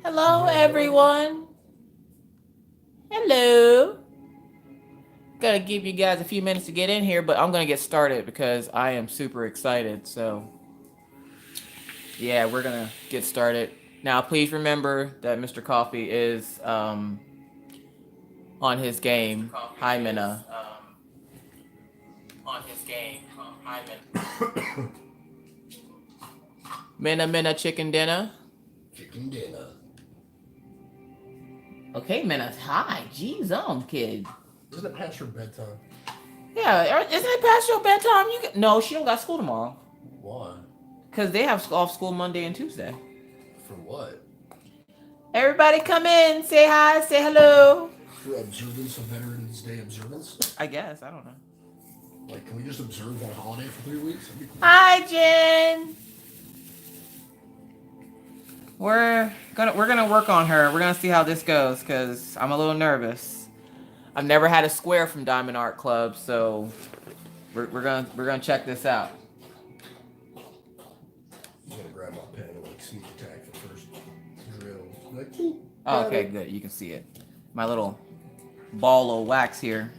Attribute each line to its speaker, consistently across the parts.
Speaker 1: Hello, everyone. Hello. Gotta give you guys a few minutes to get in here, but I'm gonna get started because I am super excited. So, yeah, we're gonna get started. Now, please remember that Mr. Coffee is on his game. Hi, Minna. On his game. Hi, Minna. Minna, chicken dinner.
Speaker 2: Chicken dinner.
Speaker 1: Okay, Minna. Hi. Jeez, kid.
Speaker 2: Isn't it past your bedtime?
Speaker 1: Yeah, isn't it past your bedtime? No, she don't got school tomorrow.
Speaker 2: Why?
Speaker 1: Because they have off school Monday and Tuesday.
Speaker 2: For what?
Speaker 1: Everybody come in, say hi, say hello.
Speaker 2: For observance of Veterans Day observance?
Speaker 1: I guess, I don't know.
Speaker 2: Like, can we just observe that holiday for 3 weeks? That'd be cool.
Speaker 1: Hi, Jen. We're gonna work on her. We're gonna see how this goes because I'm a little nervous. I've never had a square from Diamond Art Club, so we're gonna check this out.
Speaker 2: I'm gonna grab my pen and like sneak attack the first drill. Like,
Speaker 1: oh, okay, good. You can see it. My little ball of wax here.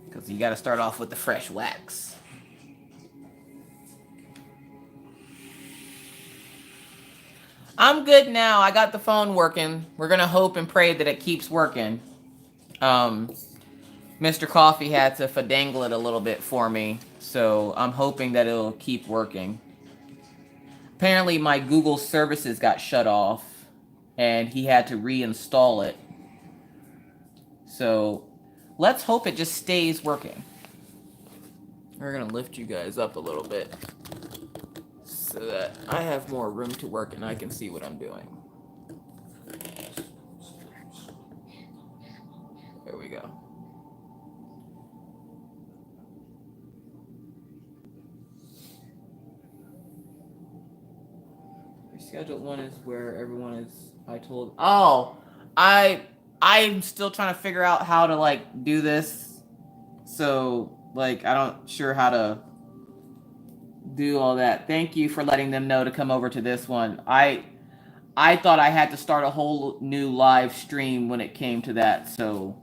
Speaker 1: Because you got to start off with the fresh wax. I'm good now. I got the phone working. We're going to hope and pray that it keeps working. Mr. Coffee had to fadangle it a little bit for me, so I'm hoping that it'll keep working. Apparently, my Google services got shut off, and he had to reinstall it. So let's hope it just stays working. We're going to lift you guys up a little bit so that I have more room to work and I can see what I'm doing. There we go. Scheduled one is where everyone is. I'm still trying to figure out how to like do this. So like I don't sure how to do all that. Thank you for letting them know to come over to this one. I thought I had to start a whole new live stream when it came to that. So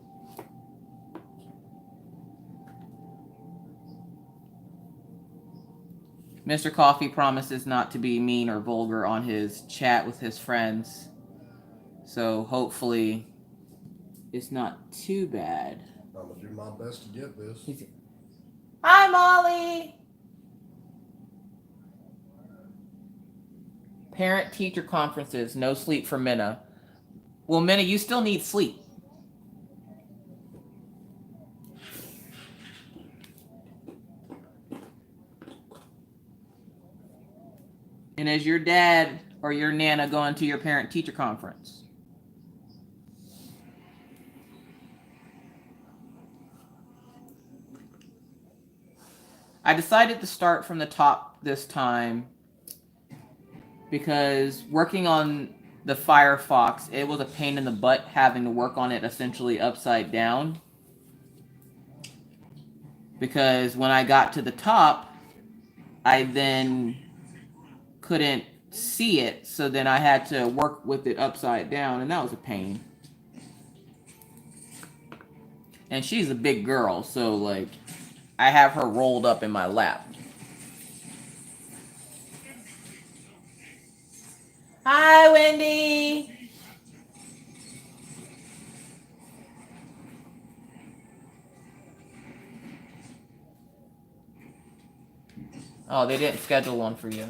Speaker 1: Mr. Coffee promises not to be mean or vulgar on his chat with his friends. So hopefully it's not too bad.
Speaker 2: I'm gonna do my best to get this.
Speaker 1: Hi, Molly! Parent-teacher conferences, no sleep for Minna. Well, Minna, you still need sleep. And is your dad or your Nana going to your parent-teacher conference? I decided to start from the top this time because working on the Firefox, it was a pain in the butt having to work on it essentially upside down. Because when I got to the top, I then couldn't see it, so then I had to work with it upside down, and that was a pain. And she's a big girl, so like I have her rolled up in my lap. Hi, Wendy. Oh, they didn't schedule one for you.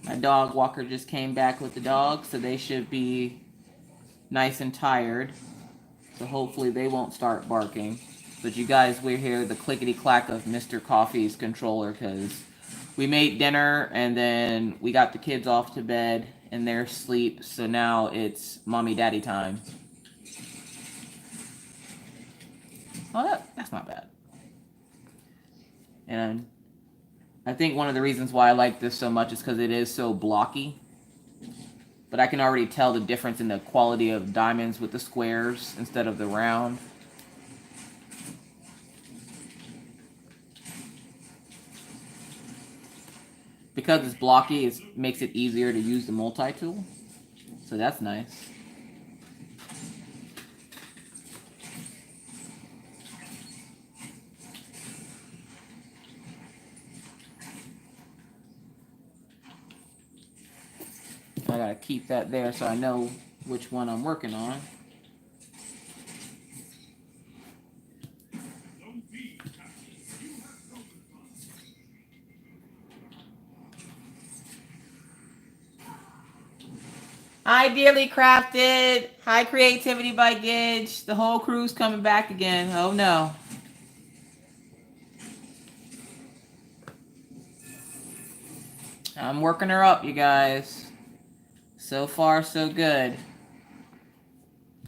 Speaker 1: My dog walker just came back with the dog, so they should be nice and tired. So hopefully they won't start barking. But you guys will hear the clickety-clack of Mr. Coffee's controller because we made dinner and then we got the kids off to bed and they're asleep. So now it's mommy-daddy time. Oh, that's not bad. And I think one of the reasons why I like this so much is because it is so blocky. But I can already tell the difference in the quality of diamonds with the squares instead of the round. Because it's blocky, it makes it easier to use the multi-tool. So that's nice. I gotta keep that there so I know which one I'm working on. Ideally crafted. High creativity by Gidge. The whole crew's coming back again. Oh no. I'm working her up, you guys. So far, so good.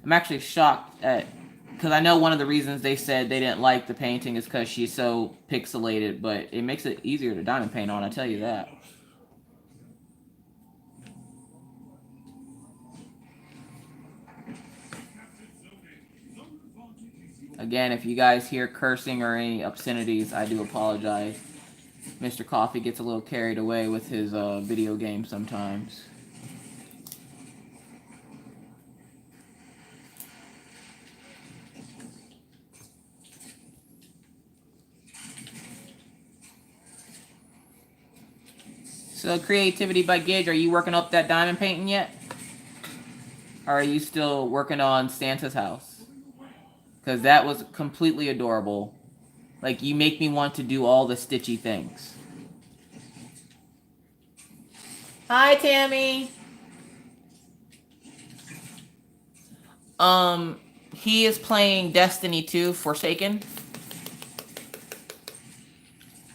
Speaker 1: I'm actually shocked at, because I know one of the reasons they said they didn't like the painting is because she's so pixelated, but it makes it easier to diamond paint on, I tell you that. Again, if you guys hear cursing or any obscenities, I do apologize. Mr. Coffee gets a little carried away with his video game sometimes. So, Creativity by Gidge, are you working up that diamond painting yet? Or are you still working on Santa's house? Because that was completely adorable. Like, you make me want to do all the stitchy things. Hi, Tammy. He is playing Destiny 2 Forsaken.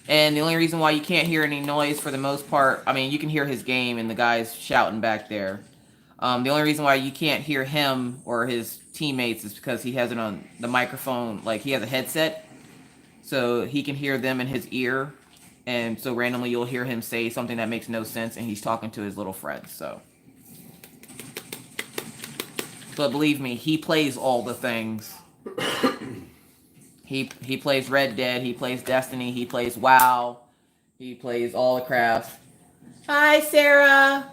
Speaker 1: And the only reason why you can't hear any noise for the most part, I mean, you can hear his game and the guys shouting back there. The only reason why you can't hear him or his teammates is because he has it on the microphone, like he has a headset. So he can hear them in his ear. And so randomly you'll hear him say something that makes no sense and he's talking to his little friends, so. But believe me, he plays all the things. He plays Red Dead, he plays Destiny, he plays WoW, he plays all the crafts. Hi, Sarah!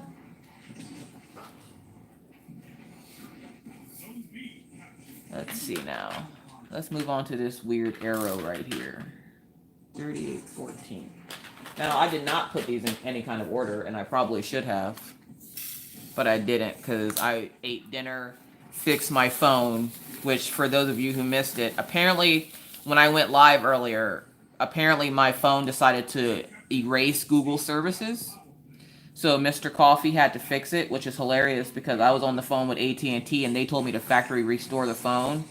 Speaker 1: Let's see now. Let's move on to this weird arrow right here. 3814. Now, I did not put these in any kind of order, and I probably should have. But I didn't, because I ate dinner, fixed my phone, which, for those of you who missed it, apparently, when I went live earlier, apparently my phone decided to erase Google services. So Mr. Coffee had to fix it, which is hilarious because I was on the phone with AT&T and they told me to factory restore the phone.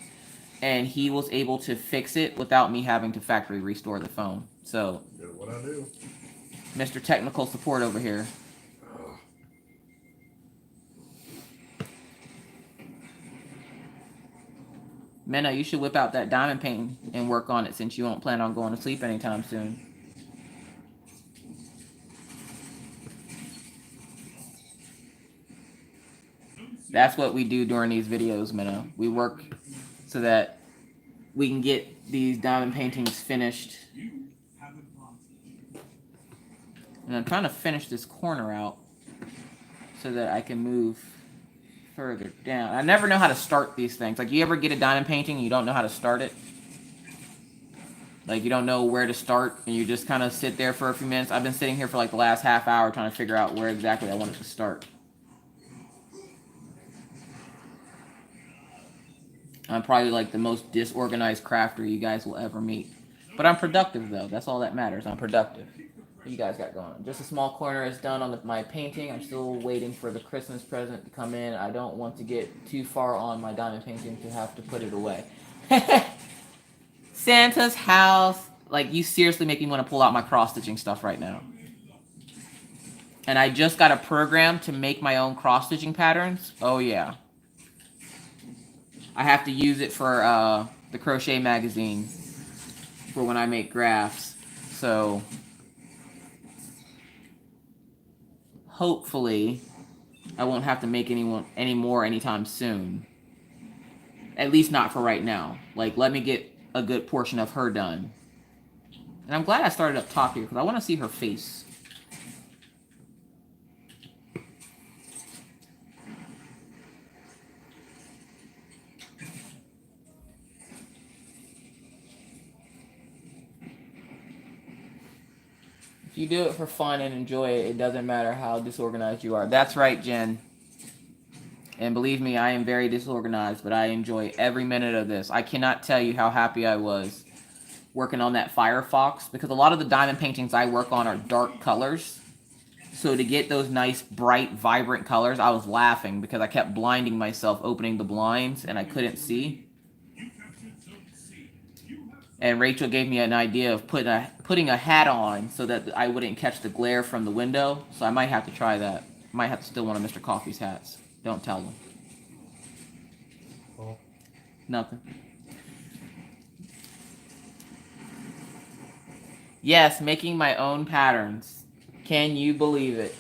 Speaker 1: And he was able to fix it without me having to factory restore the phone. So,
Speaker 2: what I do?
Speaker 1: Mr. Technical Support over here. Menno, you should whip out that diamond painting and work on it since you won't plan on going to sleep anytime soon. That's what we do during these videos, Menno. We work so that we can get these diamond paintings finished. And I'm trying to finish this corner out so that I can move further down. I never know how to start these things. Like, you ever get a diamond painting and you don't know how to start it? Like, you don't know where to start and you just kind of sit there for a few minutes. I've been sitting here for like the last half hour trying to figure out where exactly I want it to start. I'm probably like the most disorganized crafter you guys will ever meet. But I'm productive, though. That's all that matters. I'm productive. What you guys got going on? Just a small corner is done on my painting. I'm still waiting for the Christmas present to come in. I don't want to get too far on my diamond painting to have to put it away. Santa's house. Like, you seriously make me want to pull out my cross-stitching stuff right now. And I just got a program to make my own cross-stitching patterns. Oh, yeah. I have to use it for the crochet magazine for when I make graphs. So hopefully I won't have to make any more anytime soon. At least not for right now. Like, let me get a good portion of her done. And I'm glad I started up top here because I want to see her face. If you do it for fun and enjoy it, it doesn't matter how disorganized you are. That's right, Jen. And believe me, I am very disorganized, but I enjoy every minute of this. I cannot tell you how happy I was working on that Firefox, because a lot of the diamond paintings I work on are dark colors. So to get those nice, bright, vibrant colors, I was laughing because I kept blinding myself opening the blinds and I couldn't see. And Rachel gave me an idea of putting a hat on so that I wouldn't catch the glare from the window. So I might have to try that. Might have to steal one of Mr. Coffee's hats. Don't tell them.
Speaker 2: Oh.
Speaker 1: Nothing. Yes, making my own patterns. Can you believe it?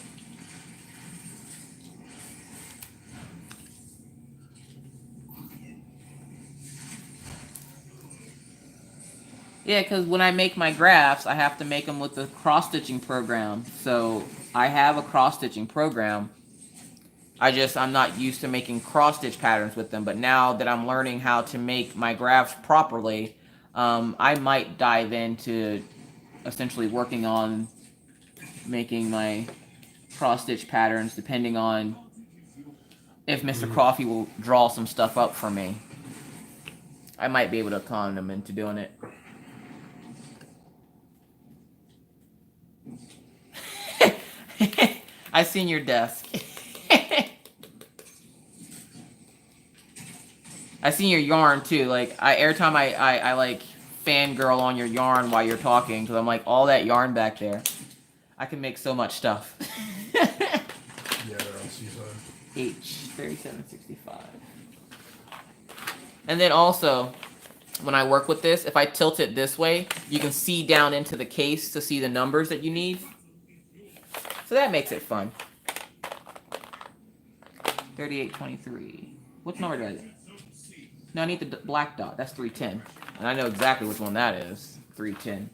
Speaker 1: Yeah, because when I make my graphs, I have to make them with the cross-stitching program. So I have a cross-stitching program. I'm not used to making cross-stitch patterns with them. But now that I'm learning how to make my graphs properly, I might dive into essentially working on making my cross-stitch patterns, depending on if Mr. Coffee will draw some stuff up for me. I might be able to con him into doing it. I seen your desk. I seen your yarn too. Like every time I like fangirl on your yarn while you're talking, because I'm like, all that yarn back there, I can make so much stuff.
Speaker 2: Yeah, they're on Seaside.
Speaker 1: H3765. And then also, when I work with this, if I tilt it this way, you can see down into the case to see the numbers that you need. So that makes it fun. 3823. Which number do I get? No, I need the black dot. That's 310. And I know exactly which one that is. 310.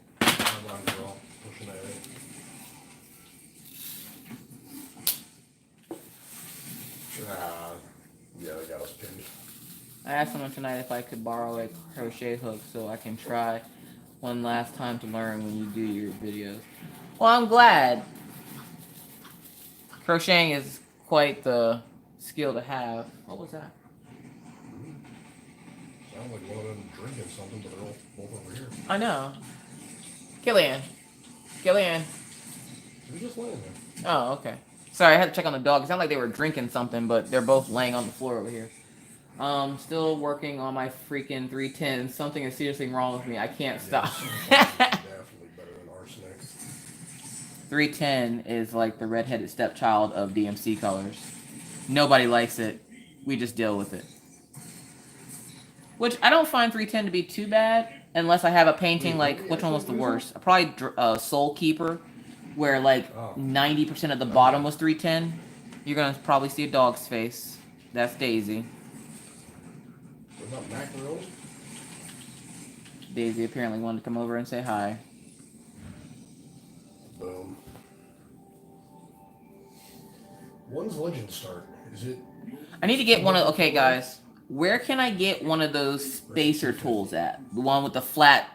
Speaker 2: Yeah, they got us pinned.
Speaker 1: I asked someone tonight if I could borrow a crochet hook so I can try one last time to learn when you do your videos. Well, I'm glad. Crocheting is quite the skill to have. What was that?
Speaker 2: Sounds like one of them drinking something, but they're all both over here.
Speaker 1: I know. Killian. Killian.
Speaker 2: They're just laying there.
Speaker 1: Oh, okay. Sorry, I had to check on the dog. It sounded like they were drinking something, but they're both laying on the floor over here. Still working on my freaking 310. Something is seriously wrong with me. I can't stop.
Speaker 2: Definitely better than arsenic.
Speaker 1: 310 is like the redheaded stepchild of DMC colors. Nobody likes it. We just deal with it. Which I don't find 310 to be too bad, unless I have a painting like, which one was the worst? Probably Soul Keeper, where like 90% of the bottom was 310. You're gonna probably see a dog's face. That's Daisy.
Speaker 2: What about mackerels?
Speaker 1: Daisy apparently wanted to come over and say hi.
Speaker 2: Boom. When's Legend start? Is it?
Speaker 1: I need to get one of. Okay, guys, where can I get one of those spacer tools at? The one with the flat.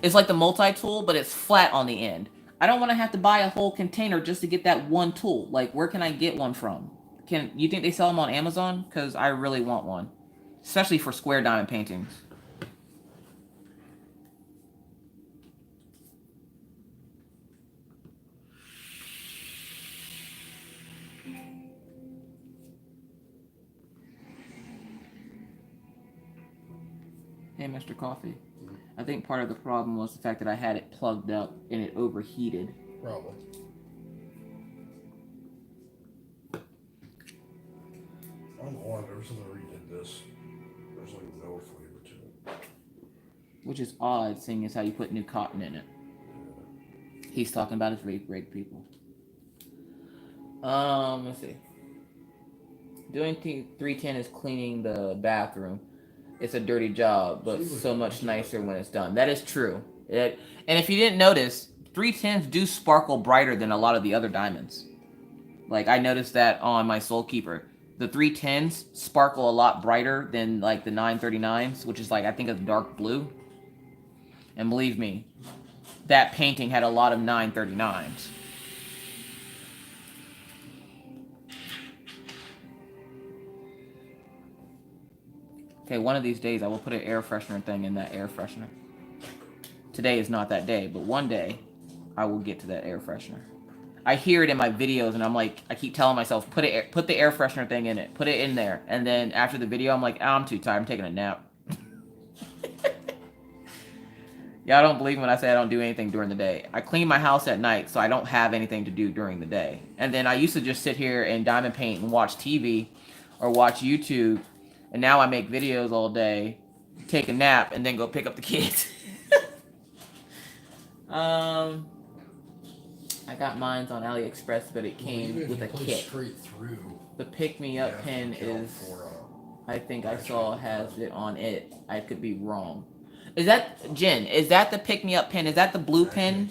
Speaker 1: It's like the multi-tool, but it's flat on the end. I don't want to have to buy a whole container just to get that one tool. Like, where can I get one from? Can you think they sell them on Amazon? Because I really want one, especially for square diamond paintings. Hey, Mr. Coffee. I think part of the problem was the fact that I had it plugged up and it overheated.
Speaker 2: Probably. I don't know why, ever since I redid this, there's like no flavor to it.
Speaker 1: Which is odd, seeing as how you put new cotton in it. He's talking about his rake people. Let's see. Doing 310 is cleaning the bathroom. It's a dirty job, but so much nicer when it's done. That is true. And if you didn't notice, 310s do sparkle brighter than a lot of the other diamonds. Like I noticed that on my Soul Keeper. The 310s sparkle a lot brighter than like the 939s, which is like I think a dark blue. And believe me, that painting had a lot of 939s. Okay, one of these days I will put an air freshener thing in that air freshener. Today is not that day, but one day I will get to that air freshener. I hear it in my videos and I'm like, I keep telling myself, put the air freshener thing in it. Put it in there. And then after the video, I'm like, oh, I'm too tired. I'm taking a nap. Y'all don't believe me when I say I don't do anything during the day. I clean my house at night, so I don't have anything to do during the day. And then I used to just sit here and diamond paint and watch TV or watch YouTube. And now I make videos all day, take a nap, and then go pick up the kids. I got mine on AliExpress, but it came with a kit. The pick me up pin is, I think I saw has it on it. I could be wrong. Is that Jen? Is that the pick me up pin? Is that the blue pin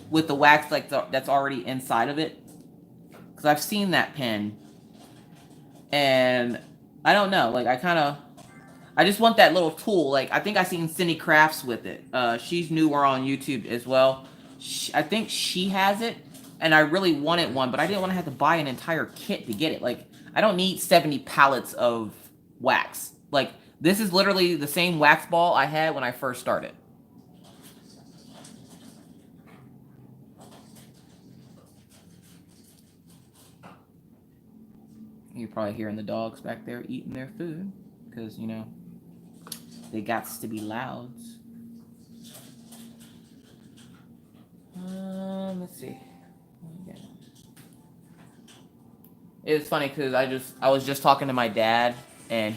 Speaker 1: with the wax like that's already inside of it? Because I've seen that pin, and I don't know. Like I just want that little tool. Like I think I seen Cindy Crafts with it. She's newer on YouTube as well. I think she has it, and I really wanted one, but I didn't want to have to buy an entire kit to get it. Like I don't need 70 pallets of wax. Like this is literally the same wax ball I had when I first started. You're probably hearing the dogs back there eating their food because, you know, they got to be loud. Let's see. It's funny because I was just talking to my dad and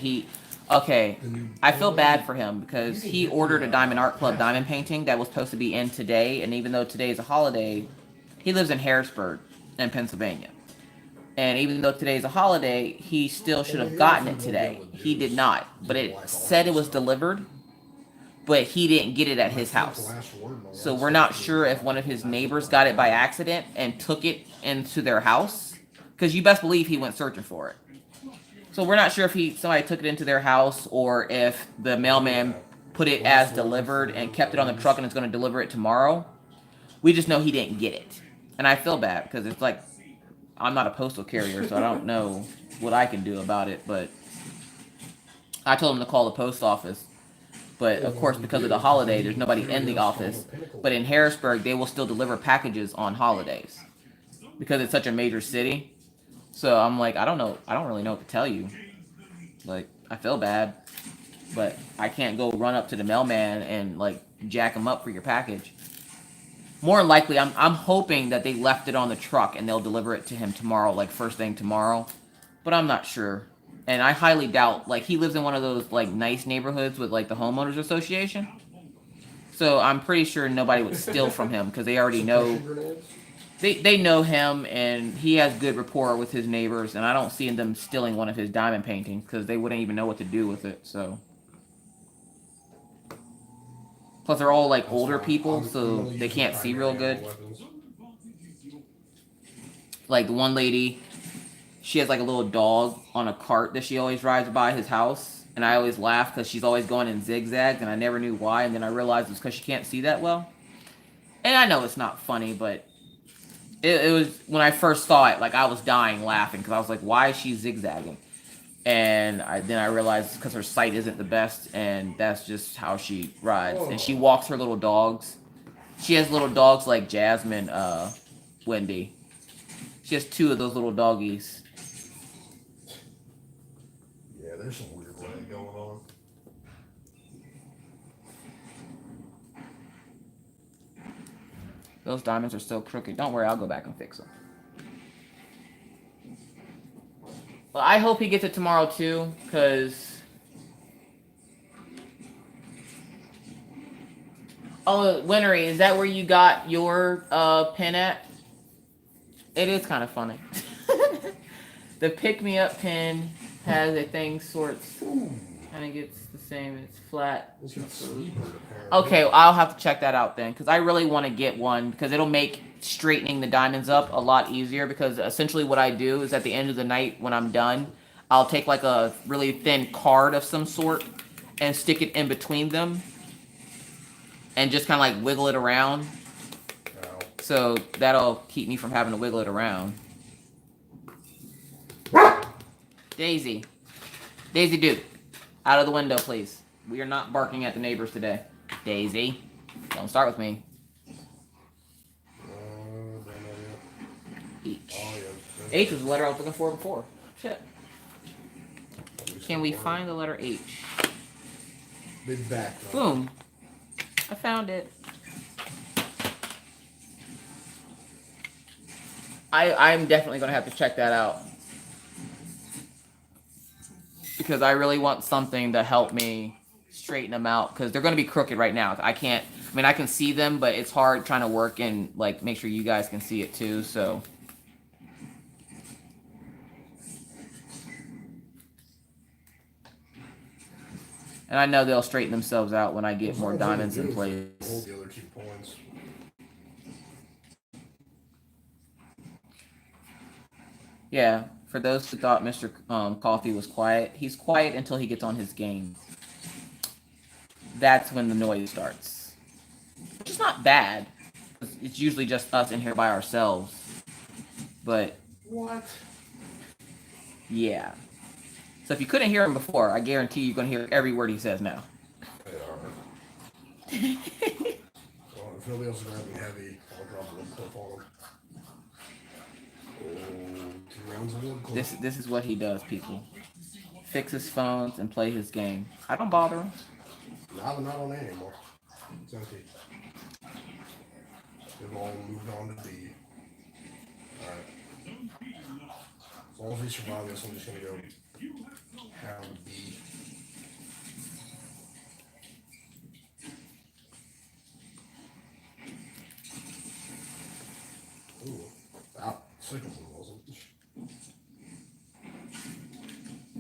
Speaker 1: I feel bad for him because he ordered a Diamond Art Club diamond painting that was supposed to be in today, and even though today is a holiday, he lives in Harrisburg in Pennsylvania. And even though today's a holiday, he still should have gotten it today. He did not, but it said it was delivered, but he didn't get it at his house. So we're not sure if one of his neighbors got it by accident and took it into their house, because you best believe he went searching for it. So we're not sure if somebody took it into their house or if the mailman put it as delivered and kept it on the truck and is going to deliver it tomorrow. We just know he didn't get it. And I feel bad because it's like, I'm not a postal carrier, so I don't know what I can do about it. But I told him to call the post office. But of course, because of the holiday, there's nobody in the office. But in Harrisburg, they will still deliver packages on holidays because it's such a major city. So I'm like, I don't know. I don't really know what to tell you. Like, I feel bad, but I can't go run up to the mailman and like jack him up for your package. More than likely, I'm hoping that they left it on the truck and they'll deliver it to him tomorrow, like first thing tomorrow. But I'm not sure. And I highly doubt, like he lives in one of those like nice neighborhoods with like the homeowners association. So I'm pretty sure nobody would steal from him because they already know. They know him, and he has good rapport with his neighbors, and I don't see them stealing one of his diamond paintings because they wouldn't even know what to do with it. So, plus they're all like older people, so they can't see real good. Like the one lady, she has like a little dog on a cart that she always rides by his house, and I always laugh because she's always going in zigzags, and I never knew why, and then I realized it's because she can't see that well. And I know it's not funny, but it was, when I first saw it, like I was dying laughing because I was like, why is she zigzagging? And then I realized because her sight isn't the best, and that's just how she rides. And she walks her little dogs. She has little dogs like Jasmine, Wendy. She has 2 of those little doggies.
Speaker 2: Yeah, there's some weird lag going on.
Speaker 1: Those diamonds are so crooked. Don't worry, I'll go back and fix them. Well, I hope he gets it tomorrow too, because... Oh, Winnery, is that where you got your pin at? It is kind of funny. The pick-me-up pin has a thing sorts. Kind of gets the same. It's flat.
Speaker 2: It's got sleeper, apparently.
Speaker 1: Okay, well, I'll have to check that out then, because I really want to get one, because it'll make straightening the diamonds up a lot easier, because essentially what I do is at the end of the night when I'm done, I'll take like a really thin card of some sort and stick it in between them and just kind of like wiggle it around.
Speaker 2: Ow.
Speaker 1: So that'll keep me from having to wiggle it around. Daisy. Daisy Duke. Out of the window, please. We are not barking at the neighbors today. Daisy. Don't start with me. H.
Speaker 2: Oh, yeah.
Speaker 1: H was the letter I was looking for before. Shit. Can we find the letter H?
Speaker 2: Big back.
Speaker 1: Boom. I found it. I'm definitely going to have to check that out. Because I really want something to help me straighten them out. Because they're going to be crooked right now. I mean, I can see them, but it's hard trying to work and like make sure you guys can see it too. So. And I know they'll straighten themselves out when I get more diamonds in place.
Speaker 2: Hold the other 2 points.
Speaker 1: Yeah, for those who thought Mr. Coffee was quiet, he's quiet until he gets on his game. That's when the noise starts. Which is not bad. It's usually just us in here by ourselves. But...
Speaker 2: What?
Speaker 1: Yeah. So if you couldn't hear him before, I guarantee you're going to hear every word he says now.
Speaker 2: They are. Well, if nobody else is grabbing heavy, I'll drop a little clip on them. Oh, 2 rounds of wood clip.
Speaker 1: This is what he does, people. Fix his phones and play his game. I don't bother him.
Speaker 2: Now they're not on A anymore. It's empty. They've all moved on to B. Alright. As long as we survive this, I'm just gonna go pound B. Ooh. That second one wasn't.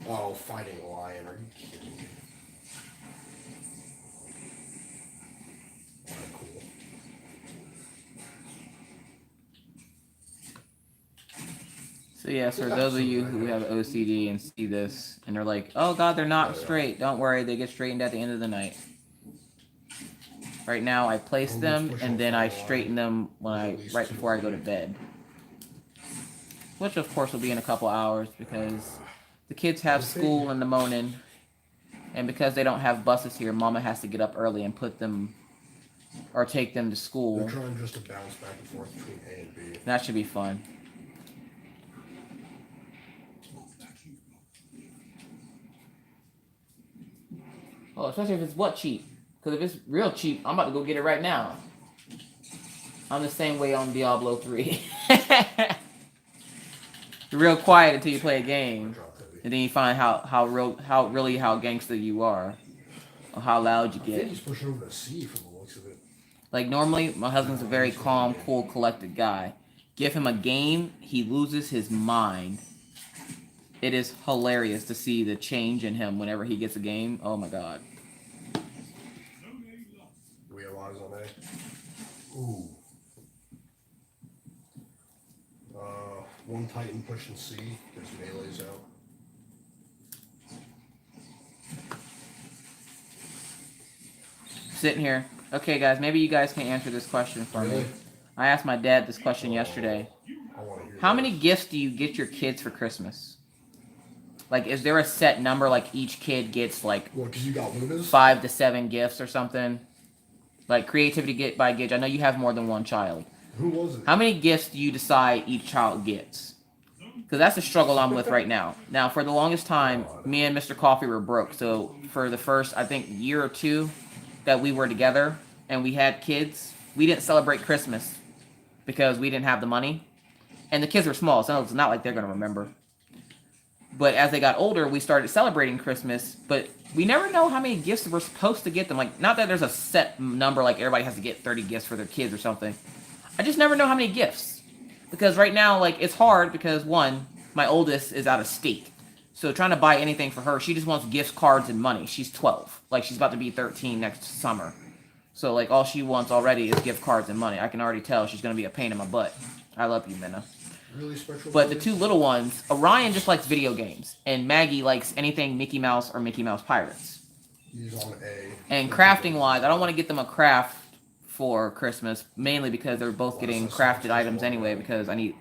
Speaker 2: Oh, fighting a lion. Are you kidding me? Alright, cool.
Speaker 1: So yes, for those of you who have OCD and see this, and they're like, oh god, they're not straight. Don't worry, they get straightened at the end of the night. Right now, I place them, and then I straighten them right before I go to bed. Which, of course, will be in a couple hours, because the kids have school in the morning, and because they don't have buses here, Mama has to get up early and put them, or take them to school.
Speaker 2: They're trying just to bounce back and forth between A and B.
Speaker 1: That should be fun. Oh, especially if it's what cheap. Because if it's real cheap, I'm about to go get it right now. I'm the same way on Diablo 3. You're real quiet until you play a game. And then you find how gangster you are. Or how loud you
Speaker 2: I think
Speaker 1: get.
Speaker 2: he's pushing over to C from the looks of it.
Speaker 1: Like normally, my husband's a very calm, cool, collected guy. Give him a game, he loses his mind. It is hilarious to see the change in him whenever he gets a game. Oh my god.
Speaker 2: Do we have eyes on A? Ooh. One Titan pushing C. There's melees out.
Speaker 1: Sitting here. Okay, guys, maybe you guys can answer this question for me. I asked my dad this question yesterday. How many gifts do you get your kids for Christmas? Like, is there a set number, like each kid gets like
Speaker 2: What, because you got Lunas?
Speaker 1: 5 to 7 gifts or something? Like creativity get by Gage. I know you have more than one child.
Speaker 2: Who was it?
Speaker 1: How many gifts do you decide each child gets? Because that's the struggle I'm with right now. Now, for the longest time, me and Mr. Coffee were broke. So for the first, I think, year or two that we were together and we had kids, we didn't celebrate Christmas because we didn't have the money. And the kids were small, so it's not like they're going to remember. But as they got older, we started celebrating Christmas, but we never know how many gifts we're supposed to get them. Like, not that there's a set number, like everybody has to get 30 gifts for their kids or something. I just never know how many gifts. Because right now, like, it's hard because, one, my oldest is out of state. So trying to buy anything for her, she just wants gifts, cards, and money. She's 12. Like, she's about to be 13 next summer. So, like, all she wants already is gift cards and money. I can already tell she's going to be a pain in my butt. I love you, Minna.
Speaker 2: Really special.
Speaker 1: But the two little ones, Orion just likes video games. And Maggie likes anything Mickey Mouse or Mickey Mouse Pirates.
Speaker 2: He's on A.
Speaker 1: And crafting-wise, I don't want to get them a craft for Christmas, mainly because they're both getting crafted items anyway, because I need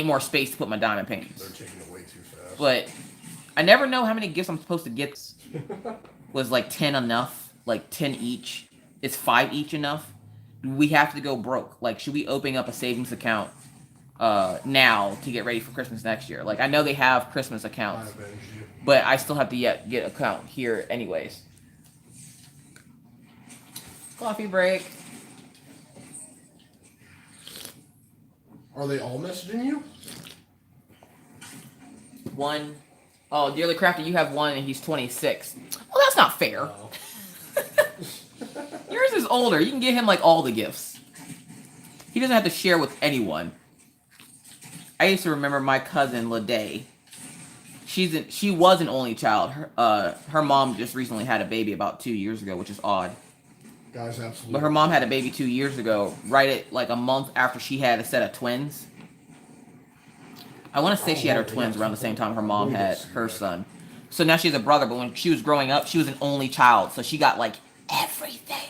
Speaker 1: more space to put my diamond paintings.
Speaker 2: They're taking it way too fast.
Speaker 1: But I never know how many gifts I'm supposed to get. Was like 10 enough? Like 10 each? Is 5 each enough? We have to go broke. Like, should we open up a savings account now to get ready for Christmas next year? Like, I know they have Christmas accounts, but I still have to get an account here anyways. Coffee break.
Speaker 2: Are they all messaging you?
Speaker 1: One. Oh, Dearly Crafty, you have one and he's 26. Well, that's not fair.
Speaker 2: Oh.
Speaker 1: Yours is older. You can get him, like, all the gifts. He doesn't have to share with anyone. I used to remember my cousin, Ladae. She was an only child. Her mom just recently had a baby about 2 years ago, which is odd.
Speaker 2: Guys, absolutely.
Speaker 1: But her mom had a baby 2 years ago, right at, like, a month after she had a set of twins. I want to say she had her twins around the same time her mom had her son. So now she has a brother, but when she was growing up, she was an only child. So she got, like, everything.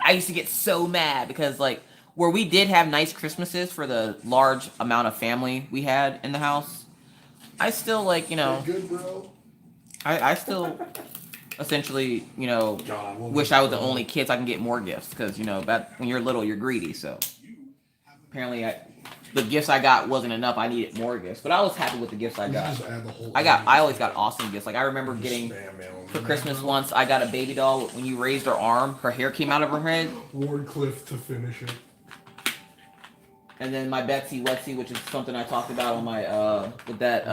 Speaker 1: I used to get so mad because, like, where we did have nice Christmases for the large amount of family we had in the house, I still, like, you know...
Speaker 2: Good, bro.
Speaker 1: I still... essentially, you know, wish I was the only kid so I can get more gifts. Because, you know, when you're little, you're greedy. So, apparently, the gifts I got wasn't enough. I needed more gifts. But I was happy with the gifts I got. I always got awesome gifts. Like, I remember getting, for Christmas once, I got a baby doll. When you raised her arm, her hair came out of her head.
Speaker 2: Wardcliffe to finish it.
Speaker 1: And then my Betsy Wetsy, which is something I talked about on my, with that,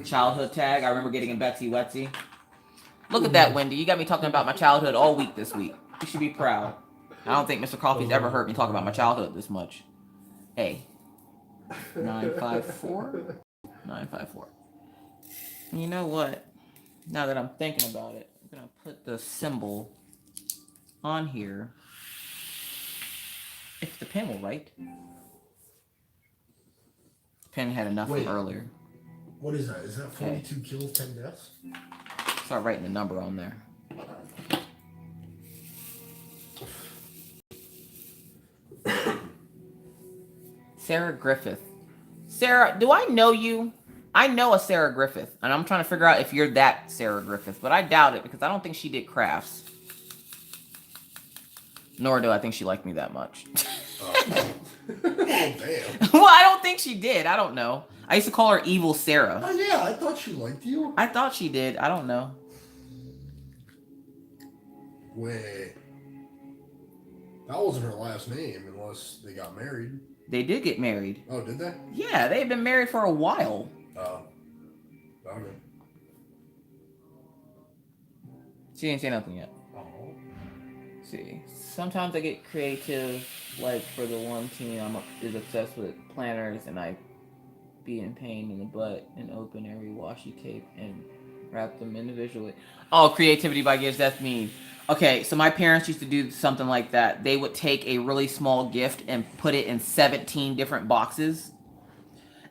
Speaker 1: childhood tag. I remember getting a Betsy Wetsy. Look at that, Wendy. You got me talking about my childhood all week this week. You should be proud. I don't think Mr. Coffee's ever heard me talk about my childhood this much. Hey. 954? 954. You know what? Now that I'm thinking about it, I'm going to put the symbol on here. If the pen will write. The pen had enough from earlier.
Speaker 2: What is that? Is that 42 kills, 10 deaths?
Speaker 1: Start writing the number on there. Sarah Griffith. Sarah, do I know you? I know a Sarah Griffith, and I'm trying to figure out if you're that Sarah Griffith, but I doubt it because I don't think she did crafts. Nor do I think she liked me that much.
Speaker 2: Oh, damn.
Speaker 1: Well, I don't think she did. I don't know. I used to call her Evil Sarah.
Speaker 2: Oh, yeah, I thought she liked you.
Speaker 1: I thought she did. I don't know.
Speaker 2: Wait. That wasn't her last name unless they got married.
Speaker 1: They did get married.
Speaker 2: Oh, did they?
Speaker 1: Yeah, they had been married for a while.
Speaker 2: Oh. Okay.
Speaker 1: She didn't say nothing yet.
Speaker 2: Oh.
Speaker 1: See, sometimes I get creative, like for the one team is obsessed with planners, and I be in pain in the butt and open every washi tape and wrap them individually. Oh, creativity by gifts, that's me. Okay, so my parents used to do something like that. They would take a really small gift and put it in 17 different boxes.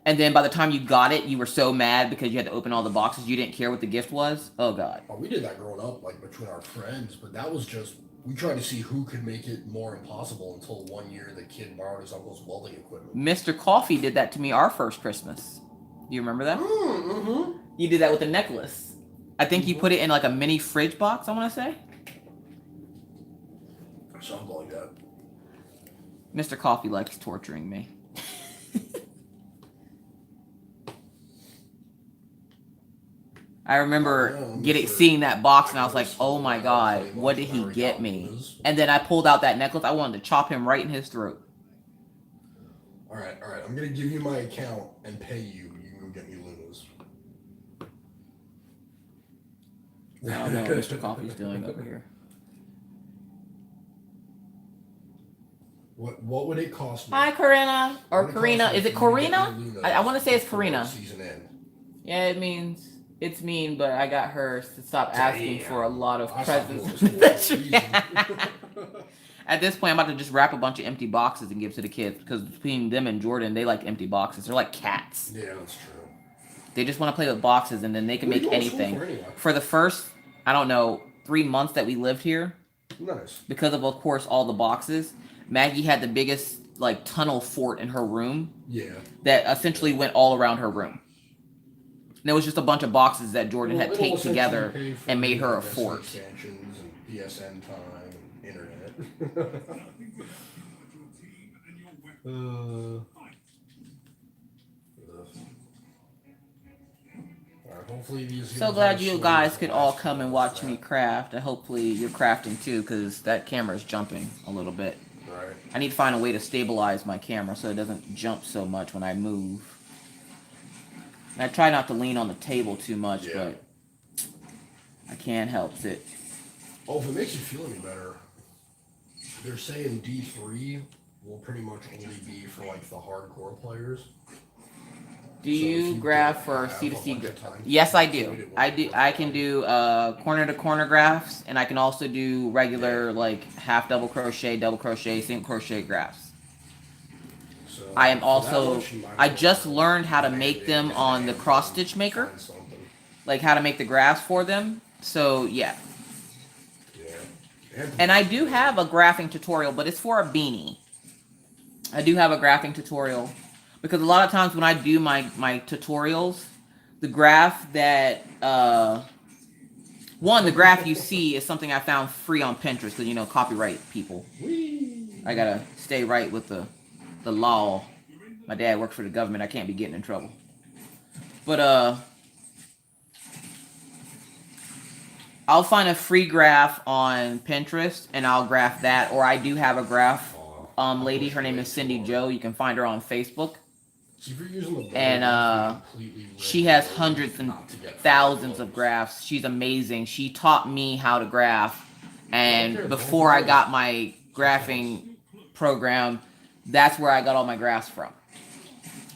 Speaker 1: And then by the time you got it, you were so mad because you had to open all the boxes, you didn't care what the gift was. Oh, God.
Speaker 2: Oh, we did that growing up, like, between our friends, but that was just, we tried to see who could make it more impossible until one year the kid borrowed his uncle's welding equipment.
Speaker 1: Mr. Coffee did that to me our first Christmas. Do you remember that?
Speaker 2: Mm-hmm.
Speaker 1: You did that with a necklace. I think you put it in, like, a mini fridge box, I want to say.
Speaker 2: Something like that.
Speaker 1: Mr. Coffee likes torturing me. I remember seeing that box and I was like, oh my God, what did he get me? And then I pulled out that necklace. I wanted to chop him right in his throat.
Speaker 2: All right. I'm going to give you my account and pay you. You can get me Luna's.
Speaker 1: I don't know what Mr. Coffee's doing over here.
Speaker 2: What would it cost me?
Speaker 1: Hi, Karina. Or
Speaker 2: What would it
Speaker 1: Karina.
Speaker 2: cost me
Speaker 1: Is it
Speaker 2: for you to get
Speaker 1: Karina?
Speaker 2: me Luna
Speaker 1: I want to say it's
Speaker 2: before
Speaker 1: Karina.
Speaker 2: Season end?
Speaker 1: Yeah, it means it's mean, but I got her to stop asking for a lot of
Speaker 2: I stopped
Speaker 1: presents.
Speaker 2: going to school for a reason.
Speaker 1: At this point, I'm about to just wrap a bunch of empty boxes and give to the kids because between them and Jordan, they like empty boxes. They're like cats.
Speaker 2: Yeah, that's true.
Speaker 1: They just want to play with boxes and then they can
Speaker 2: What are
Speaker 1: make
Speaker 2: you going to school
Speaker 1: anything.
Speaker 2: for anyway?
Speaker 1: For the first, I don't know, 3 months that we lived here,
Speaker 2: Nice.
Speaker 1: because of course, all the boxes, Maggie had the biggest like tunnel fort in her room.
Speaker 2: Yeah.
Speaker 1: That essentially went all around her room. And it was just a bunch of boxes that Jordan had taped together and made her a fort.
Speaker 2: Expansions and PSN time and internet. Alright, hopefully these
Speaker 1: So glad you guys could all come and watch me craft. And hopefully you're crafting too, because that camera's jumping a little bit.
Speaker 2: Right.
Speaker 1: I need to find a way to stabilize my camera so it doesn't jump so much when I move. And I try not to lean on the table too much, but I can't help it.
Speaker 2: Oh, if it makes you feel any better, they're saying D3 will pretty much only be for like the hardcore players.
Speaker 1: Do you graph for C2C? Yes, I do. I can do corner to corner graphs, and I can also do regular like half double crochet, single crochet graphs.
Speaker 2: So
Speaker 1: I am also. I just learned how to make them on the cross stitch maker, like how to make the graphs for them. So yeah. And I do have a graphing tutorial, but it's for a beanie. I do have a graphing tutorial. Because a lot of times when I do my tutorials, the graph that, the graph you see is something I found free on Pinterest, because, you know, copyright people. I gotta stay right with the law. My dad works for the government, I can't be getting in trouble. But, I'll find a free graph on Pinterest, and I'll graph that, or I do have a graph, lady, her name is Cindy Joe, you can find her on Facebook. And she has hundreds and thousands of graphs. She's amazing. She taught me how to graph. And before I got my graphing program, that's where I got all my graphs from.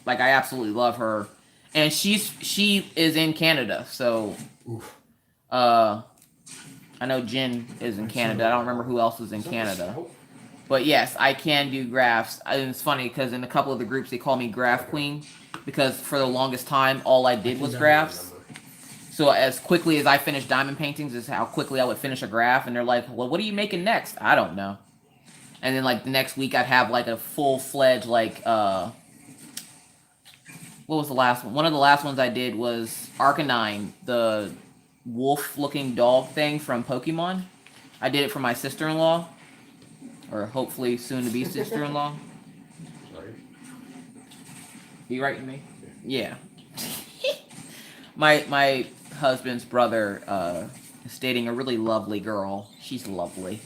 Speaker 1: Like, I absolutely love her. And she is in Canada, so I know Jen is in Canada. I don't remember who else is in Canada. But yes, I can do graphs. And it's funny because in a couple of the groups they call me Graph Queen, because for the longest time all I did was graphs. So as quickly as I finished diamond paintings is how quickly I would finish a graph, and they're like, well, what are you making next? I don't know. And then like the next week I'd have like a full-fledged like what was the last one? One of the last ones I did was Arcanine, the wolf-looking dog thing from Pokemon. I did it for my sister-in-law. Or hopefully soon-to-be sister-in-law.
Speaker 2: Right.
Speaker 1: You writing me? Yeah. my husband's brother is dating a really lovely girl. She's lovely.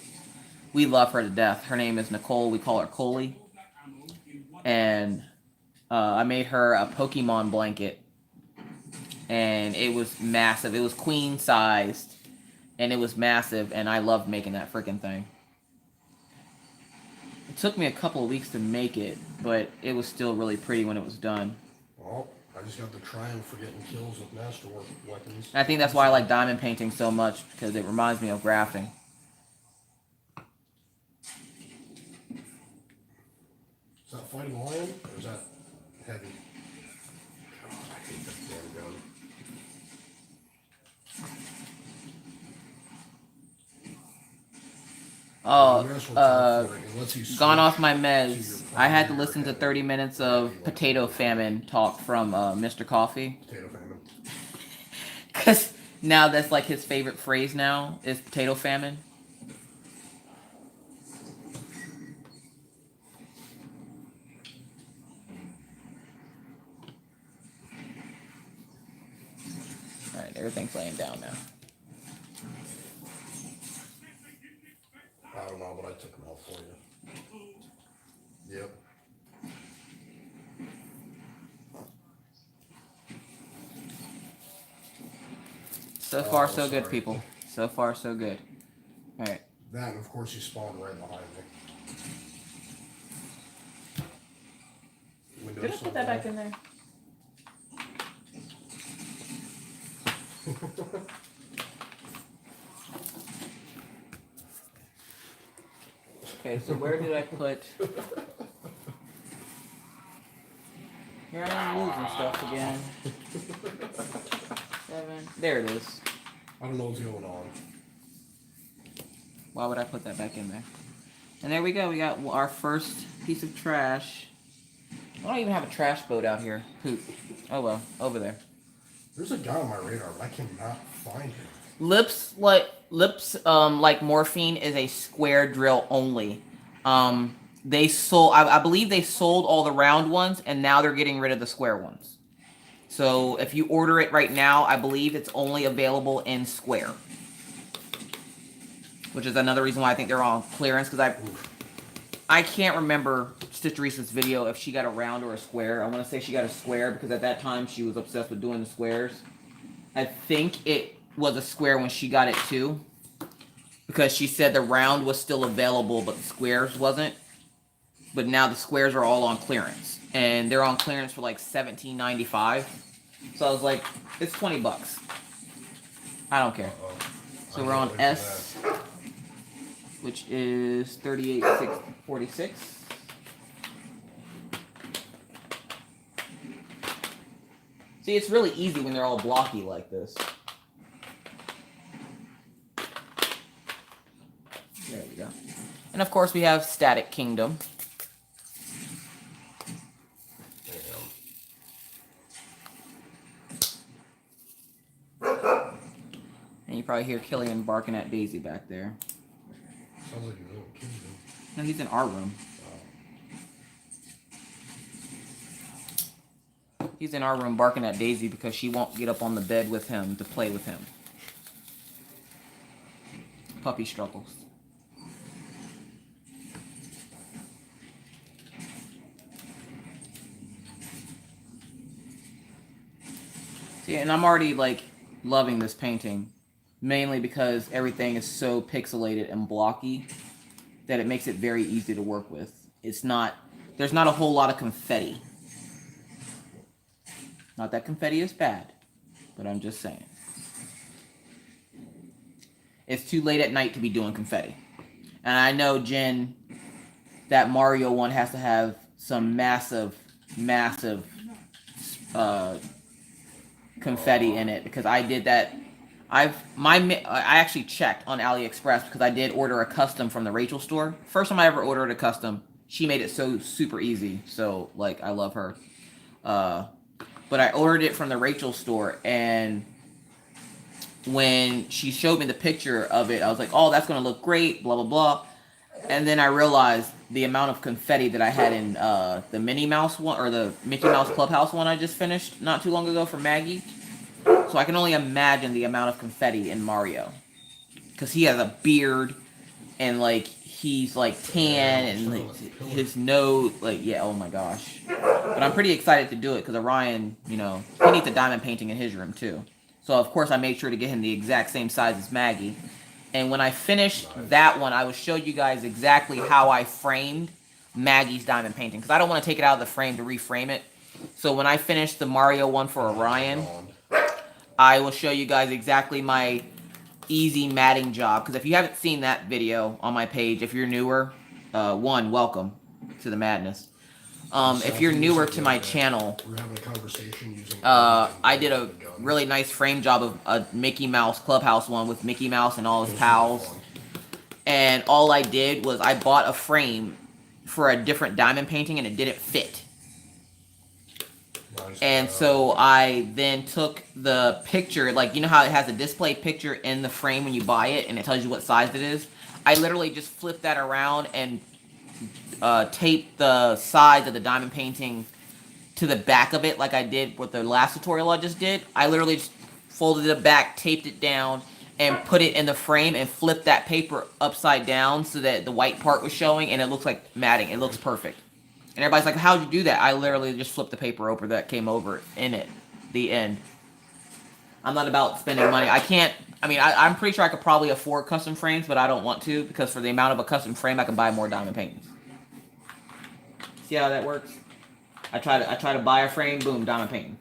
Speaker 1: We love her to death. Her name is Nicole. We call her Coley. And I made her a Pokemon blanket. And it was massive. It was queen-sized. And it was massive. And I loved making that freaking thing. It took me a couple of weeks to make it, but it was still really pretty when it was done.
Speaker 2: Well, I just got the triumph for getting kills with masterwork weapons.
Speaker 1: I think that's why I like diamond painting so much, because it reminds me of graphing.
Speaker 2: Is that fighting a lion, or is that heavy? God, I hate that damn gun.
Speaker 1: Gone off my meds. I had to listen to 30 minutes of potato famine talk from Mr. Coffee.
Speaker 2: Potato famine.
Speaker 1: Because now that's like his favorite phrase now, is potato famine. Alright, everything's laying down now.
Speaker 2: I don't know, but I took them all for you. Yep.
Speaker 1: So far, so good, people. So far, so good. Alright.
Speaker 2: That, and of course, you spawned right behind me. go
Speaker 1: Did I put that back in there? Okay, so where did I put... Here I am losing stuff again. 7. There it is.
Speaker 2: I don't know what's going on.
Speaker 1: Why would I put that back in there? And there we go. We got our first piece of trash. I don't even have a trash boat out here. Poop. Oh well, over there.
Speaker 2: There's a guy on my radar, but I cannot find him.
Speaker 1: Lips like morphine is a square drill only. They sold. I believe they sold all the round ones, and now they're getting rid of the square ones. So if you order it right now, I believe it's only available in square. Which is another reason why I think they're on clearance, because I can't remember Stitch Reese's video if she got a round or a square. I want to say she got a square because at that time she was obsessed with doing the squares. I think it was a square when she got it too, because she said the round was still available but the squares wasn't. But now the squares are all on clearance, and they're on clearance for like $17.95. So I was like, it's $20. I don't care. So we're on S, which is 38,646. See, it's really easy when they're all blocky like this. There we go. And of course we have Static Kingdom. And you probably hear Killian barking at Daisy back there.
Speaker 2: Sounds like a little kid.
Speaker 1: No, he's in our room. He's in our room barking at Daisy because she won't get up on the bed with him to play with him. Puppy struggles. See, and I'm already like loving this painting, mainly because everything is so pixelated and blocky that it makes it very easy to work with. There's not a whole lot of confetti. Not that confetti is bad, but I'm just saying. It's too late at night to be doing confetti. And I know, Jen, that Mario one has to have some massive confetti in it, because I did that. I actually checked on AliExpress because I did order a custom from the Rachel store. First time I ever ordered a custom. She made it so super easy. So like, I love her. But I ordered it from the Rachel store, and when she showed me the picture of it, I was like, oh, that's going to look great, blah, blah, blah. And then I realized the amount of confetti that I had in the Minnie Mouse one, or the Mickey Mouse Clubhouse one I just finished not too long ago for Maggie. So I can only imagine the amount of confetti in Mario. Because he has a beard, and like, he's like tan, and like, his nose, like, yeah, oh my gosh. But I'm pretty excited to do it because Orion, you know, he needs a diamond painting in his room too. So of course I made sure to get him the exact same size as Maggie. And when I finished that one, I will show you guys exactly how I framed Maggie's diamond painting, because I don't want to take it out of the frame to reframe it. So when I finish the Mario one for Orion, I will show you guys exactly my easy matting job. Because if you haven't seen that video on my page, if you're newer, welcome to the madness. If you're newer to my channel,
Speaker 2: We're having a conversation using
Speaker 1: I did a really nice frame job of a Mickey Mouse Clubhouse one with Mickey Mouse and all his pals. And all I did was I bought a frame for a different diamond painting, and it didn't fit. And so I then took the picture, like, you know how it has a display picture in the frame when you buy it, and it tells you what size it is? I literally just flipped that around and taped the sides of the diamond painting to the back of it, like I did with the last tutorial I just did. I literally just folded it back, taped it down, and put it in the frame, and flipped that paper upside down so that the white part was showing, and it looks like matting. It looks perfect. And everybody's like, how'd you do that? I literally just flipped the paper over that came over in it. The end. I'm not about spending money. I'm pretty sure I could probably afford custom frames, but I don't want to, because for the amount of a custom frame, I can buy more diamond paintings. See how that works? I try to buy a frame, boom, diamond painting.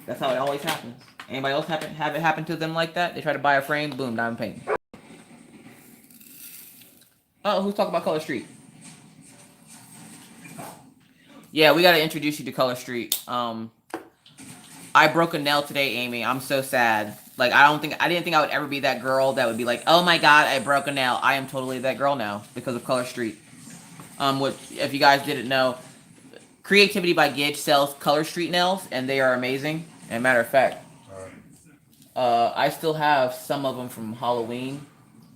Speaker 1: That's how it always happens. Anybody else have it happen to them like that? They try to buy a frame, boom, diamond painting. Oh, who's talking about Color Street? Yeah, we got to introduce you to Color Street. I broke a nail today, Amy. I'm so sad. Like, I didn't think I would ever be that girl that would be like, oh my god, I broke a nail. I am totally that girl now because of Color Street. Which, if you guys didn't know, Creativity by Gidge sells Color Street nails, and they are amazing. And matter of fact, I still have some of them from Halloween,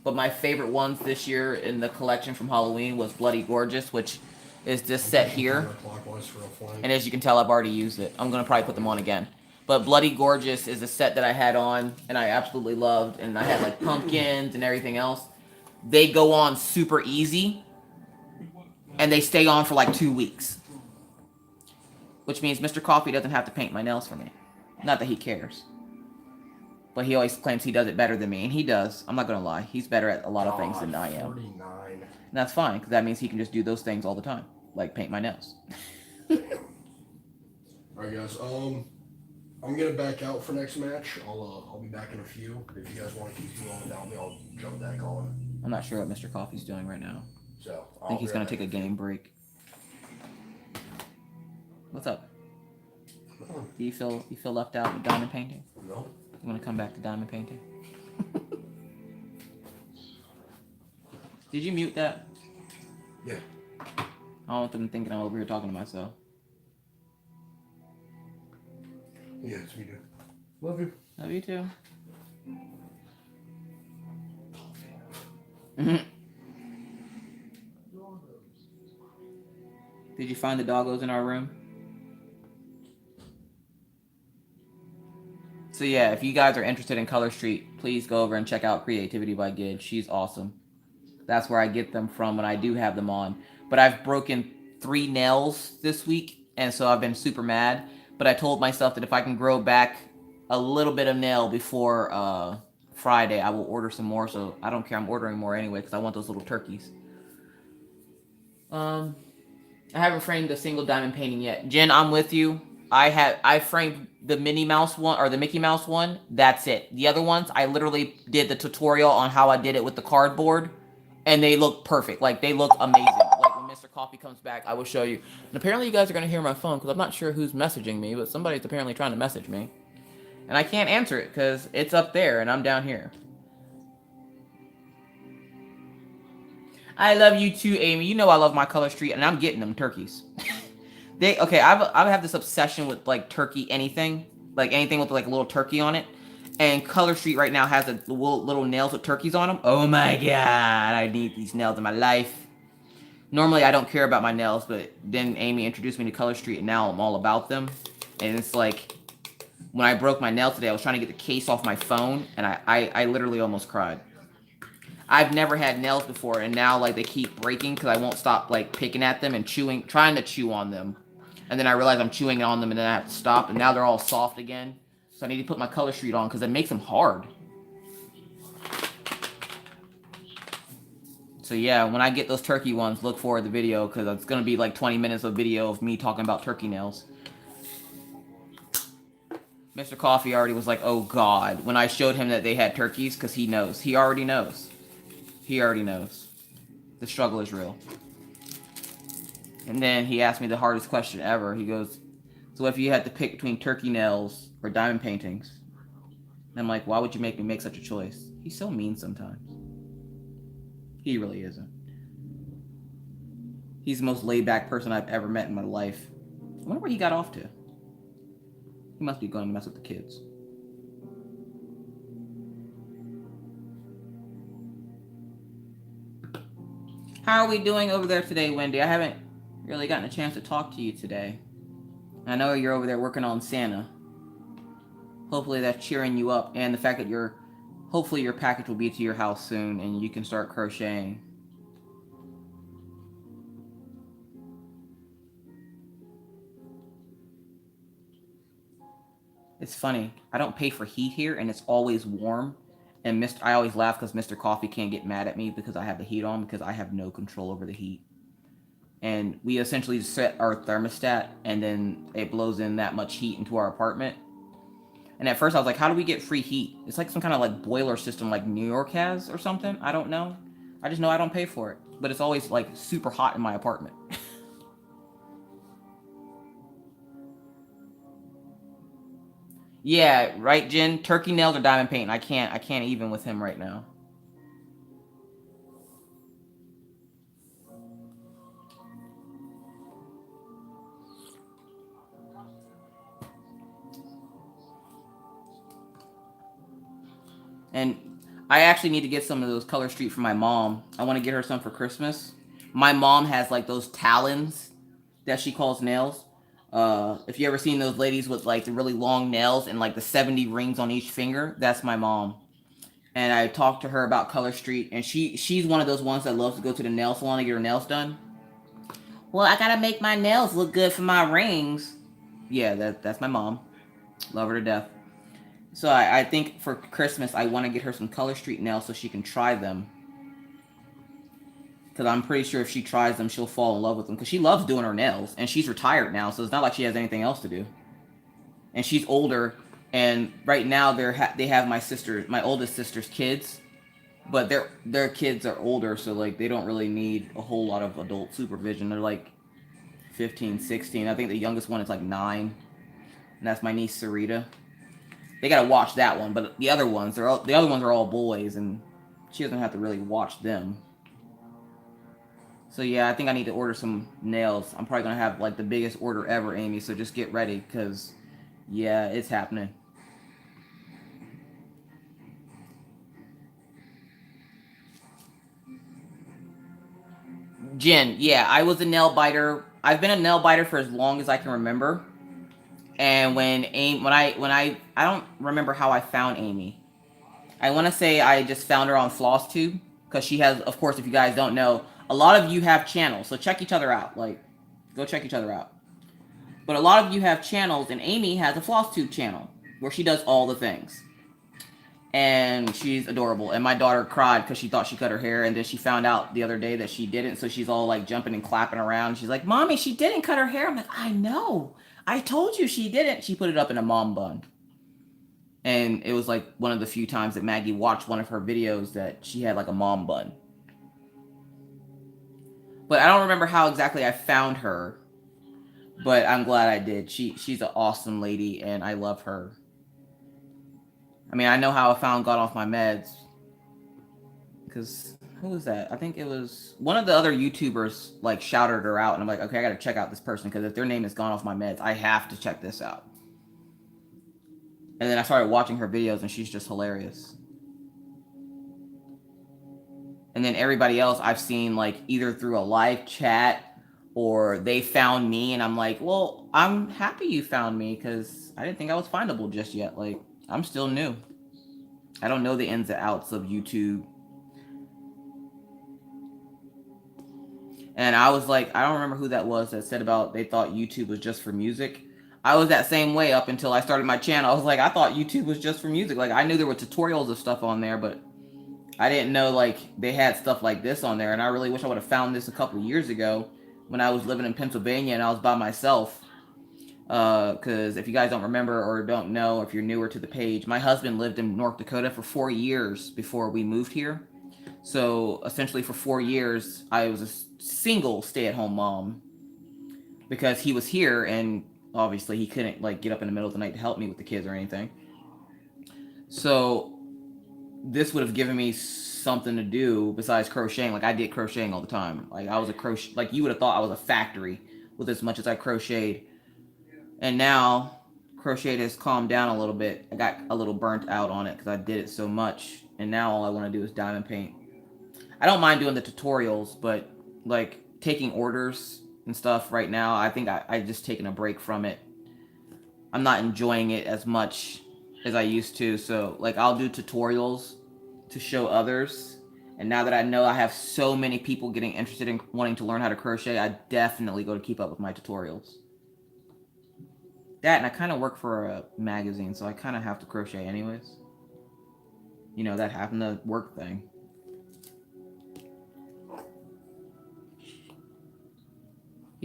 Speaker 1: but my favorite ones this year in the collection from Halloween was Bloody Gorgeous, which is this set here. And as you can tell, I've already used it. I'm going to probably put them on again. But Bloody Gorgeous is a set that I had on, and I absolutely loved, and I had like pumpkins and everything else. They go on super easy, and they stay on for like 2 weeks. Which means Mr. Coffee doesn't have to paint my nails for me. Not that he cares. But he always claims he does it better than me, and he does. I'm not going to lie. He's better at a lot of things than I am. 49. And that's fine, because that means he can just do those things all the time. Like paint my nails.
Speaker 2: Alright guys, I'm gonna back out for next match. I'll be back in a few. If you guys want to keep going without me, I'll jump back on.
Speaker 1: I'm not sure what Mr. Coffee's doing right now.
Speaker 2: So
Speaker 1: I think he's going to take a game break. What's up? Do you feel left out with diamond painting?
Speaker 2: No.
Speaker 1: You want to come back to diamond painting? Did you mute that?
Speaker 2: Yeah.
Speaker 1: I don't want them thinking I'm over here talking to myself.
Speaker 2: Yes, we do. Love you.
Speaker 1: Love you too. Did you find the doggos in our room? So yeah, if you guys are interested in Color Street, please go over and check out Creativity by Gidge. She's awesome. That's where I get them from when I do have them on. But I've broken 3 nails this week, and so I've been super mad. But I told myself that if I can grow back a little bit of nail before Friday, I will order some more. So I don't care. I'm ordering more anyway because I want those little turkeys. I haven't framed a single diamond painting yet. Jen, I'm with you. I framed the Minnie Mouse one or the Mickey Mouse one. That's it. The other ones, I literally did the tutorial on how I did it with the cardboard, and they look perfect. Like, they look amazing. Like, when Mr. Coffee comes back, I will show you. And apparently you guys are going to hear my phone because I'm not sure who's messaging me, but somebody's apparently trying to message me. And I can't answer it because it's up there and I'm down here. I love you too, Amy. You know I love my Color Street, and I'm getting them turkeys. I have this obsession with like turkey anything, like anything with like a little turkey on it. And Color Street right now has a little nails with turkeys on them. Oh my god, I need these nails in my life. Normally I don't care about my nails, but then Amy introduced me to Color Street, and now I'm all about them. And it's like, when I broke my nail today, I was trying to get the case off my phone, and I literally almost cried. I've never had nails before, and now like they keep breaking because I won't stop like picking at them and trying to chew on them. And then I realize I'm chewing on them, and then I have to stop, and now they're all soft again. So I need to put my Color Street on because it makes them hard. So yeah, when I get those turkey ones, look forward to the video because it's going to be like 20 minutes of video of me talking about turkey nails. Mr. Coffee already was like, oh god, when I showed him that they had turkeys, because he knows. He already knows. He already knows. The struggle is real. And then he asked me the hardest question ever. He goes, so if you had to pick between turkey nails or diamond paintings? And I'm like, why would you make me make such a choice? He's so mean sometimes. He really isn't. He's the most laid-back person I've ever met in my life. I wonder where he got off to. He must be going to mess with the kids. How are we doing over there today, Wendy? I haven't really gotten a chance to talk to you today. I know you're over there working on Santa. Hopefully that's cheering you up, and the fact that hopefully your package will be to your house soon and you can start crocheting. It's funny. I don't pay for heat here, and it's always warm. And I always laugh because Mr. Coffee can't get mad at me because I have the heat on, because I have no control over the heat. and we essentially set our thermostat, and then it blows in that much heat into our apartment. And at first I was like, how do we get free heat? It's like some kind of like boiler system like New York has or something. I don't know. I just know I don't pay for it. But it's always like super hot in my apartment. Yeah, right, Jen? Turkey nails or diamond paint. I can't even with him right now. And I actually need to get some of those Color Street for my mom. I want to get her some for Christmas. My mom has like those talons that she calls nails. If you ever seen those ladies with like the really long nails and like the 70 rings on each finger, that's my mom. And I talked to her about Color Street, and she's one of those ones that loves to go to the nail salon to get her nails done. Well, I gotta make my nails look good for my rings. Yeah, that's my mom. Love her to death. So I think for Christmas I want to get her some Color Street nails so she can try them. Because I'm pretty sure if she tries them, she'll fall in love with them. Because she loves doing her nails, and she's retired now, so it's not like she has anything else to do. And she's older, and right now they have my oldest sister's kids, but their kids are older, so like they don't really need a whole lot of adult supervision. They're like 15, 16. I think the youngest one is like 9, and that's my niece Sarita. They gotta watch that one, but the other ones are all boys, and she doesn't have to really watch them. So yeah, I think I need to order some nails. I'm probably gonna have like the biggest order ever, Amy. So just get ready, cause yeah, it's happening. Jen, yeah, I was a nail biter. I've been a nail biter for as long as I can remember. And when I don't remember how I found Amy. I want to say I just found her on FlossTube because she has, of course, if you guys don't know, a lot of you have channels, so check each other out. Like, go check each other out. But a lot of you have channels, and Amy has a FlossTube channel where she does all the things. And she's adorable. And my daughter cried because she thought she cut her hair, and then she found out the other day that she didn't. So she's all like jumping and clapping around. She's like, "Mommy, she didn't cut her hair." I'm like, "I know. I told you she didn't." She put it up in a mom bun. And it was like one of the few times that Maggie watched one of her videos that she had like a mom bun. But I don't remember how exactly I found her. But I'm glad I did. She's an awesome lady, and I love her. I mean, I know how I found got off my meds, because who was that? I think it was one of the other YouTubers like shouted her out, and I'm like, okay, I gotta check out this person because if their name is gone off my meds, I have to check this out. And then I started watching her videos, and she's just hilarious. And then everybody else I've seen like either through a live chat or they found me, and I'm like, well, I'm happy you found me because I didn't think I was findable just yet. Like, I'm still new. I don't know the ins and outs of YouTube. And I was like, I don't remember who that was that said about they thought YouTube was just for music. I was that same way up until I started my channel. I was like, I thought YouTube was just for music. Like, I knew there were tutorials of stuff on there, but I didn't know like they had stuff like this on there. And I really wish I would have found this a couple of years ago when I was living in Pennsylvania and I was by myself. Because if you guys don't remember or don't know, if you're newer to the page, my husband lived in North Dakota for 4 years before we moved here. So essentially, for 4 years, I was a single stay-at-home mom because he was here, and obviously he couldn't like get up in the middle of the night to help me with the kids or anything. So this would have given me something to do besides crocheting. Like, I did crocheting all the time. Like, I was a crochet. Like, you would have thought I was a factory with as much as I crocheted. And now crochet has calmed down a little bit. I got a little burnt out on it because I did it so much. And now all I want to do is diamond paint. I don't mind doing the tutorials, but like taking orders and stuff right now, I think I just taken a break from it. I'm not enjoying it as much as I used to. So like I'll do tutorials to show others. And now that I know I have so many people getting interested in wanting to learn how to crochet, I definitely go to keep up with my tutorials. That, and I kind of work for a magazine, so I kind of have to crochet anyways. You know, that having the work thing.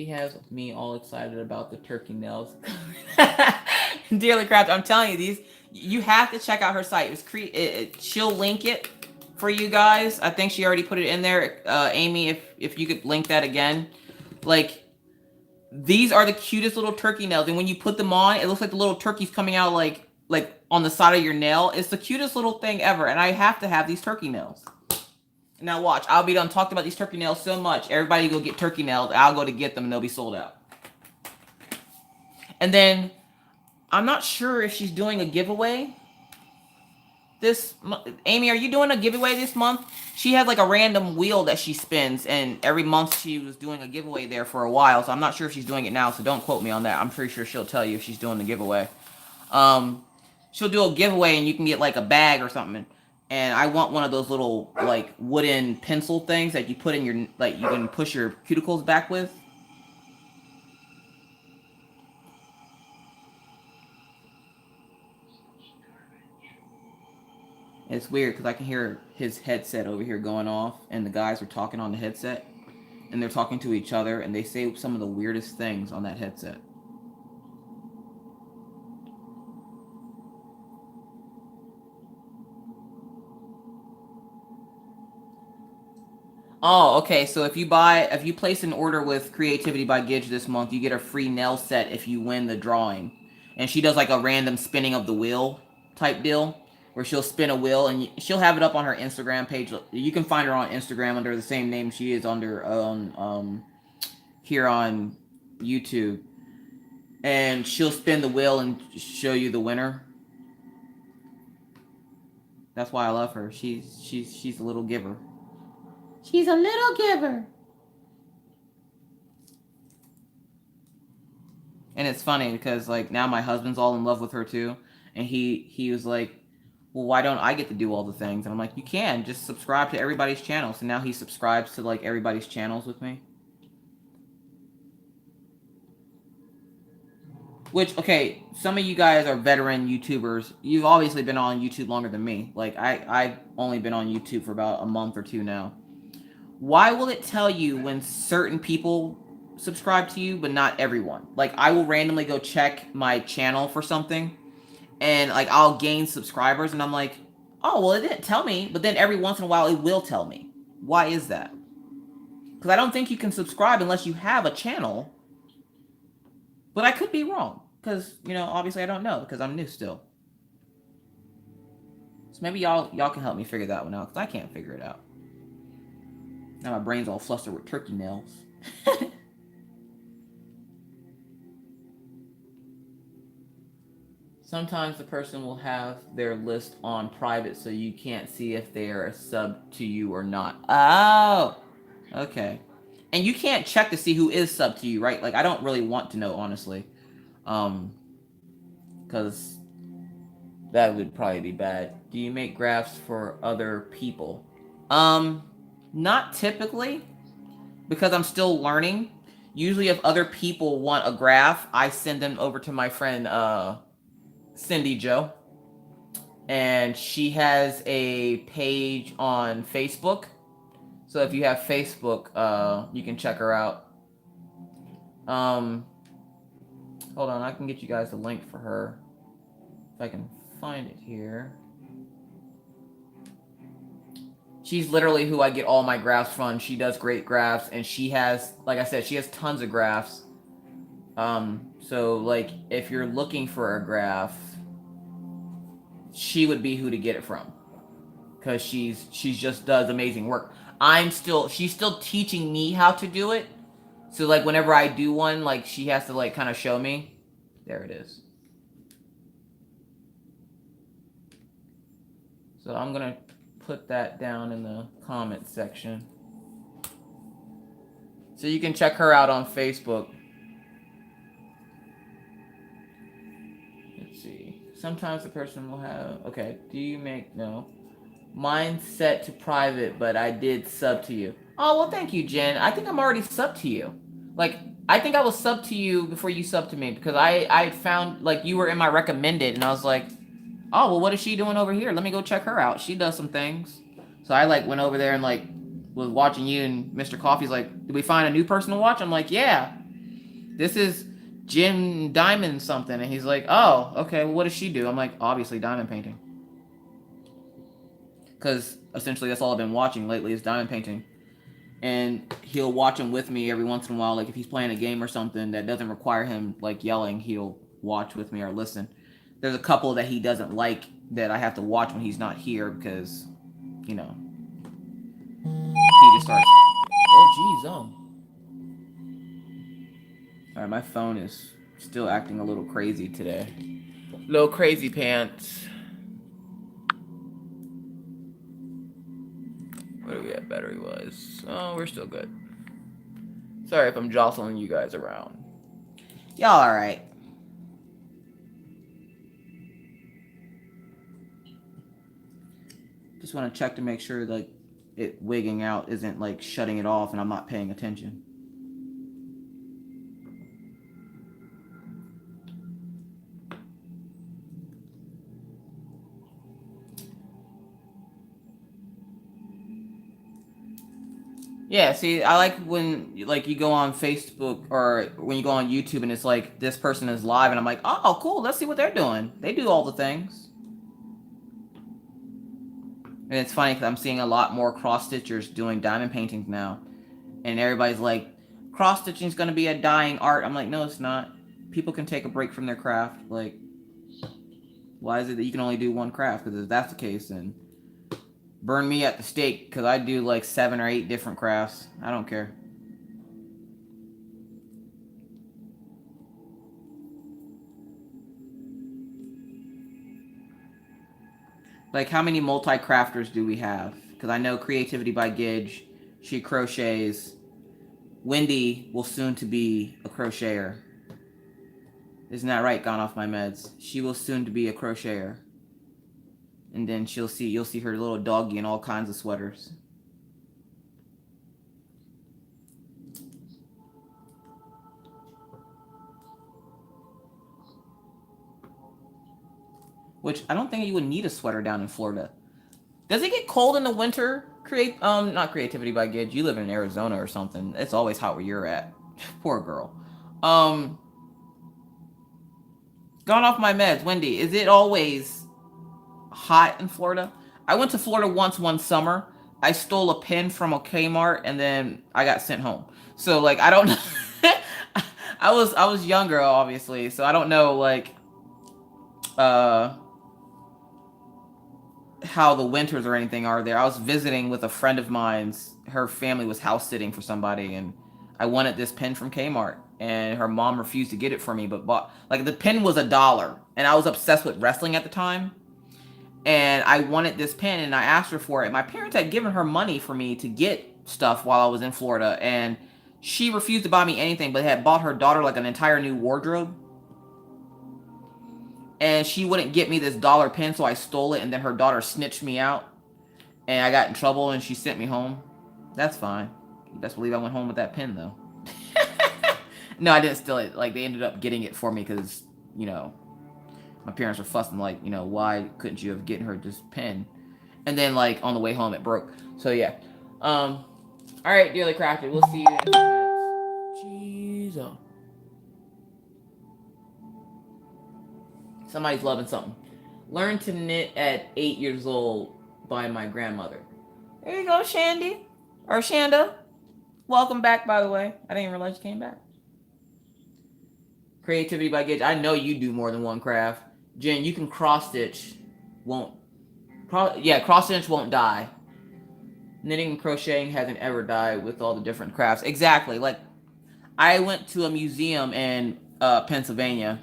Speaker 1: He has me all excited about the turkey nails. Dearly Craft, I'm telling you, these you have to check out her site. She'll link it for you guys. I think she already put it in there. Amy, if you could link that again. Like, these are the cutest little turkey nails, and when you put them on, it looks like the little turkey's coming out like on the side of your nail. It's the cutest little thing ever, and I have to have these turkey nails. Now watch, I'll be done talking about these turkey nails so much. Everybody go get turkey nails. I'll go to get them, and they'll be sold out. And then, I'm not sure if she's doing a giveaway this month. Amy, are you doing a giveaway this month? She has like a random wheel that she spins, and every month she was doing a giveaway there for a while, so I'm not sure if she's doing it now, so don't quote me on that. I'm pretty sure she'll tell you if she's doing the giveaway. She'll do a giveaway, and you can get like a bag or something. And I want one of those little like wooden pencil things that you put in your, like, you can push your cuticles back with. It's weird because I can hear his headset over here going off, and the guys are talking on the headset, and they're talking to each other, and they say some of the weirdest things on that headset. Oh, okay. So if you place an order with Creativity by Gidge this month, you get a free nail set if you win the drawing. And she does like a random spinning of the wheel type deal, where she'll spin a wheel, and she'll have it up on her Instagram page. You can find her on Instagram under the same name she is under here on YouTube. And she'll spin the wheel and show you the winner. That's why I love her. She's a little giver. She's a little giver. And it's funny because like now my husband's all in love with her too. And he was like, well, why don't I get to do all the things? And I'm like, you can just subscribe to everybody's channel. So now he subscribes to like everybody's channels with me. Which, okay, some of you guys are veteran YouTubers. You've obviously been on YouTube longer than me. Like, I've only been on YouTube for about a month or two now. Why will it tell you when certain people subscribe to you, but not everyone? Like, I will randomly go check my channel for something, and, like, I'll gain subscribers, and I'm like, oh, well, it didn't tell me. But then every once in a while, it will tell me. Why is that? Because I don't think you can subscribe unless you have a channel. But I could be wrong, because, you know, obviously I don't know, because I'm new still. So maybe y'all can help me figure that one out, because I can't figure it out. Now my brain's all flustered with turkey nails. Sometimes the person will have their list on private, so you can't see if they are a sub to you or not. Oh, okay. And you can't check to see who is sub to you, right? Like, I don't really want to know, honestly. Because that would probably be bad. Do you make graphs for other people? Not typically, because I'm still learning. Usually if other people want a graph, I send them over to my friend, Cindy Joe. And she has a page on Facebook. So if you have Facebook, you can check her out. Hold on, I can get you guys the link for her. If I can find it here. She's literally who I get all my graphs from. She does great graphs, and she has, like I said, she has tons of graphs. So, like, if you're looking for a graph, she would be who to get it from. Because she's just does amazing work. She's still teaching me how to do it. So, like, whenever I do one, like, she has to, like, kind of show me. There it is. So, I'm going to put that down in the comment section. So, you can check her out on Facebook. Let's see. Sometimes the person will have... Okay, do you make... No. Mine's set to private, but I did sub to you. Oh, well, thank you, Jen. I think I'm already subbed to you. Like, I think I was subbed to you before you subbed to me, because I found, like, you were in my recommended, and I was like, oh, well, what is she doing over here? Let me go check her out. She does some things. So I, like, went over there and, like, was watching you, and Mr. Coffee's like, did we find a new person to watch? I'm like, yeah. this is Jim Diamond something. And he's like, oh, okay, well, what does she do? I'm like, obviously diamond painting. Because essentially that's all I've been watching lately is diamond painting. And he'll watch him with me every once in a while. Like if he's playing a game or something that doesn't require him like yelling, he'll watch with me or listen. There's a couple that he doesn't like that I have to watch when he's not here because, you know, he just starts. Oh, geez, oh. All right, my phone is still acting a little crazy today. Little crazy pants. Where do we at battery wise? Oh, we're still good. Sorry if I'm jostling you guys around. Y'all alright. Just want to check to make sure like it wigging out isn't like shutting it off and I'm not paying attention. Yeah, see, I like when like you go on Facebook or when you go on YouTube and it's like this person is live and I'm like, oh, cool, let's see what they're doing. They do all the things. And it's funny because I'm seeing a lot more cross-stitchers doing diamond paintings now. And everybody's like, cross-stitching is going to be a dying art. I'm like, no, it's not. People can take a break from their craft. Like, why is it that you can only do one craft? Because if that's the case, then burn me at the stake because I do like 7 or 8 different crafts. I don't care. Like, how many multi-crafters do we have? Because I know Creativity by Gidge, she crochets. Wendy will soon to be a crocheter. Isn't that right? Gone off my meds. She will soon to be a crocheter. And then you'll see her little doggy in all kinds of sweaters. Which I don't think you would need a sweater down in Florida. Does it get cold in the winter? Not Creativity by Gidge. You live in Arizona or something. It's always hot where you're at. Poor girl. Gone off my meds. Wendy, is it always hot in Florida? I went to Florida once one summer. I stole a pen from a Kmart and then I got sent home. So like I don't know. I was younger obviously, so I don't know like how the winters or anything are there. I was visiting with a friend of mine's. Her family was house sitting for somebody and I wanted this pen from Kmart and her mom refused to get it for me but bought like the pen was $1 and I was obsessed with wrestling at the time. And I wanted this pen and I asked her for it. My parents had given her money for me to get stuff while I was in Florida and she refused to buy me anything but had bought her daughter like an entire new wardrobe. And she wouldn't get me this $1 pen, so I stole it and then her daughter snitched me out. And I got in trouble and she sent me home. That's fine. You best believe I went home with that pen though. No, I didn't steal it. Like they ended up getting it for me because, you know, my parents were fussing like, you know, why couldn't you have gotten her this pen? And then like on the way home it broke. So yeah. All right, dearly crafted. We'll see you in a few minutes. Jeez. Somebody's loving something. Learned to knit at 8 years old by my grandmother. There you go, Shandy. Or Shanda. Welcome back, by the way. I didn't even realize you came back. Creativity by Gidge. I know you do more than one craft. Jen, you can cross-stitch. Cross-stitch won't die. Knitting and crocheting hasn't ever died with all the different crafts. Exactly. Like, I went to a museum in Pennsylvania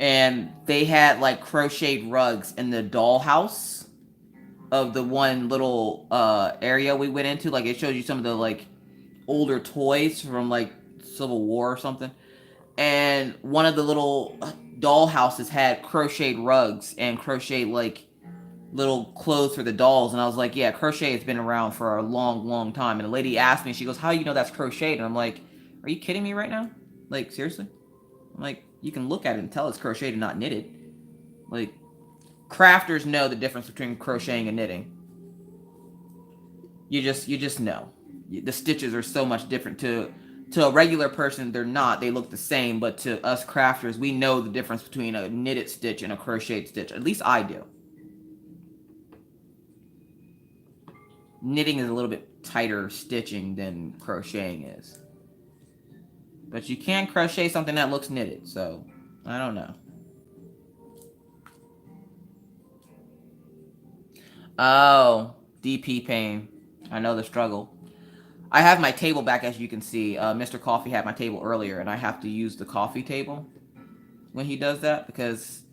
Speaker 1: and they had like crocheted rugs in the dollhouse of the one little area we went into. Like it shows you some of the like older toys from like Civil War or something. And one of the little dollhouses had crocheted rugs and crocheted like little clothes for the dolls. And I was like, yeah, crochet has been around for a long, long time. And the lady asked me, she goes, how do you know that's crocheted? And I'm like, are you kidding me right now? Like, seriously? I'm like, you can look at it and tell it's crocheted and not knitted. Like, crafters know the difference between crocheting and knitting. You just know. The stitches are so much different to To a regular person, they're not. They look the same, but to us crafters, we know the difference between a knitted stitch and a crocheted stitch. At least I do. Knitting is a little bit tighter stitching than crocheting is. But you can crochet something that looks knitted, so I don't know. Oh, DP pain. I know the struggle. I have my table back, as you can see. Mr. Coffee had my table earlier, and I have to use the coffee table when he does that because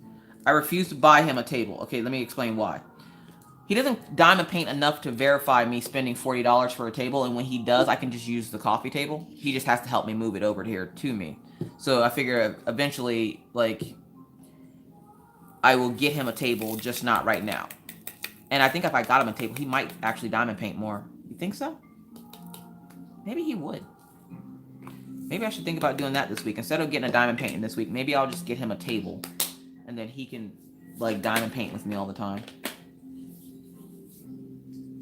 Speaker 1: I refuse to buy him a table. Okay, let me explain why. He doesn't diamond paint enough to verify me spending $40 for a table, and when he does, I can just use the coffee table. He just has to help me move it over here to me. So I figure eventually, like, I will get him a table, just not right now. And I think if I got him a table, he might actually diamond paint more. You think so? Maybe he would. Maybe I should think about doing that this week. Instead of getting a diamond painting this week, maybe I'll just get him a table. And then he can, like, diamond paint with me all the time.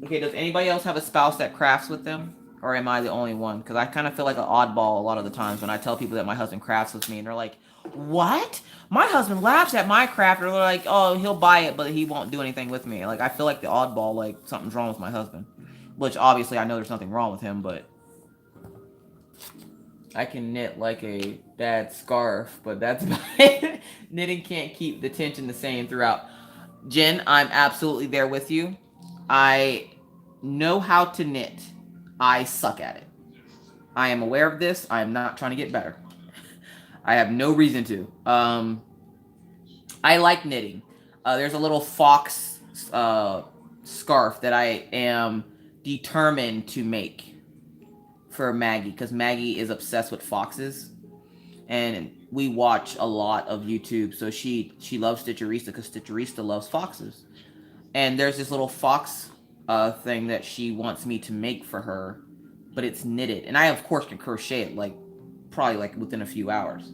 Speaker 1: Okay, does anybody else have a spouse that crafts with them? Or am I the only one? Because I kind of feel like an oddball a lot of the times when I tell people that my husband crafts with me. And they're like, what? My husband laughs at my craft. Or they're like, oh, he'll buy it, but he won't do anything with me. Like, I feel like the oddball, like, something's wrong with my husband. Which, obviously, I know there's nothing wrong with him, but I can knit like a dad's scarf, but that's about it. Knitting can't keep the tension the same throughout. Jen, I'm absolutely there with you. I know how to knit. I suck at it. I am aware of this. I am not trying to get better. I have no reason to. I like knitting. There's a little fox scarf that I am determined to make for Maggie because Maggie is obsessed with foxes, and we watch a lot of YouTube. So she loves Stitcherista because Stitcherista loves foxes. And there's this little fox thing that she wants me to make for her, but it's knitted, and I of course can crochet it like probably like within a few hours.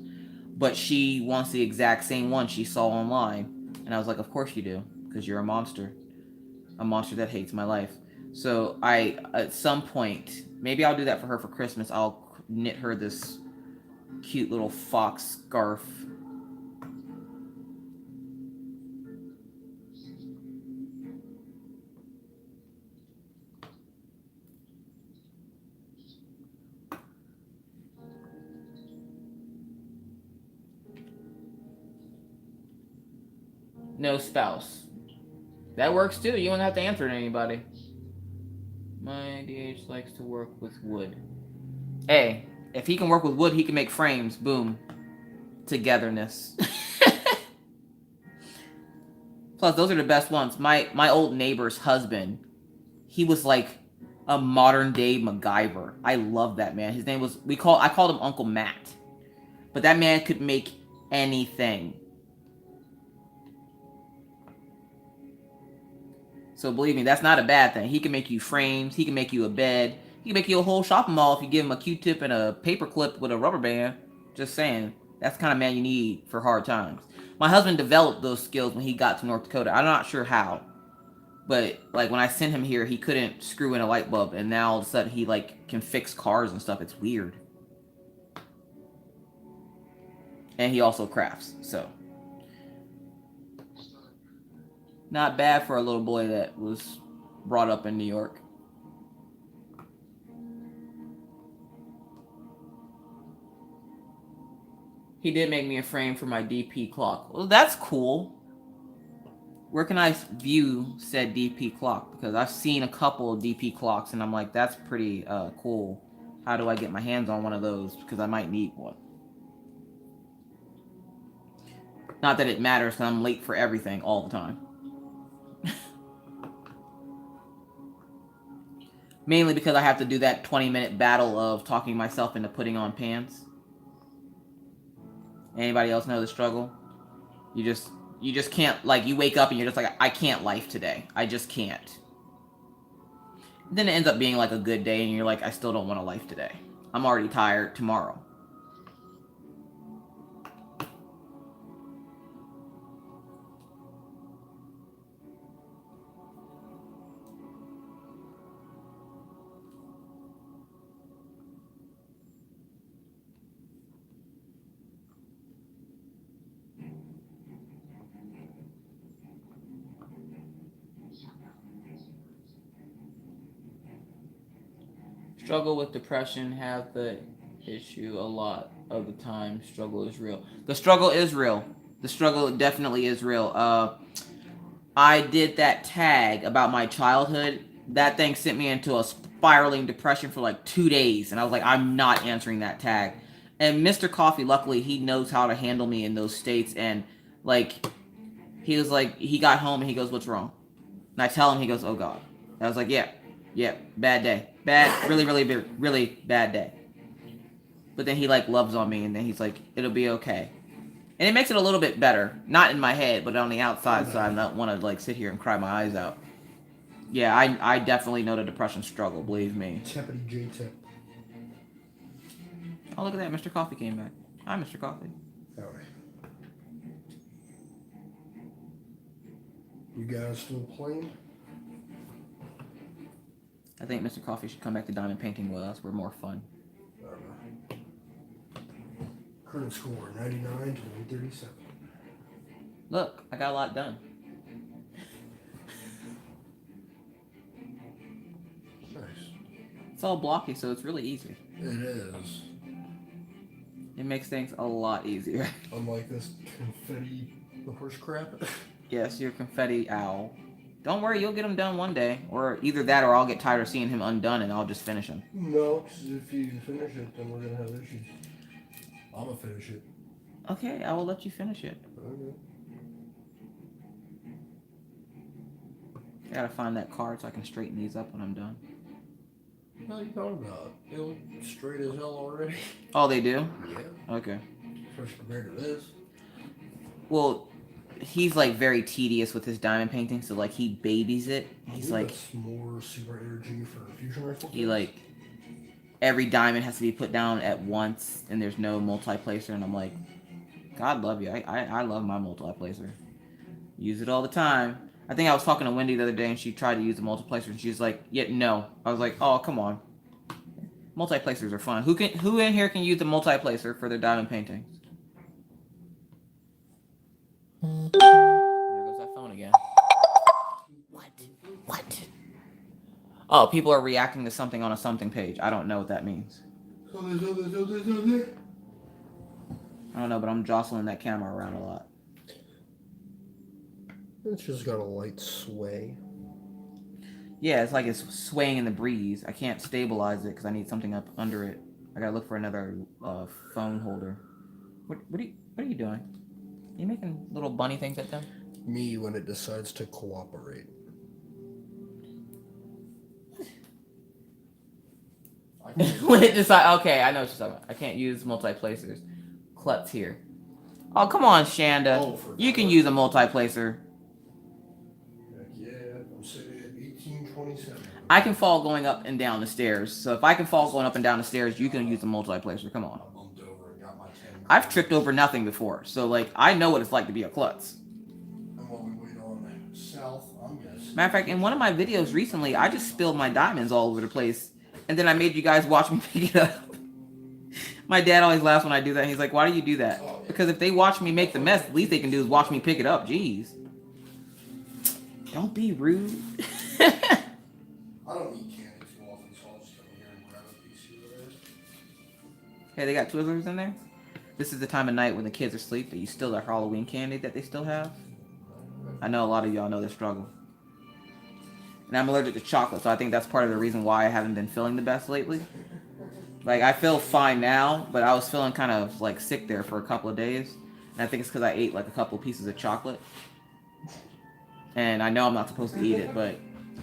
Speaker 1: But she wants the exact same one she saw online, and I was like, of course you do, because you're a monster that hates my life. So I, at some point, maybe I'll do that for her for Christmas. I'll knit her this cute little fox scarf. No spouse. That works too. You don't have to answer to anybody. My DH likes to work with wood. Hey, if he can work with wood, he can make frames. Boom. Togetherness. Plus, those are the best ones. My old neighbor's husband, he was like a modern day MacGyver. I love that man. His name was I called him Uncle Matt. But that man could make anything. So believe me, that's not a bad thing. He can make you frames. He can make you a bed. He can make you a whole shopping mall if you give him a Q-tip and a paper clip with a rubber band. Just saying. That's the kind of man you need for hard times. My husband developed those skills when he got to North Dakota. I'm not sure how. But, like, when I sent him here, he couldn't screw in a light bulb. And now, all of a sudden, he, like, can fix cars and stuff. It's weird. And he also crafts, so. Not bad for a little boy that was brought up in New York. He did make me a frame for my DP clock. Well, that's cool. Where can I view said DP clock? Because I've seen a couple of DP clocks, and I'm like, that's pretty cool. How do I get my hands on one of those? Because I might need one. Not that it matters, because I'm late for everything all the time. Mainly because I have to do that 20-minute battle of talking myself into putting on pants. Anybody else know the struggle? You just can't, like, you wake up and you're just like, I can't life today. I just can't. Then it ends up being like a good day and you're like, I still don't want a life today. I'm already tired tomorrow. Struggle with depression, have the issue a lot of the time. Struggle is real. The struggle is real. The struggle definitely is real. I did that tag about my childhood. That thing sent me into a spiraling depression for like 2 days. And I was like, I'm not answering that tag. And Mr. Coffee, luckily, he knows how to handle me in those states. And like, he was like, he got home and he goes, what's wrong? And I tell him, he goes, oh God. And I was like, yeah, bad day. Really bad day. But then he like loves on me and then he's like, it'll be okay. And it makes it a little bit better. Not in my head, but on the outside, so I don't want to like sit here and cry my eyes out. Yeah, I definitely know the depression struggle, believe me.
Speaker 2: Tippity J-tip.
Speaker 1: Oh, look at that. Mr. Coffee came back. Hi, Mr. Coffee.
Speaker 2: Howdy. You guys still playing?
Speaker 1: I think Mr. Coffee should come back to diamond painting with us. We're more fun.
Speaker 2: Current score, 99 to 137.
Speaker 1: Look, I got a lot done.
Speaker 2: Nice.
Speaker 1: It's all blocky, so it's really easy.
Speaker 2: It is.
Speaker 1: It makes things a lot easier.
Speaker 2: Unlike this confetti horse crap.
Speaker 1: Yes, you're a confetti owl. Don't worry, you'll get him done one day. Or either that or I'll get tired of seeing him undone and I'll just finish him.
Speaker 2: No, because if you finish it, then we're going to have issues. I'm going to finish it.
Speaker 1: Okay, I will let you finish it.
Speaker 2: Okay.
Speaker 1: I gotta find that card so I can straighten these up when I'm done.
Speaker 2: What are you talking about? They look straight as hell already.
Speaker 1: Oh, they do?
Speaker 2: Yeah.
Speaker 1: Okay.
Speaker 2: Especially compared to this.
Speaker 1: Well, he's like very tedious with his diamond painting, so like he babies it. He's like
Speaker 2: that's more super energy for fusion rifle.
Speaker 1: He like every diamond has to be put down at once, and there's no multi-placer. And I'm like, God love you. I love my multi-placer. Use it all the time. I think I was talking to Wendy the other day, and she tried to use the multi-placer, and she's like, "Yeah, no." I was like, "Oh, come on." Multi-placers are fun. Who in here can use the multi-placer for their diamond paintings? There goes that phone again. What? Oh, people are reacting to something on a something page. I don't know what that means. I don't know, but I'm jostling that camera around a lot.
Speaker 2: It's just got a light sway.
Speaker 1: Yeah, it's like it's swaying in the breeze. I can't stabilize it because I need something up under it. I gotta look for another phone holder. What are you doing? Are you making little bunny things at them?
Speaker 2: Me when it decides to cooperate.
Speaker 1: When it decides, okay, I know what you're talking about. I can't use multi-placers. Klutz here. Oh, come on, Shanda.
Speaker 2: Oh,
Speaker 1: you can use a multi-placer.
Speaker 2: Yeah, I'm sitting at 1827.
Speaker 1: I can fall going up and down the stairs. So if I can fall going up and down the stairs, you can use the multi-placer. Come on.
Speaker 2: I bumped over and got my 10.
Speaker 1: I've tripped over nothing before. So, like, I know what it's like to be a klutz.
Speaker 2: And while we wait on south, I'm guessing.
Speaker 1: Matter of fact, in one of my videos recently, I just spilled my diamonds all over the place. And then I made you guys watch me pick it up. My dad always laughs when I do that. He's like, why do you do that?
Speaker 2: Oh, yeah.
Speaker 1: Because if they watch me make the mess, the least they can do is watch me pick it up. Jeez. Don't be rude.
Speaker 2: I don't eat candy too often, so I'll just come here and grab a piece here.
Speaker 1: Hey, they got Twizzlers in there? This is the time of night when the kids are asleep, but you still have Halloween candy that they still have? I know a lot of y'all know this struggle. And I'm allergic to chocolate, so I think that's part of the reason why I haven't been feeling the best lately. Like, I feel fine now, but I was feeling kind of, like, sick there for a couple of days. And I think it's because I ate, like, a couple of pieces of chocolate. And I know I'm not supposed to eat it, but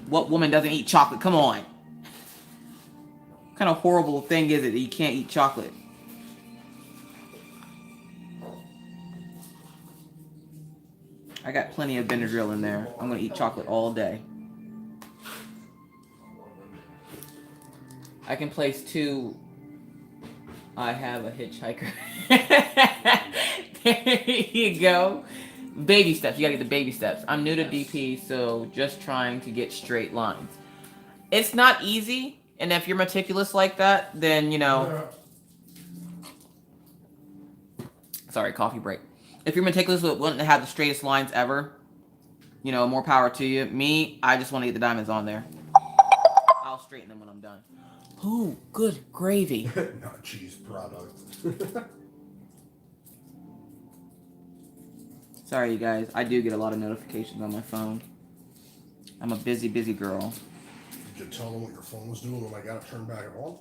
Speaker 1: what woman doesn't eat chocolate? Come on. What kind of horrible thing is it that you can't eat chocolate? I got plenty of Benadryl in there. I'm going to eat chocolate all day. I can place 2. I have a hitchhiker. There you go. Baby steps. You gotta get the baby steps. I'm new to DP, so just trying to get straight lines. It's not easy, and if you're meticulous like that, then, you know... Sorry, coffee break. If you're meticulous with wanting to have the straightest lines ever, you know, more power to you. Me, I just want to get the diamonds on there. I'll straighten them when I'm done. Ooh, good gravy.
Speaker 2: Not cheese product.
Speaker 1: Sorry, you guys. I do get a lot of notifications on my phone. I'm a busy, busy girl.
Speaker 2: Did you tell them what your phone was doing when I got it turned back on?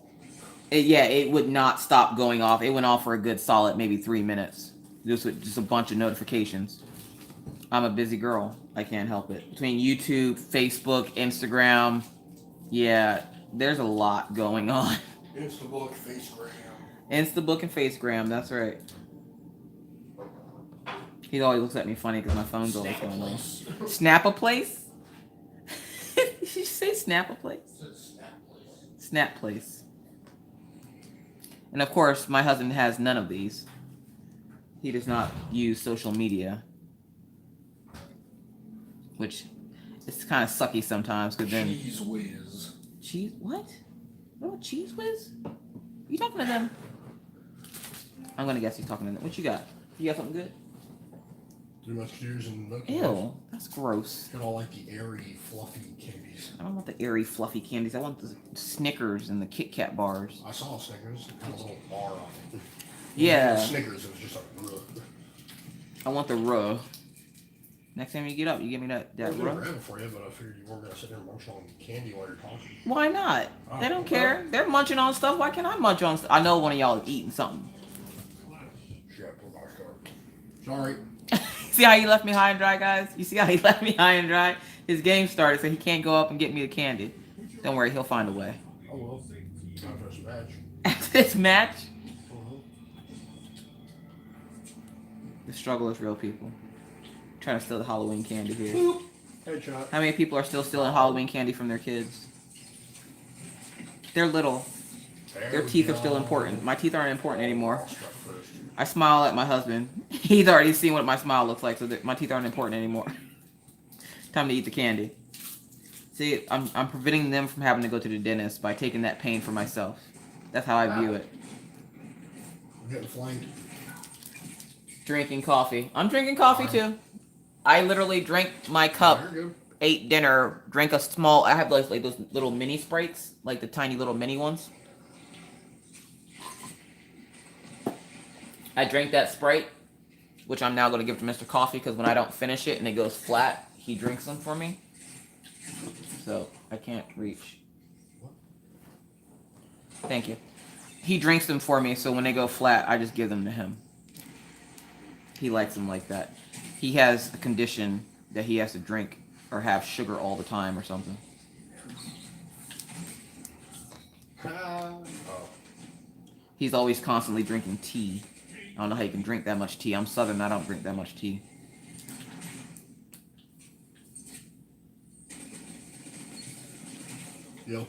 Speaker 1: Yeah, it would not stop going off. It went off for a good solid maybe 3 minutes. Just a bunch of notifications. I'm a busy girl. I can't help it. Between YouTube, Facebook, Instagram, yeah, there's a lot going on.
Speaker 2: Instabook, Facegram.
Speaker 1: Instabook and Facegram, that's right. He always looks at me funny because my phone's always going on. Snap a place? Did you say snap a place? Snap place. And of course, my husband has none of these. He does not use social media. Which it's kind of sucky sometimes because then.
Speaker 2: Cheese whiz.
Speaker 1: Cheese? What? Oh, Cheese Whiz? You talking to them? I'm gonna guess he's talking to them. What you got? You got something good?
Speaker 2: 3 Musketeers and milk.
Speaker 1: Ew, that's gross.
Speaker 2: I don't like the airy, fluffy candies.
Speaker 1: I don't want the airy, fluffy candies. I want the Snickers and the Kit Kat bars.
Speaker 2: I saw Snickers. It had a little bar on it.
Speaker 1: Yeah.
Speaker 2: Snickers, it was just like, ugh.
Speaker 1: I want the ruh. Next time you get up, you give me that
Speaker 2: I was gonna
Speaker 1: ruh.
Speaker 2: grab it for you, but I figured you weren't gonna sit there and munch on candy while you're talking.
Speaker 1: Why not?
Speaker 2: Oh,
Speaker 1: They don't
Speaker 2: okay.
Speaker 1: care. They're munching on stuff. Why can't I munch on stuff? I know one of y'all is eating something.
Speaker 2: Shit, put my card. Sorry.
Speaker 1: See how he left me high and dry, guys? You see how he left me high and dry? His game started, so he can't go up and get me the candy. Don't worry, he'll find a way.
Speaker 2: Oh well. Time for this match.
Speaker 1: After this match, the struggle is real, people. Trying to steal the Halloween candy here.
Speaker 2: Boop. Headshot.
Speaker 1: How many people are still stealing Halloween candy from their kids? They're little. Their teeth are still important. My teeth aren't important anymore. I smile at my husband. He's already seen what my smile looks like, so that my teeth aren't important anymore. Time to eat the candy. See, I'm preventing them from having to go to the dentist by taking that pain for myself. That's how I view it.
Speaker 2: I'm getting flanked.
Speaker 1: Drinking coffee. I'm drinking coffee too. I literally drank my cup,
Speaker 2: You're good.
Speaker 1: ate dinner, drank a small. I have like those little mini Sprites, like the tiny little mini ones. I drank that Sprite, which I'm now going to give to Mr. Coffee because when I don't finish it and it goes flat, he drinks them for me. So I can't reach. Thank you. He drinks them for me, so when they go flat, I just give them to him. He likes them like that. He has a condition that he has to drink or have sugar all the time or something.
Speaker 2: Oh.
Speaker 1: He's always constantly drinking tea. I don't know how you can drink that much tea. I'm Southern, I don't drink that much tea.
Speaker 2: Yo.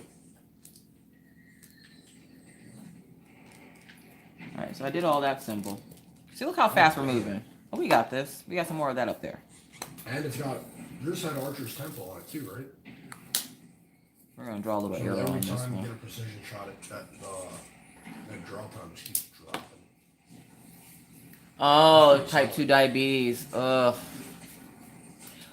Speaker 1: Alright, so I did all that symbol. See, look how fast we're moving. Oh, we got this. We got some more of that up there.
Speaker 2: And it's got your side Archer's Temple on it too, right?
Speaker 1: We're going to draw a little
Speaker 2: So
Speaker 1: arrow
Speaker 2: every
Speaker 1: on this
Speaker 2: time you get a
Speaker 1: one.
Speaker 2: precision shot at that draw time just keeps dropping.
Speaker 1: Oh, type 2 diabetes. Ugh.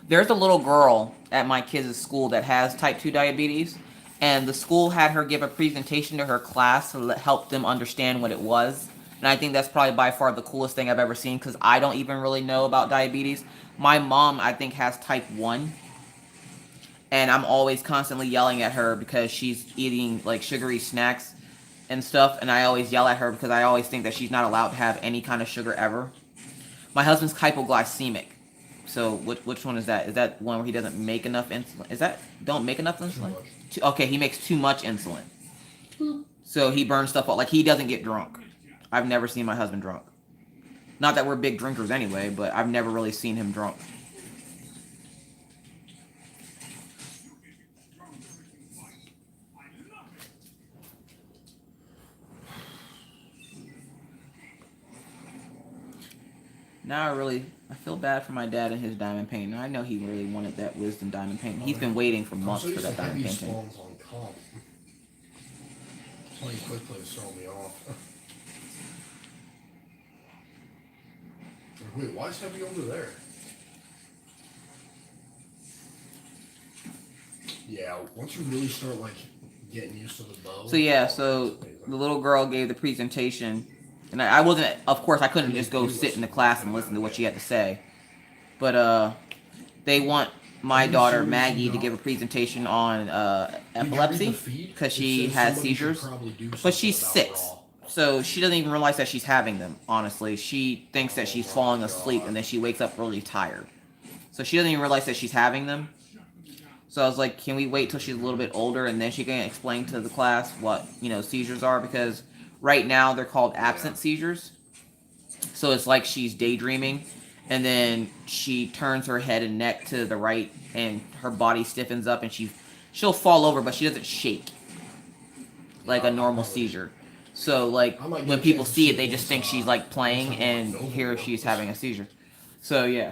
Speaker 1: There's a little girl at my kids' school that has type 2 diabetes. And the school had her give a presentation to her class to help them understand what it was. And I think that's probably by far the coolest thing I've ever seen because I don't even really know about diabetes. My mom, I think, has type 1. And I'm always constantly yelling at her because she's eating like sugary snacks and stuff. And I always yell at her because I always think that she's not allowed to have any kind of sugar ever. My husband's hypoglycemic. So which one is that? Is that one where he doesn't make enough insulin? Is that don't make enough insulin? Okay, he makes too much insulin. So he burns stuff out. Like he doesn't get drunk. I've never seen my husband drunk. Not that we're big drinkers anyway, but I've never really seen him drunk. Now I feel bad for my dad and his diamond painting. I know he really wanted that wisdom diamond painting. He's been waiting for months for that diamond painting.
Speaker 2: On comp. Playing quick play is throwing me off. Wait, why is Heavy over there? Yeah, once you really start like getting used to the bow.
Speaker 1: So yeah, so the little girl gave the presentation, and I wasn't. Of course, I couldn't just go sit in the class and listen to what she had to say. But they want my daughter Maggie to give a presentation on epilepsy because she has seizures, but she's 6. So she doesn't even realize that she's having them, honestly. She thinks that she's falling asleep and then she wakes up really tired. So she doesn't even realize that she's having them. So I was like, can we wait till she's a little bit older and then she can explain to the class what, seizures are? Because right now they're called absent seizures. So it's like she's daydreaming and then she turns her head and neck to the right and her body stiffens up and she'll fall over, but she doesn't shake like a normal seizure. So like when people see it, they just think she's like playing, and here she's having a seizure. So yeah.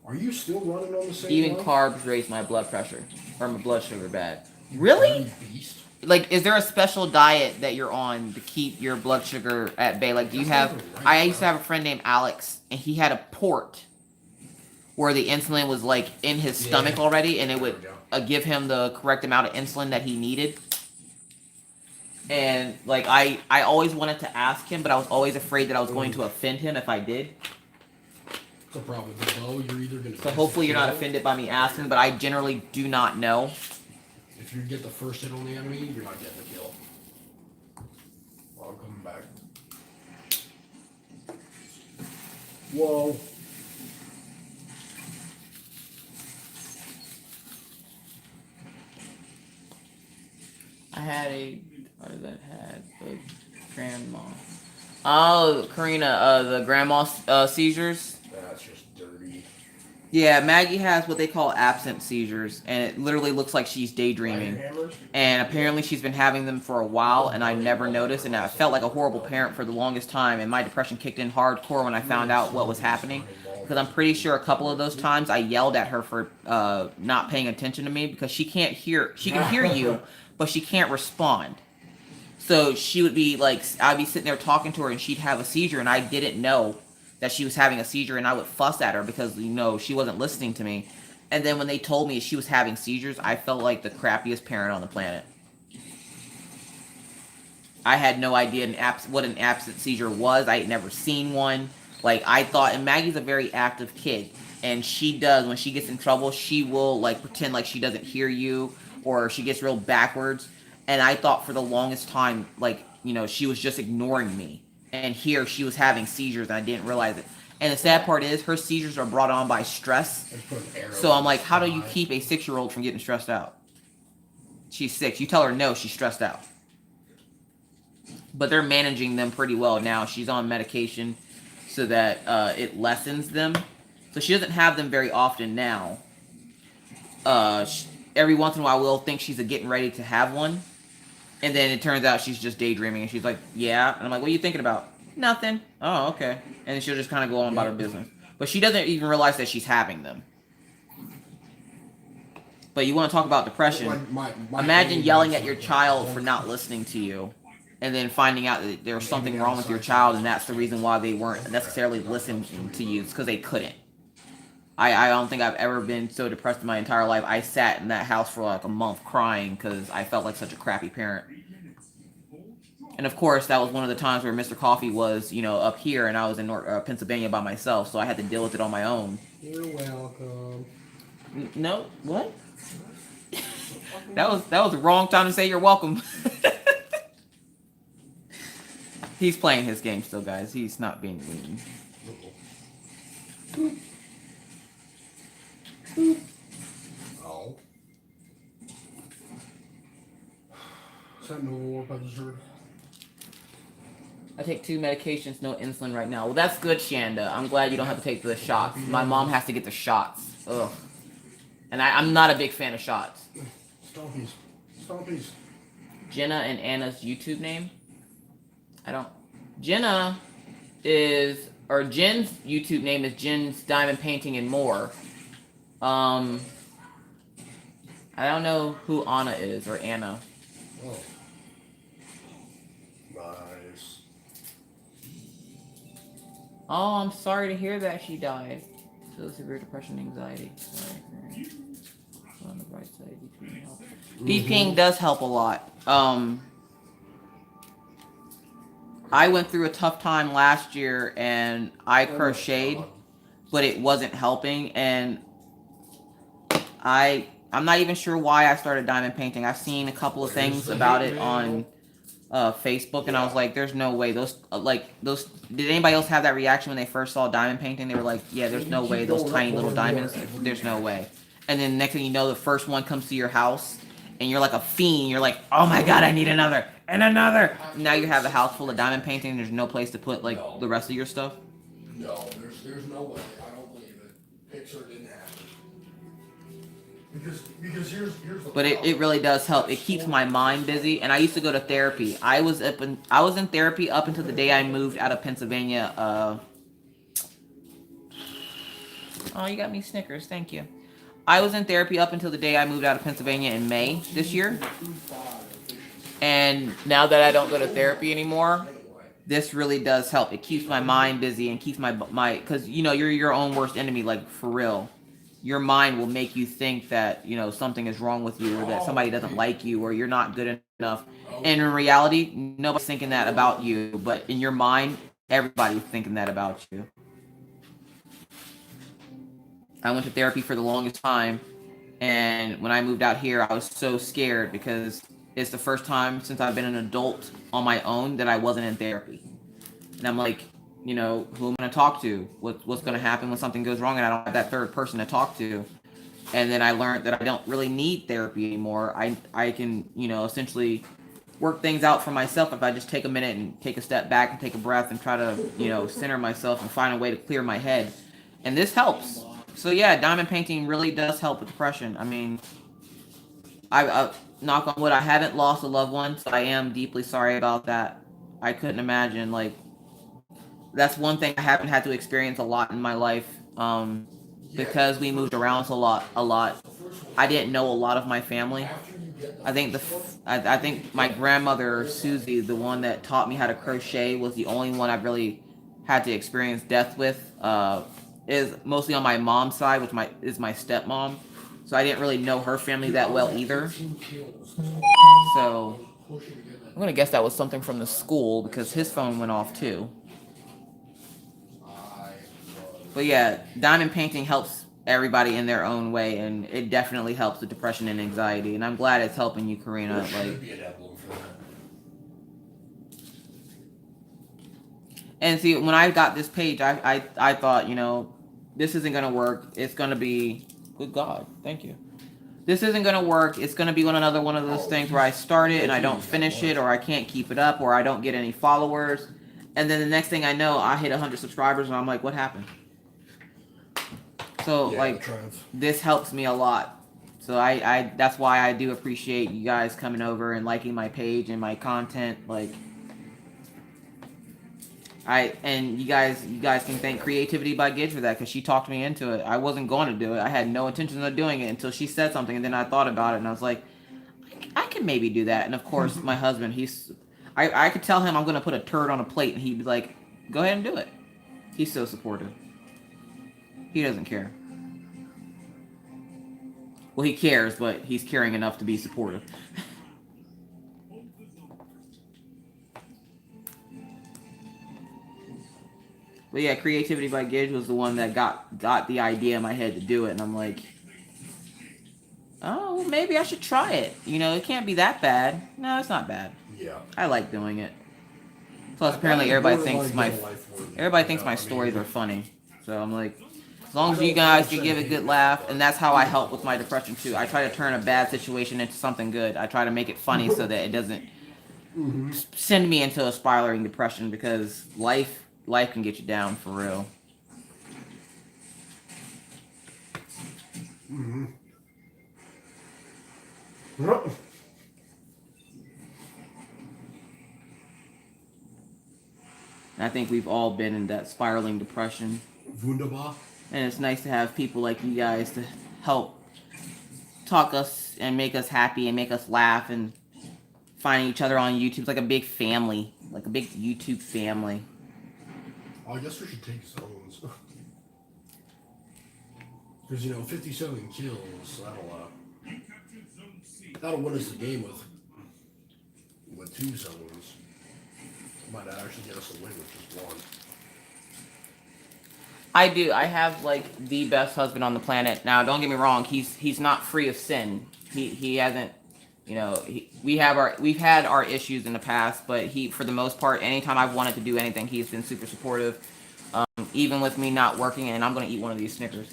Speaker 2: Are you still running on the same
Speaker 1: Even
Speaker 2: line?
Speaker 1: carbs raise my blood pressure or my blood sugar bad. Really?
Speaker 2: Beast.
Speaker 1: Like, is there a special diet that you're on to keep your blood sugar at bay? Like, do you have? I used to have a friend named Alex, and he had a port where the insulin was like in his stomach already, and it would give him the correct amount of insulin that he needed. And like I always wanted to ask him, but I was always afraid that I was going to offend him if I did.
Speaker 2: So probably the bow, you're either gonna.
Speaker 1: So hopefully you're not offended by me asking, but I generally do not know.
Speaker 2: If you get the first hit on the enemy, you're not getting the kill. I'm coming back. Whoa.
Speaker 1: I had a grandma. Oh, Karina, the grandma seizures.
Speaker 2: That's just dirty.
Speaker 1: Yeah, Maggie has what they call absent seizures, and it literally looks like she's daydreaming. And apparently she's been having them for a while, and I never noticed, and I felt like a horrible parent for the longest time, and my depression kicked in hardcore when I found out what was happening. Because I'm pretty sure a couple of those times I yelled at her for not paying attention to me, because she can't hear. She can hear you, but she can't respond. So she would be like, I'd be sitting there talking to her, and she'd have a seizure, and I didn't know that she was having a seizure, and I would fuss at her because, she wasn't listening to me. And then when they told me she was having seizures, I felt like the crappiest parent on the planet. I had no idea what an absent seizure was. I had never seen one. Like, I thought, and Maggie's a very active kid, and she does, when she gets in trouble, she will, like, pretend like she doesn't hear you, or she gets real backwards. And I thought for the longest time, like, she was just ignoring me. And here she was having seizures, and I didn't realize it. And the sad part is, her seizures are brought on by stress. So I'm like, how do you keep a 6-year-old from getting stressed out? She's 6. You tell her no, she's stressed out. But they're managing them pretty well now. She's on medication so that it lessens them. So she doesn't have them very often now. Every once in a while, we'll think she's getting ready to have one. And then it turns out she's just daydreaming, and she's like, yeah. And I'm like, what are you thinking about? Nothing. Oh, okay. And then she'll just kind of go on about her business. But she doesn't even realize that she's having them. But you want to talk about depression. Imagine yelling at your child for not listening to you, and then finding out that there's something wrong with your child, and that's the reason why they weren't necessarily listening to you. It's because they couldn't. I don't think I've ever been so depressed in my entire life. I sat in that house for like a month crying because I felt like such a crappy parent. And of course, that was one of the times where Mr. Coffee was, up here, and I was in Pennsylvania by myself, so I had to deal with it on my own.
Speaker 2: You're welcome.
Speaker 1: No, what? that was the wrong time to say you're welcome. He's playing his game still, guys. He's not being mean.
Speaker 2: Oh. Is that no more registered?
Speaker 1: I take 2 medications, no insulin right now. Well, that's good, Shanda. I'm glad you don't have to take the shots. My mom has to get the shots. Ugh. And I'm not a big fan of shots.
Speaker 2: Stompies. Stompies.
Speaker 1: Jenna and Anna's YouTube name? Jenna Jen's YouTube name is Jen's Diamond Painting and More. I don't know who Anna is, or Anna.
Speaker 2: Oh. Nice.
Speaker 1: Oh, I'm sorry to hear that she died. So severe depression, anxiety. Sorry. On the right right side. DPing does help a lot. I went through a tough time last year and I crocheted, but it wasn't helping. And I'm not even sure why I started diamond painting. I've seen a couple of things about it on Facebook, and I was like, "There's no way those those." Did anybody else have that reaction when they first saw diamond painting? They were like, "Yeah, there's no way those tiny little diamonds. There's no way." And then next thing you know, the first one comes to your house, and you're like a fiend. You're like, "Oh my god, I need another and another." Now you have a house full of diamond painting. And there's no place to put like the rest of your stuff.
Speaker 2: No, there's no way. I don't believe it. Pixar didn't happen. Because here's the
Speaker 1: But it really does help. It keeps my mind busy. And I used to go to therapy. I was in therapy up until the day I moved out of Pennsylvania. Oh, you got me Snickers. Thank you. I was in therapy up until the day I moved out of Pennsylvania in May this year. And now that I don't go to therapy anymore, this really does help. It keeps my mind busy and keeps my because you know you're your own worst enemy, like for real. Your mind will make you think that you know something is wrong with you or that somebody doesn't like you or you're not good enough. And in reality, nobody's thinking that about you, but in your mind, everybody's thinking that about you. I went to therapy for the longest time, and when I moved out here, I was so scared because it's the first time since I've been an adult on my own that I wasn't in therapy. And I'm like, you know, who am I going to talk to? What's going to happen when something goes wrong and I don't have that third person to talk to? And then I learned that I don't really need therapy anymore. I can, you know, essentially work things out for myself if I just take a minute and take a step back and take a breath and try to, you know, center myself and find a way to clear my head. And this helps. So yeah, diamond painting really does help with depression. I mean, I knock on wood, I haven't lost a loved one, so I am deeply sorry about that. I couldn't imagine like that's one thing I haven't had to experience a lot in my life. Because we moved around a lot. I didn't know a lot of my family. I think I think my grandmother Susie, the one that taught me how to crochet, was the only one I've really had to experience death with. Is mostly on my mom's side, which is my stepmom. So I didn't really know her family that well either. So I'm gonna guess that was something from the school because his phone went off too. But yeah, diamond painting helps everybody in their own way, and it definitely helps with depression and anxiety. And I'm glad it's helping you, Karina. Like, and see, when I got this page, I thought, you know, this isn't gonna work. It's gonna be, good God, thank you. This isn't gonna work. It's gonna be another one of those things where I start it and I don't finish it, or I can't keep it up, or I don't get any followers. And then the next thing I know, I hit 100 subscribers, and I'm like, what happened? So yeah, like this helps me a lot. So I that's why I do appreciate you guys coming over and liking my page and my content. Like you guys can thank Creativity by Gidge for that because she talked me into it. I wasn't going to do it. I had no intention of doing it until she said something, and then I thought about it and I was like, I can maybe do that. And of course, my husband, I could tell him I'm going to put a turd on a plate, and he'd be like, go ahead and do it. He's so supportive. He doesn't care. Well, he cares, but he's caring enough to be supportive. But yeah, Creativity by Gidge was the one that got the idea in my head to do it, and I'm like, oh, well, maybe I should try it. You know, it can't be that bad. No, it's not bad.
Speaker 2: Yeah.
Speaker 1: I like doing it. Plus, apparently everybody thinks my stories are funny. So I'm like, as long as you guys can give a good laugh, and that's how I help with my depression too. I try to turn a bad situation into something good. I try to make it funny so that it doesn't send me into a spiraling depression because life can get you down for real. I think we've all been in that spiraling depression.
Speaker 2: Wunderbar.
Speaker 1: And it's nice to have people like you guys to help talk us and make us happy and make us laugh and finding each other on YouTube. It's like a big family, like a big YouTube family.
Speaker 2: Oh, I guess we should take zones. Because, 57 kills, that'll, That'll win us the game with 2 zones. Might not actually get us a win with just 1.
Speaker 1: I do. I have like the best husband on the planet. Now, don't get me wrong. He's not free of sin. He hasn't. You know, we've had our issues in the past, but he, for the most part, anytime I've wanted to do anything, he's been super supportive. Even with me not working, and I'm gonna eat one of these Snickers.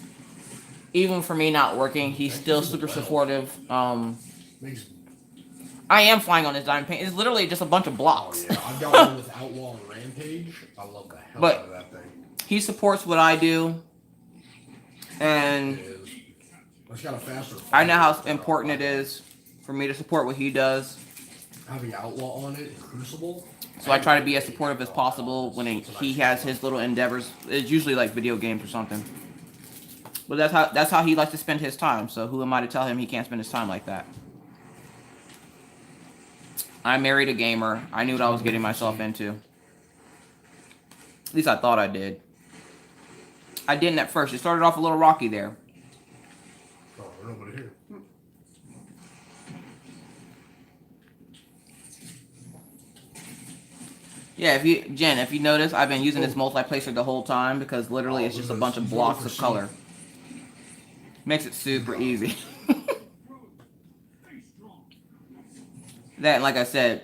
Speaker 1: Even for me not working, he's still super supportive. I am flying on his diamond paint. It's literally just a bunch of blocks.
Speaker 2: Oh yeah, I've got one with Outlaw and Rampage. I love the hell out of that thing.
Speaker 1: He supports what I do, and
Speaker 2: got a faster
Speaker 1: I know how important it is for me to support what he does.
Speaker 2: Having Outlaw on it, Crucible.
Speaker 1: So I try to be as supportive as possible when he has his little endeavors. It's usually like video games or something. But that's how he likes to spend his time. So who am I to tell him he can't spend his time like that? I married a gamer. I knew what I was getting myself into. At least I thought I did. I didn't at first. It started off a little rocky there.
Speaker 2: Oh, there's nobody here.
Speaker 1: Yeah, if you notice, I've been using this multiplacer the whole time because literally it's just a bunch of blocks of color. Makes it super easy. That, like I said,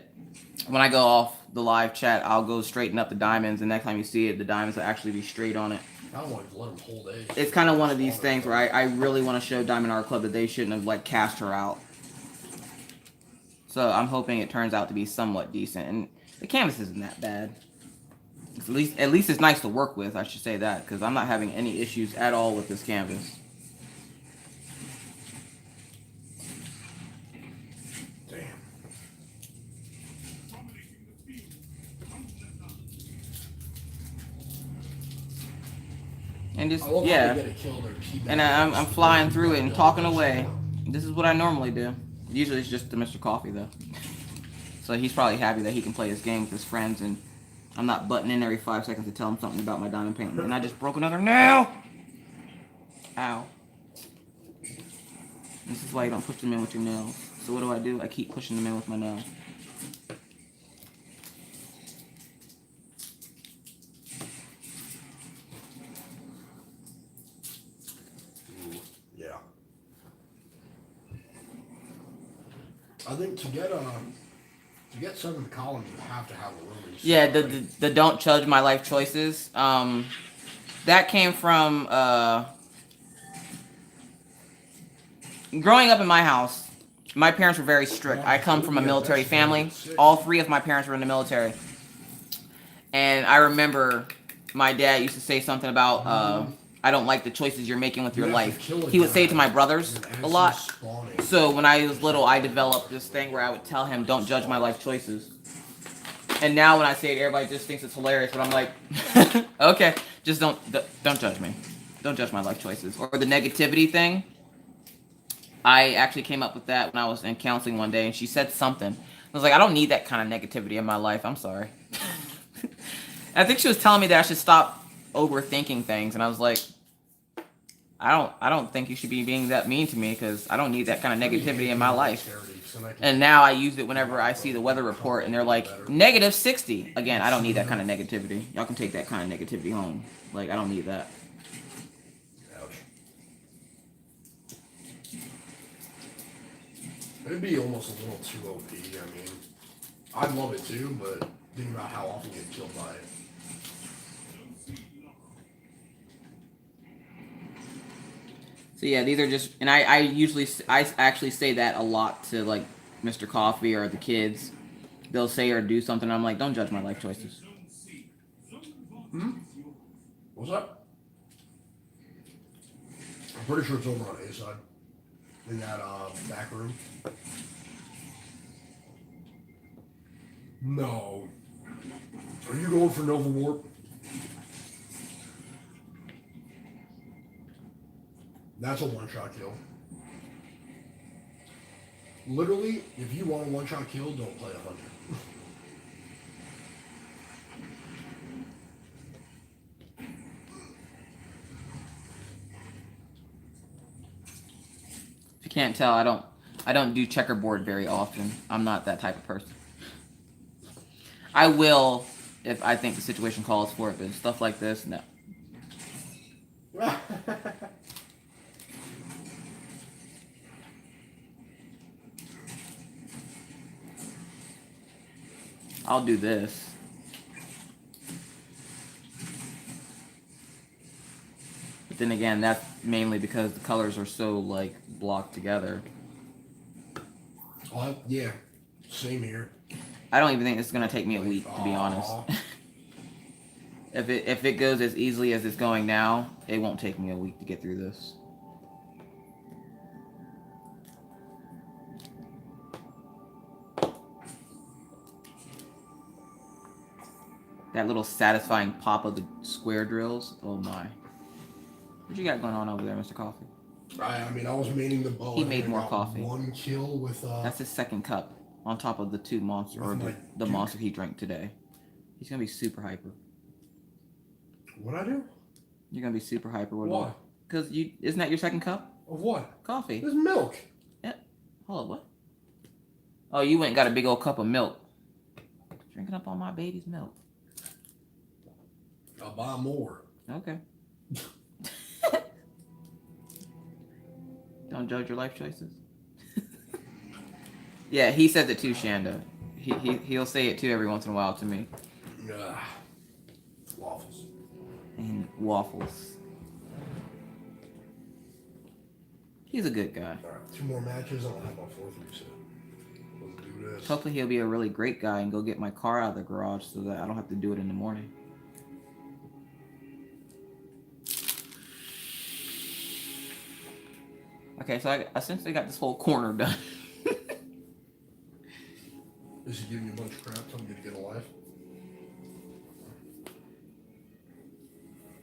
Speaker 1: when I go off the live chat, I'll go straighten up the diamonds, and next time you see it, the diamonds will actually be straight on it.
Speaker 2: I don't want to let them hold A.
Speaker 1: It's kind of one of these things where I really want to show Diamond Art Club that they shouldn't have like cast her out. So I'm hoping it turns out to be somewhat decent, and the canvas isn't that bad. At least it's nice to work with. I should say that because I'm not having any issues at all with this canvas. And just, yeah, and I'm flying through it and talking away. This is what I normally do. Usually it's just to Mr. Coffee, though. So he's probably happy that he can play his game with his friends, and I'm not butting in every 5 seconds to tell him something about my diamond painting. And I just broke another nail! Ow. This is why you don't push them in with your nails. So what do? I keep pushing them in with my nails.
Speaker 2: I think to get 7th column, you have to have a room.
Speaker 1: Yeah, the don't judge my life choices. That came from growing up in my house. My parents were very strict. I come from a military family. All 3 of my parents were in the military, and I remember my dad used to say something about I don't like the choices you're making with your life. He would say it to my brothers a lot. So when I was little, I developed this thing where I would tell him, don't judge my life choices. And now when I say it, everybody just thinks it's hilarious. But I'm like, okay, just don't judge me. Don't judge my life choices. Or the negativity thing. I actually came up with that when I was in counseling one day. And she said something. I was like, I don't need that kind of negativity in my life. I'm sorry. I think she was telling me that I should stop overthinking things, and I was like, I don't think you should be being that mean to me because I don't need that kind of negativity in my life. And now I use it whenever I see the weather report and they're like -60. Again, I don't need that kind of negativity. Y'all can take that kind of negativity home. Like, I don't need that.
Speaker 2: Ouch. It'd be almost a little too OP. I mean, I'd love it too, but think about how often you get killed by it.
Speaker 1: So yeah, these are just, and I actually say that a lot to like Mr. Coffee or the kids. They'll say or do something. I'm like, don't judge my life choices.
Speaker 2: What's up? I'm pretty sure it's over on A side. In that back room. No. Are you going for Nova Warp? That's a one-shot kill. Literally, if you want a one-shot kill, don't play 100. If
Speaker 1: you can't tell, I I don't do checkerboard very often. I'm not that type of person. I will if I think the situation calls for it, but stuff like this, no. I'll do this. But then again, that's mainly because the colors are so, like, blocked together.
Speaker 2: Yeah, same here.
Speaker 1: I don't even think it's gonna take me a week, to be honest. If it goes as easily as it's going now, it won't take me a week to get through this. That little satisfying pop of the square drills. Oh my. What you got going on over there, Mr. Coffee?
Speaker 2: I mean, I was maining the bow.
Speaker 1: He made more coffee.
Speaker 2: One kill with.
Speaker 1: That's his second cup on top of the two monster or the monster he drank today. He's gonna be super hyper.
Speaker 2: What'd I do?
Speaker 1: You're gonna be super hyper.
Speaker 2: Why?
Speaker 1: Because isn't that your second cup?
Speaker 2: Of what?
Speaker 1: Coffee.
Speaker 2: There's milk.
Speaker 1: Yeah. Hold on, what? Oh, you went and got a big old cup of milk. Drinking up all my baby's milk.
Speaker 2: I'll buy more.
Speaker 1: Okay. Don't judge your life choices. Yeah, he says it too, Shanda. He'll say it too every once in a while to me.
Speaker 2: Waffles.
Speaker 1: And waffles. He's a good guy.
Speaker 2: Alright, 2 more matches and I'll have my 4th reset. Let's do this.
Speaker 1: Hopefully he'll be a really great guy and go get my car out of the garage so that I don't have to do it in the morning. Okay, so I essentially got this whole corner done.
Speaker 2: Is he giving you a bunch of crap telling you to get a life?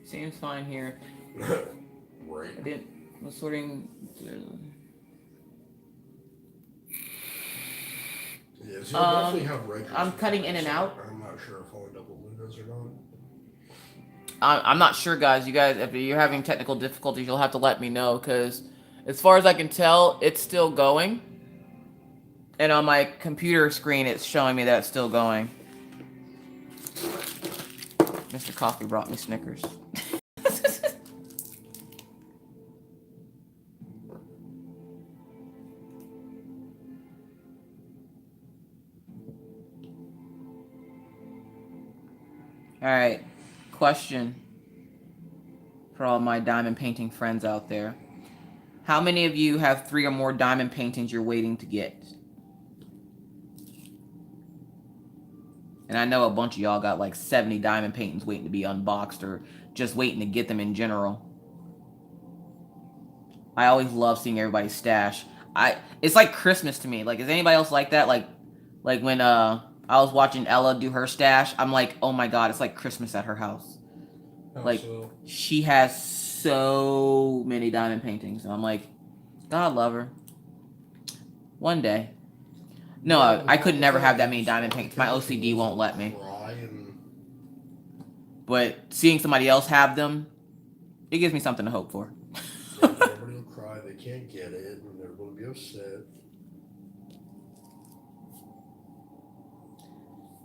Speaker 1: Seems fine here.
Speaker 2: Right.
Speaker 1: I was sorting.
Speaker 2: Yeah, so definitely have regulars.
Speaker 1: I'm cutting in and out.
Speaker 2: I'm not sure if only double windows or not.
Speaker 1: I'm not sure, guys. You guys, if you're having technical difficulties, you'll have to let me know, because as far as I can tell, it's still going. And on my computer screen, it's showing me that it's still going. Mr. Coffee brought me Snickers. Alright, question for all my diamond painting friends out there. How many of you have 3 or more diamond paintings you're waiting to get? And I know a bunch of y'all got like 70 diamond paintings waiting to be unboxed or just waiting to get them in general. I always love seeing everybody's stash. It's like Christmas to me. Like, is anybody else like that? Like when I was watching Ella do her stash, I'm like, oh my god, it's like Christmas at her house. Like, she has so many diamond paintings, and I'm like, God love her. One day. No, I could never have that many diamond paintings. My OCD won't let me. But seeing somebody else have them, it gives me something to hope for.
Speaker 2: Everybody will cry, they can't get it, and they're going to be upset.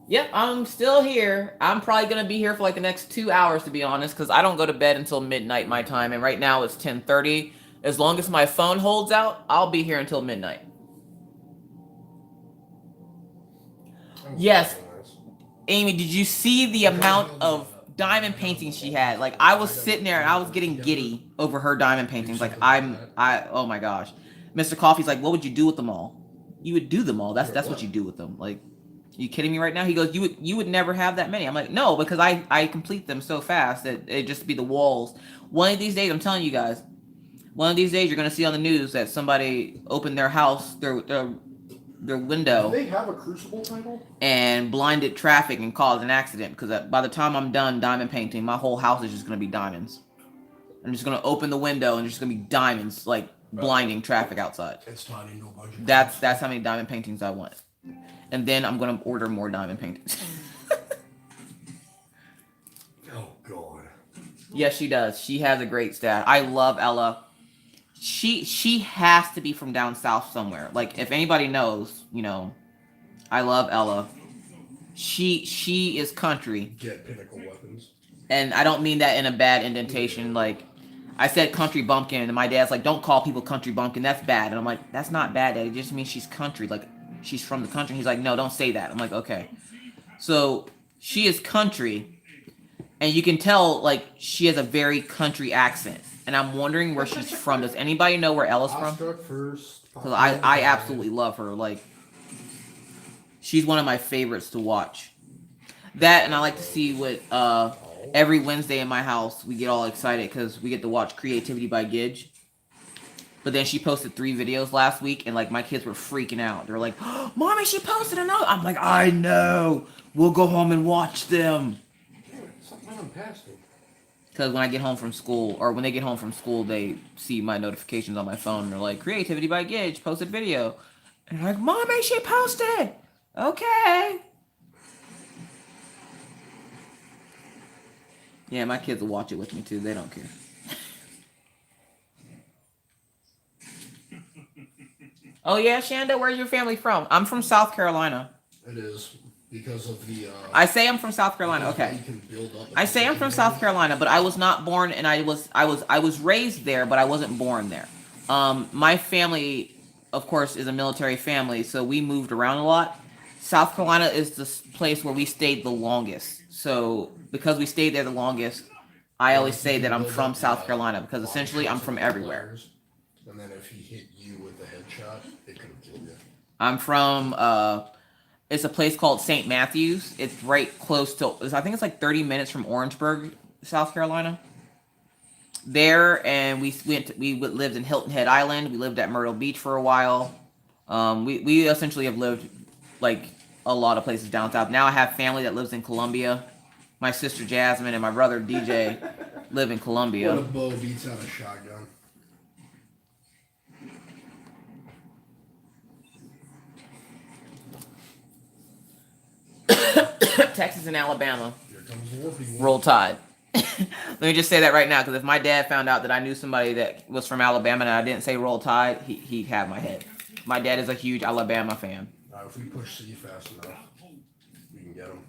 Speaker 1: Yep, I'm still here. I'm probably going to be here for like the next 2 hours, to be honest, because I don't go to bed until midnight my time, and right now it's 10:30. As long as my phone holds out, I'll be here until midnight. Yes, Amy, did you see the amount of diamond paintings she had? Like, I was sitting there and I was getting giddy over her diamond paintings. Like, oh my gosh. Mr. Coffee's like, what would you do with them all? You would do them all. That's what you do with them. Like, are you kidding me right now? He goes, you would never have that many. I'm like, no, because I complete them so fast that it just be the walls. One of these days, I'm telling you guys, one of these days you're gonna see on the news that somebody opened their house, their window.
Speaker 2: Do they have a Crucible title?
Speaker 1: And blinded traffic and caused an accident, because by the time I'm done diamond painting, my whole house is just gonna be diamonds. I'm just gonna open the window and there's just gonna be diamonds, like blinding traffic outside.
Speaker 2: It's not in no budget.
Speaker 1: That's how many diamond paintings I want. And then I'm gonna order more diamond paintings.
Speaker 2: Oh god.
Speaker 1: Yes, she does. She has a great stat. I love Ella. She has to be from down south somewhere. Like, if anybody knows, you know, I love Ella. She is country.
Speaker 2: Get pinnacle weapons.
Speaker 1: And I don't mean that in a bad indentation. Like, I said country bumpkin, and my dad's like, don't call people country bumpkin. That's bad. And I'm like, that's not bad, Dad. It just means she's country. Like, she's from the country. He's like, no, don't say that. I'm like, okay. So she is country, and you can tell, like, she has a very country accent. And I'm wondering where she's from. Does anybody know where Ella's from? Because I absolutely love her. Like, she's one of my favorites to watch. That, and I like to see what every Wednesday in my house we get all excited because we get to watch Creativity by Gidge. But then she posted 3 videos last week, and like my kids were freaking out. They're like, oh, "Mommy, she posted another." I'm like, "I know. We'll go home and watch them." Because when I get home from school, or when they get home from school, they see my notifications on my phone. And they're like, "Creativity by Gidge posted video," and they're like, "Mommy, she posted." Okay. Yeah, my kids will watch it with me too. They don't care. Oh yeah, Shanda, where's your family from? I'm from South Carolina.
Speaker 2: It is because of the.
Speaker 1: I say I'm from South Carolina. Okay. I say I'm from South Carolina, but I was not born, and I was raised there, but I wasn't born there. My family, of course, is a military family, so we moved around a lot. South Carolina is the place where we stayed the longest. So because we stayed there the longest, I always say that I'm from South Carolina because essentially I'm from everywhere.
Speaker 2: And then if he hit you with a headshot, it could have killed you.
Speaker 1: I'm from it's a place called St. Matthews. It's right close to, I think it's like 30 minutes from Orangeburg, South Carolina. There, and we lived in Hilton Head Island. We lived at Myrtle Beach for a while. We essentially have lived like a lot of places down south. Now I have family that lives in Columbia. My sister Jasmine and my brother DJ live in Columbia.
Speaker 2: What a bow beats out a shotgun.
Speaker 1: Texas and Alabama.
Speaker 2: Here comes the war people.
Speaker 1: Roll Tide. Let me just say that right now, because if my dad found out that I knew somebody that was from Alabama and I didn't say Roll Tide, he'd have my head. My dad is a huge Alabama fan.
Speaker 2: If we push C fast enough, we can get him.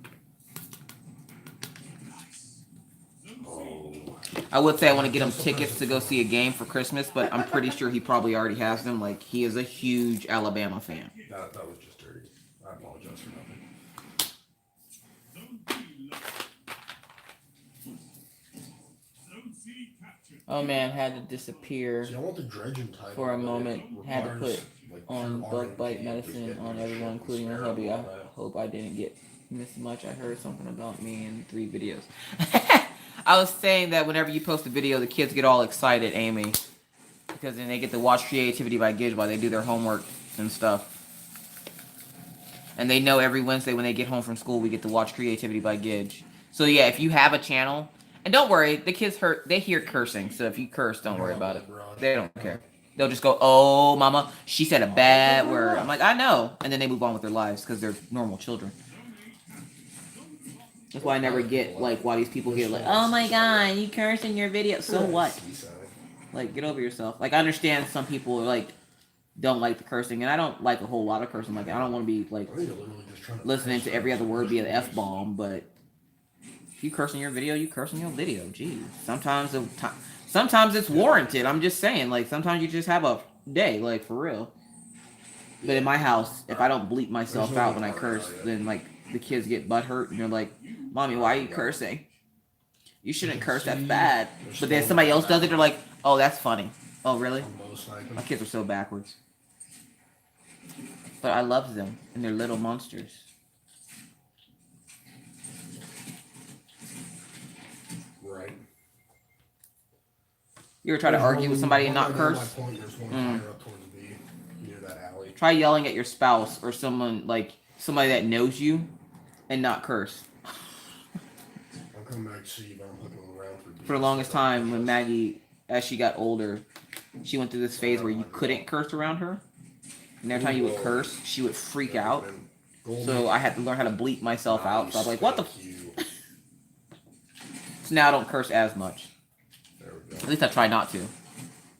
Speaker 2: Oh.
Speaker 1: I would say I want to get him tickets to go see a game for Christmas, but I'm pretty sure he probably already has them. Like, he is a huge Alabama fan.
Speaker 2: That was just dirty. I apologize for nothing.
Speaker 1: Oh man, had to disappear
Speaker 2: See, I want the dredging title,
Speaker 1: for a moment. Had to put
Speaker 2: like,
Speaker 1: on bug bite
Speaker 2: RNG,
Speaker 1: medicine on everyone, including my hubby. I hope I didn't get missed much. I heard something about me in 3 videos. I was saying that whenever you post a video, the kids get all excited, Amy. Because then they get to watch Creativity by Gidge while they do their homework and stuff. And they know every Wednesday when they get home from school, we get to watch Creativity by Gidge. So yeah, if you have a channel, and don't worry, the kids they hear cursing, so if you curse, don't worry about it. They don't care. They'll just go, "Oh, mama, she said a bad word." I'm like, "I know," and then they move on with their lives because they're normal children. That's why I never get like why these people get like, "Oh my god, you curse in your video." So what? Like, get over yourself. Like, I understand some people like don't like the cursing, and I don't like a whole lot of cursing. Like, I don't want to be like listening to every other word be an F-bomb, but if you curse in your video, you curse in your video. Jeez. Sometimes it's warranted. I'm just saying, like, sometimes you just have a day, like, for real. But in my house, if I don't bleep myself out when I curse, then like the kids get butthurt and they're like, "Mommy, why are you cursing? You shouldn't curse, that's bad." But then somebody else does it, they're like, "Oh, that's funny." Oh, really? My kids are so backwards. But I love them, and they're little monsters.
Speaker 2: Right.
Speaker 1: You ever try to argue with somebody and not curse? Try yelling at your spouse or someone, like, somebody that knows you and not curse.
Speaker 2: I'll come back to see you, but I'm looking around
Speaker 1: for the longest time, when Maggie, as she got older, she went through this phase where you couldn't curse around her. And every time you would curse, she would freak out. So I had to learn how to bleep myself out. So I was like, "What the f-?" So now I don't curse as much. At least I try not to.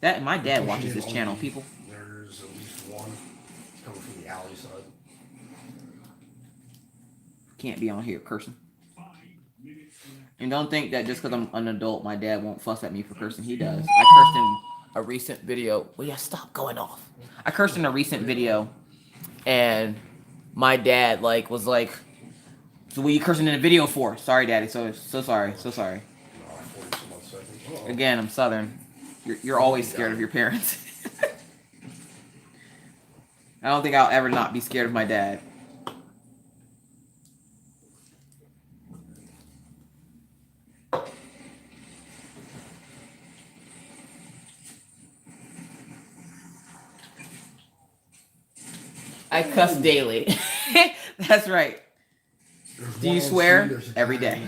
Speaker 1: That my dad watches this channel, people.
Speaker 2: There's at least one coming from the alley side.
Speaker 1: Can't be on here cursing. And don't think that just because I'm an adult, my dad won't fuss at me for cursing. He does. I cursed in a recent video. Will you stop going off? I cursed in a recent video, and my dad was like, "So what are you cursing in a video for?" Sorry, Daddy. So sorry. Again, I'm Southern. You're always scared of your parents. I don't think I'll ever not be scared of my dad. I cuss daily. That's right. Do you swear? Every day.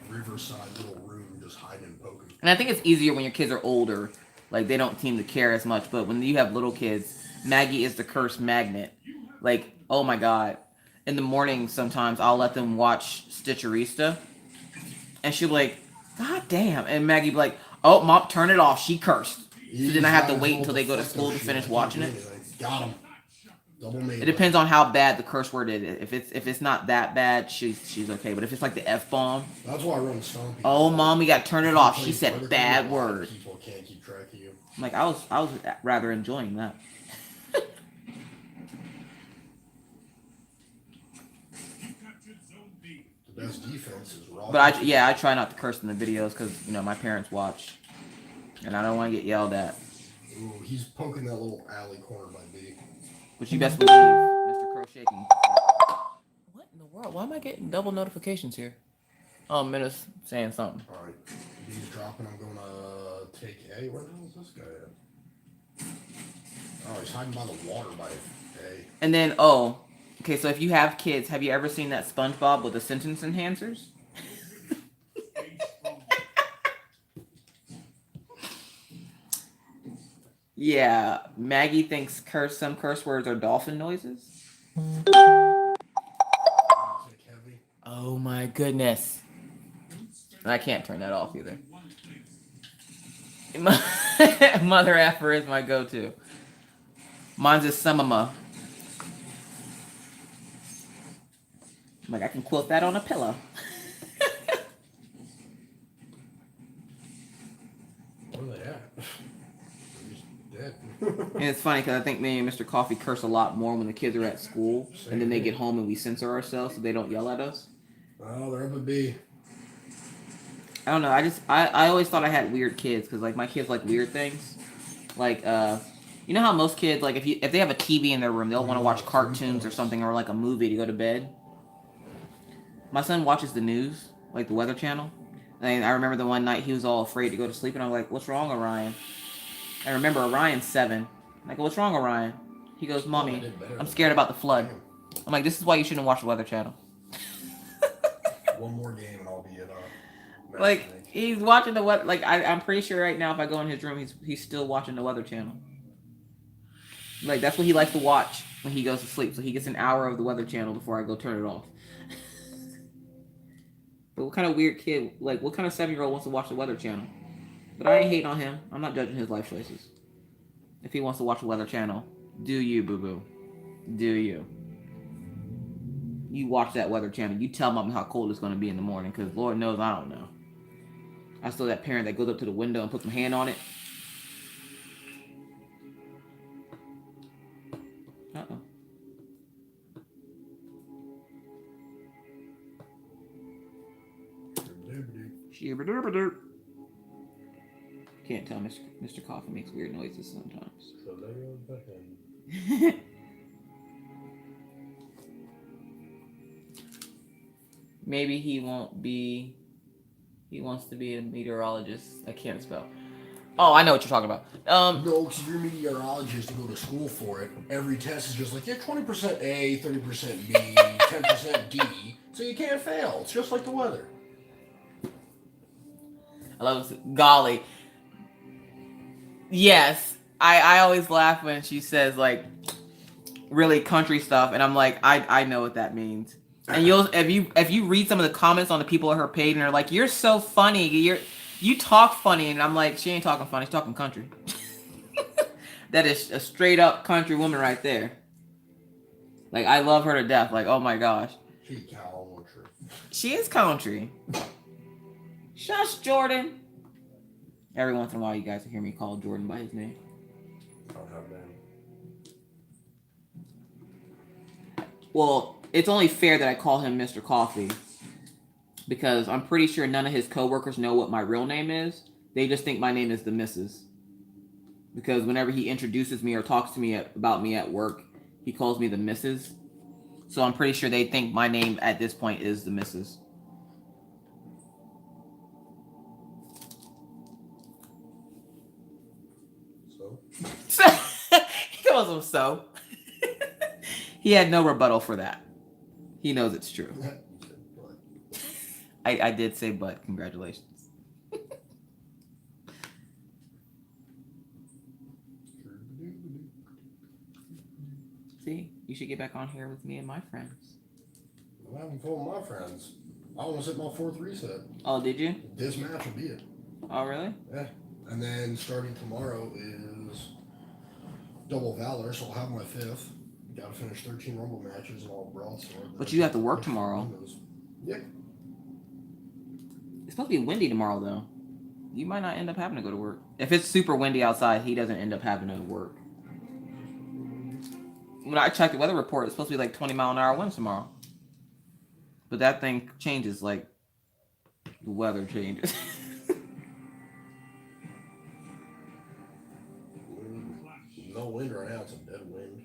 Speaker 2: Riverside little room just hiding and poking.
Speaker 1: And I think it's easier when your kids are older. Like, they don't seem to care as much. But when you have little kids, Maggie is the curse magnet. Like, oh my God. In the morning, sometimes I'll let them watch Stitcherista. And she'll be like, God damn. And Maggie be like, oh, Mom, turn it off. She cursed. So then I have to wait until they go to school to finish watching it.
Speaker 2: Got him.
Speaker 1: It depends on how bad the curse word is. If it's not that bad, she's okay. But if it's like the F-bomb.
Speaker 2: That's why I run Stompy.
Speaker 1: Oh, Mom, we got to turn it off. She said bad word.
Speaker 2: People can't keep track of you.
Speaker 1: I'm like, I was rather enjoying that.
Speaker 2: The best defense is raw.
Speaker 1: But I try not to curse in the videos because my parents watch, and I don't want to get yelled at.
Speaker 2: Ooh, he's poking that little alley corner by B.
Speaker 1: Which you best believe, Mr. Crow shaking. What in the world? Why am I getting double notifications here? Oh, Minna's saying something.
Speaker 2: Alright, B's dropping. I'm going to take A. Where the hell is this guy at? Oh, he's hiding by the water by A.
Speaker 1: And then, okay, so if you have kids, have you ever seen that SpongeBob with the sentence enhancers? Yeah, Maggie thinks some curse words are dolphin noises. Oh my goodness. And I can't turn that off either. Mother effer is my go-to. Mine's a Sumama. I'm like, I can quote that on a pillow.
Speaker 2: Where are they at? Dead.
Speaker 1: And it's funny because I think me and Mr. Coffee curse a lot more when the kids are at school, and then they get home and we censor ourselves so they don't yell at us.
Speaker 2: Oh, they're up a B.
Speaker 1: I don't know. I always thought I had weird kids because my kids like weird things. Like you know how most kids if they have a TV in their room, they'll want to watch cartoons or something or like a movie to go to bed. My son watches the news, like the Weather Channel. And I remember the one night he was all afraid to go to sleep, and I'm like, "What's wrong, Orion?" I remember Orion's 7. I'm like, "What's wrong, Orion?" He goes, "Mommy, I'm scared about the flood." I'm like, "This is why you shouldn't watch the Weather Channel."
Speaker 2: One more game and I'll be at
Speaker 1: he's watching the weather. I'm pretty sure right now if I go in his room, he's still watching the Weather Channel. That's what he likes to watch when he goes to sleep. So he gets an hour of the Weather Channel before I go turn it off. But what kind of weird kid, what kind of 7-year-old wants to watch the Weather Channel? But I ain't hating on him. I'm not judging his life choices. If he wants to watch the Weather Channel, do you, boo-boo. Do you. You watch that Weather Channel. You tell Mommy how cold it's going to be in the morning, because Lord knows I don't know. I still that parent that goes up to the window and puts my hand on it. Uh-oh. Can't tell Mr. Coffee makes weird noises sometimes.
Speaker 2: So there goes back.
Speaker 1: Maybe he wants to be a meteorologist. I can't spell. Oh, I know what you're talking about.
Speaker 2: No, because if you're a meteorologist and go to school for it, every test is just 20% A, 30% B, 10% D, so you can't fail. It's just like the weather.
Speaker 1: I love this. Golly. Yes. I always laugh when she says really country stuff, and I'm like, I know what that means. And if you read some of the comments on the people at her page, and they're like, "You're so funny. You talk funny, and I'm like, she ain't talking funny. She's talking country. That is a straight up country woman right there. Like, I love her to death. Like, oh my gosh.
Speaker 2: She country.
Speaker 1: She is country. Shush, Jordan. Every once in a while, you guys will hear me call Jordan by his name.
Speaker 2: I don't have a name.
Speaker 1: Well, it's only fair that I call him Mr. Coffee. Because I'm pretty sure none of his coworkers know what my real name is. They just think my name is the Mrs. Because whenever he introduces me or talks to me about me at work, he calls me the Mrs. So I'm pretty sure they think my name at this point is the Mrs.
Speaker 2: So?
Speaker 1: He calls him so. He had no rebuttal for that. He knows it's true. I did say but. Congratulations. See, you should get back on here with me and my friends.
Speaker 2: I'm having fun with my friends. I almost hit my 4th reset.
Speaker 1: Oh, did you?
Speaker 2: This match will be it.
Speaker 1: Oh, really?
Speaker 2: Yeah. And then starting tomorrow is Double Valor, so I'll have my 5th. Gotta finish 13 Rumble matches and all broadsword.
Speaker 1: But you have to work tomorrow.
Speaker 2: Yeah.
Speaker 1: It's supposed to be windy tomorrow, though. You might not end up having to go to work. If it's super windy outside, he doesn't end up having to work. When I checked the weather report, it's supposed to be like 20-mile-an-hour winds tomorrow. But that thing changes, like, the weather changes.
Speaker 2: No wind right now, it's a dead wind.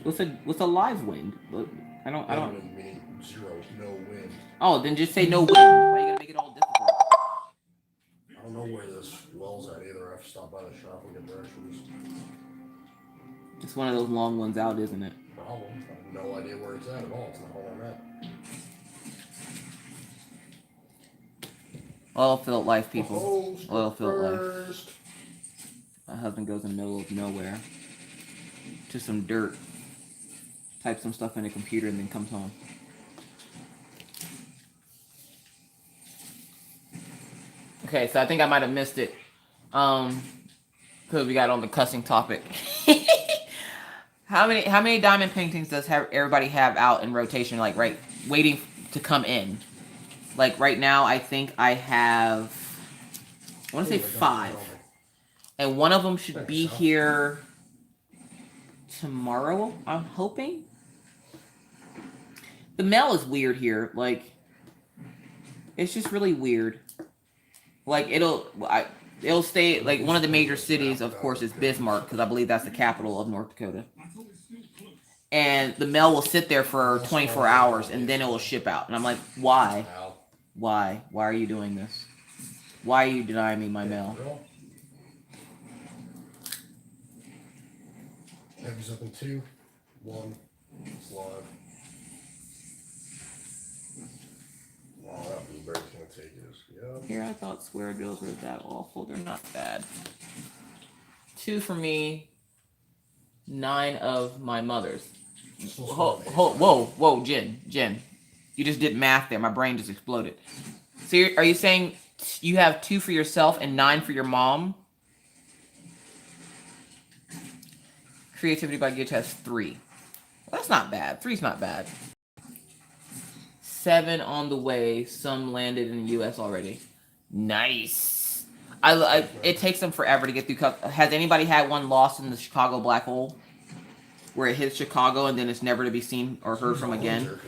Speaker 1: What's a live wind? I don't.
Speaker 2: Meaning 0, no wind.
Speaker 1: Oh, then just say no wind. Why are you gonna make it all difficult?
Speaker 2: I don't know where this well's at either. I have to stop by the shop and get directions.
Speaker 1: It's one of those long ones out, isn't it?
Speaker 2: Problem. I have no idea where it's at all. It's not where I'm at.
Speaker 1: Oil filled life, people. Oil filled life.
Speaker 2: First.
Speaker 1: My husband goes in the middle of nowhere to some dirt, types some stuff in a computer, and then comes home. Okay, so I think I might have missed it, because we got on the cussing topic. How many diamond paintings does everybody have out in rotation, like right, waiting to come in? Like right now, I think I have, I want to say 5. And one of them should be here tomorrow, I'm hoping. The mail is weird here. Like, it's just really weird. Like, it'll stay, like, one of the major cities, of course, is Bismarck, because I believe that's the capital of North Dakota. And the mail will sit there for 24 hours, and then it will ship out. And I'm like, why? Why? Why are you doing this? Why are you denying me my mail?
Speaker 2: Heavy's up in 2, 1, it's live. Wow, that blueberry's gonna take us. Yep.
Speaker 1: Here, I thought square deals were that awful. They're not bad. 2 for me, 9 of my mother's. Whoa, Jen. You just did math there. My brain just exploded. So are you saying you have 2 for yourself and 9 for your mom? Creativity by Gitch has 3. Well, that's not bad. 3's not bad. 7 on the way. Some landed in the U.S. already. Nice. It takes them forever to get through. Has anybody had one lost in the Chicago black hole? Where it hits Chicago and then it's never to be seen or heard from again?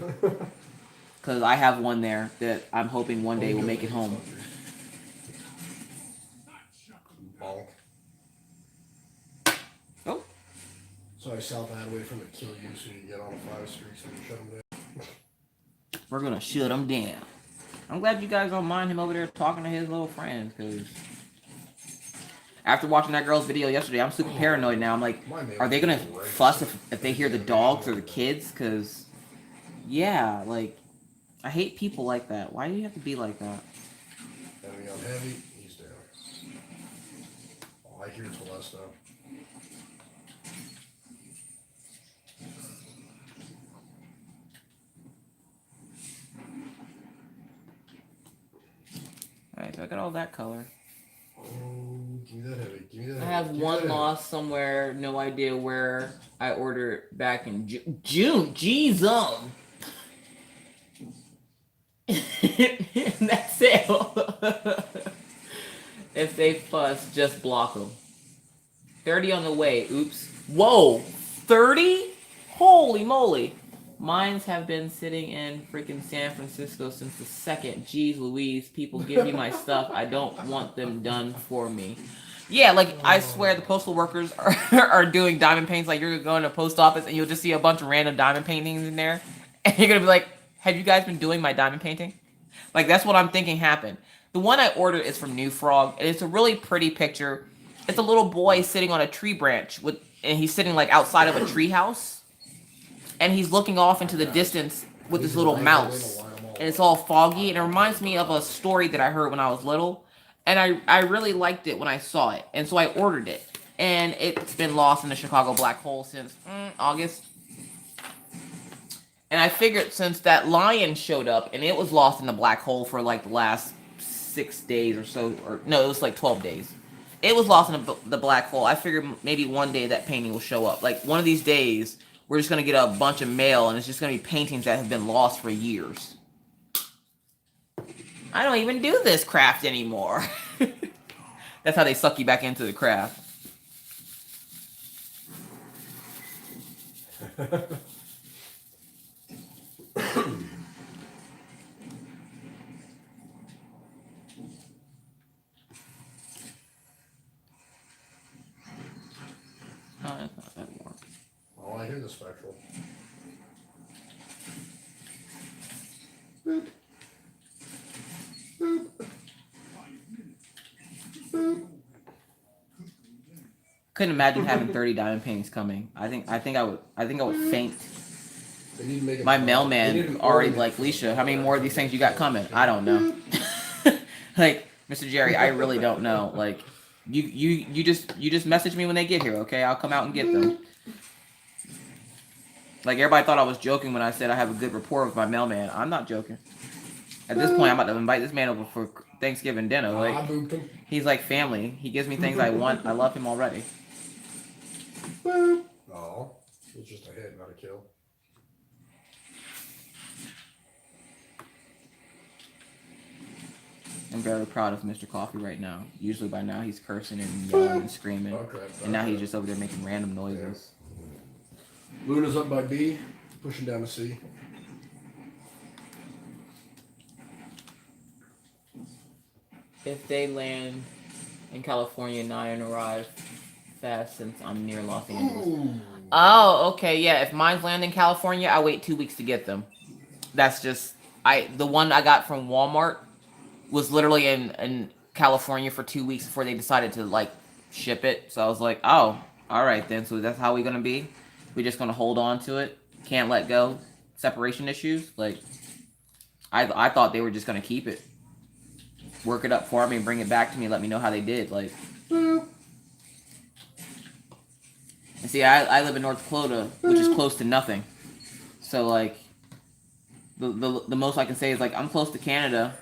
Speaker 1: Because I have one there that I'm hoping one day will make it home.
Speaker 2: Bonk.
Speaker 1: Oh.
Speaker 2: So I South Adway from the kill you so you get on the 5 streets and you shut them down.
Speaker 1: We're gonna shut him down. I'm glad you guys don't mind him over there talking to his little friends, because after watching that girl's video yesterday, I'm super paranoid now. I'm like, are they gonna fuss if they hear the dogs or the kids? Because, yeah, like, I hate people like that. Why do you have to be like that?
Speaker 2: Heavy on heavy, he's down. Oh, I hear Telesto.
Speaker 1: heck did I got all that color?
Speaker 2: Oh, give me that heavy. Give me that
Speaker 1: I
Speaker 2: heavy.
Speaker 1: have
Speaker 2: Give me
Speaker 1: one
Speaker 2: that
Speaker 1: lost somewhere. No idea where. I ordered back in June. Jeez, That's it. If they fuss, just block them. 30 on the way. Oops. Whoa. 30? Holy moly. Mines have been sitting in freaking San Francisco since the 2nd. Jeez Louise. People give you my stuff. I don't want them done for me. Yeah, like, I swear the postal workers are doing diamond paints. Like, you're going to a post office and you'll just see a bunch of random diamond paintings in there. And you're going to be like, have you guys been doing my diamond painting? Like, that's what I'm thinking happened. The one I ordered is from New Frog, and it's a really pretty picture. It's a little boy sitting on a tree branch, and he's sitting, like, outside of a tree house. And he's looking off into the distance with his little mouse. And it's all foggy, and it reminds me of a story that I heard when I was little. And I really liked it when I saw it, and so I ordered it. And it's been lost in the Chicago black hole since August. And I figured since that lion showed up and it was lost in the black hole for like the last 6 days or so, or no, it was like 12 days. It was lost in the black hole. I figured maybe one day that painting will show up. Like one of these days, we're just going to get a bunch of mail and it's just going to be paintings that have been lost for years. I don't even do this craft anymore. That's how they suck you back into the craft. Oh, that's not that warm.
Speaker 2: Oh, I hear the spectral. Boop. Boop. Boop.
Speaker 1: Couldn't imagine having 30 diamond paintings coming. I think I would faint.
Speaker 2: They need to make
Speaker 1: My mailman already like, Leisha, how many more of these things you got coming? I don't know. Like, Mr. Jerry, I really don't know. Like, you just message me when they get here, okay? I'll come out and get them. Like, everybody thought I was joking when I said I have a good rapport with my mailman. I'm not joking. At this point, I'm about to invite this man over for Thanksgiving dinner. Like, he's like family. He gives me things I want. I love him already.
Speaker 2: Oh, it's just a hit, not a kill.
Speaker 1: I'm very proud of Mr. Coffee right now. Usually by now he's cursing and yelling and screaming. And now he's just over there making random noises.
Speaker 2: Yeah. Luna's up by B, pushing down to C.
Speaker 1: If they land in California and I arrive fast since I'm near Los Angeles. Ooh. Oh, okay, yeah. If mine's land in California, I wait 2 weeks to get them. That's just the one I got from Walmart was literally in California for 2 weeks before they decided to like ship it. So I was like, oh, all right then. So that's how we're gonna be. We're just gonna hold on to it. Can't let go. Separation issues. Like I thought they were just gonna keep it, work it up for me, and bring it back to me. Let me know how they did. Like, and see, I live in North Dakota, which is close to nothing. So like, the most I can say is like I'm close to Canada.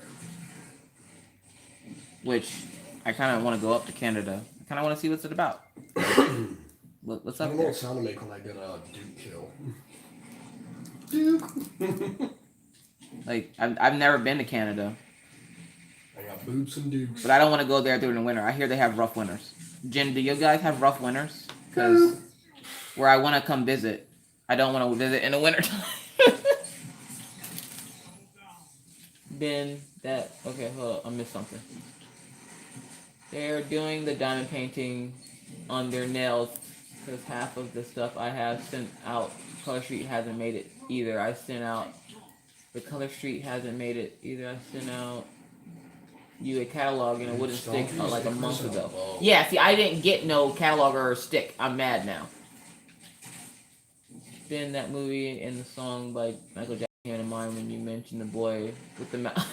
Speaker 1: Which I kind of want to go up to Canada. I kind of want to see what's it about. What's up
Speaker 2: there? I don't know what sound to make when I get a Duke kill. Duke.
Speaker 1: Like I've never been to Canada.
Speaker 2: I got boots and dukes.
Speaker 1: But I don't want to go there during the winter. I hear they have rough winters. Jen, do you guys have rough winters? Because where I want to come visit, I don't want to visit in the wintertime. Okay, hold on, I missed something. They're doing the diamond painting on their nails because half of the stuff I have sent out, Color Street hasn't made it either. The Color Street hasn't made it either. I sent out you a catalog and it wouldn't stick like a month ago. Yeah, see, I didn't get no catalog or a stick. I'm mad now. Been that movie and the song by Michael Jackson came to mind when you mentioned the boy with the mouth.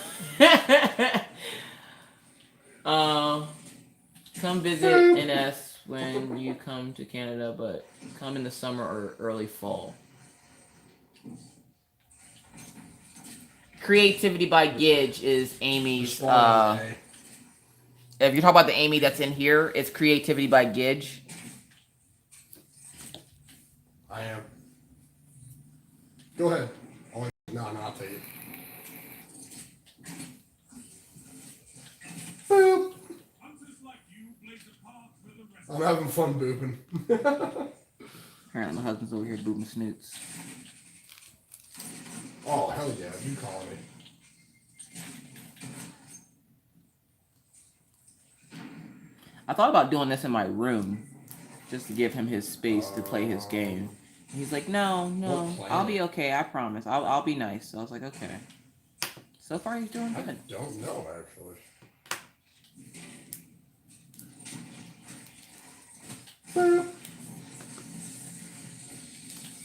Speaker 1: Come visit NS when you come to Canada, but come in the summer or early fall. Creativity by Gidge is Amy's If you're talking about the Amy that's in here, it's Creativity by Gidge.
Speaker 2: I am. Go ahead. No, I'll take it. Boop. I'm having fun booping.
Speaker 1: Apparently my husband's over here booping snoots.
Speaker 2: Oh, hell yeah. You calling me.
Speaker 1: I thought about doing this in my room, just to give him his space to play his game. He's like, no, I'll be okay. I promise. I'll be nice. So I was like, okay. So far, he's doing good.
Speaker 2: I don't know, actually.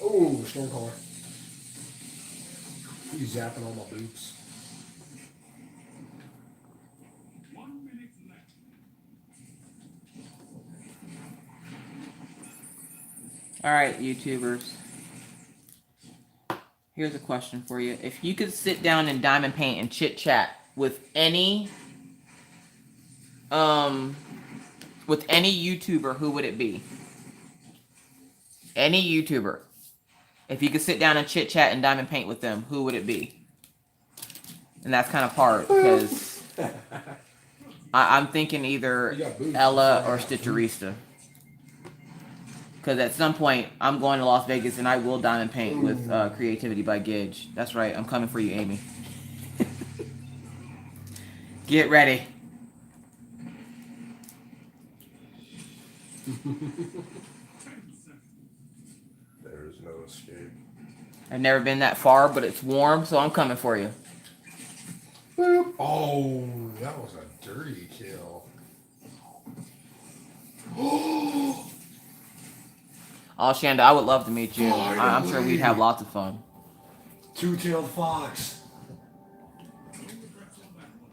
Speaker 2: Oh, storm caller. He's zapping all my boots.
Speaker 1: All right, YouTubers. Here's a question for you. If you could sit down and diamond paint and chit chat with any YouTuber, who would it be? Any YouTuber. If you could sit down and chit chat and diamond paint with them, who would it be? And that's kind of hard because I'm thinking either Ella or Stitcherista. Because at some point, I'm going to Las Vegas and I will diamond paint with Creativity by Gidge. That's right. I'm coming for you, Amy. Get ready.
Speaker 2: There's no escape.
Speaker 1: I've never been that far, but it's warm, so I'm coming for you.
Speaker 2: Boop. Oh, that was a dirty kill.
Speaker 1: Oh, Shanda, I would love to meet you. I'm sure we'd have lots of fun.
Speaker 2: Two-tailed fox.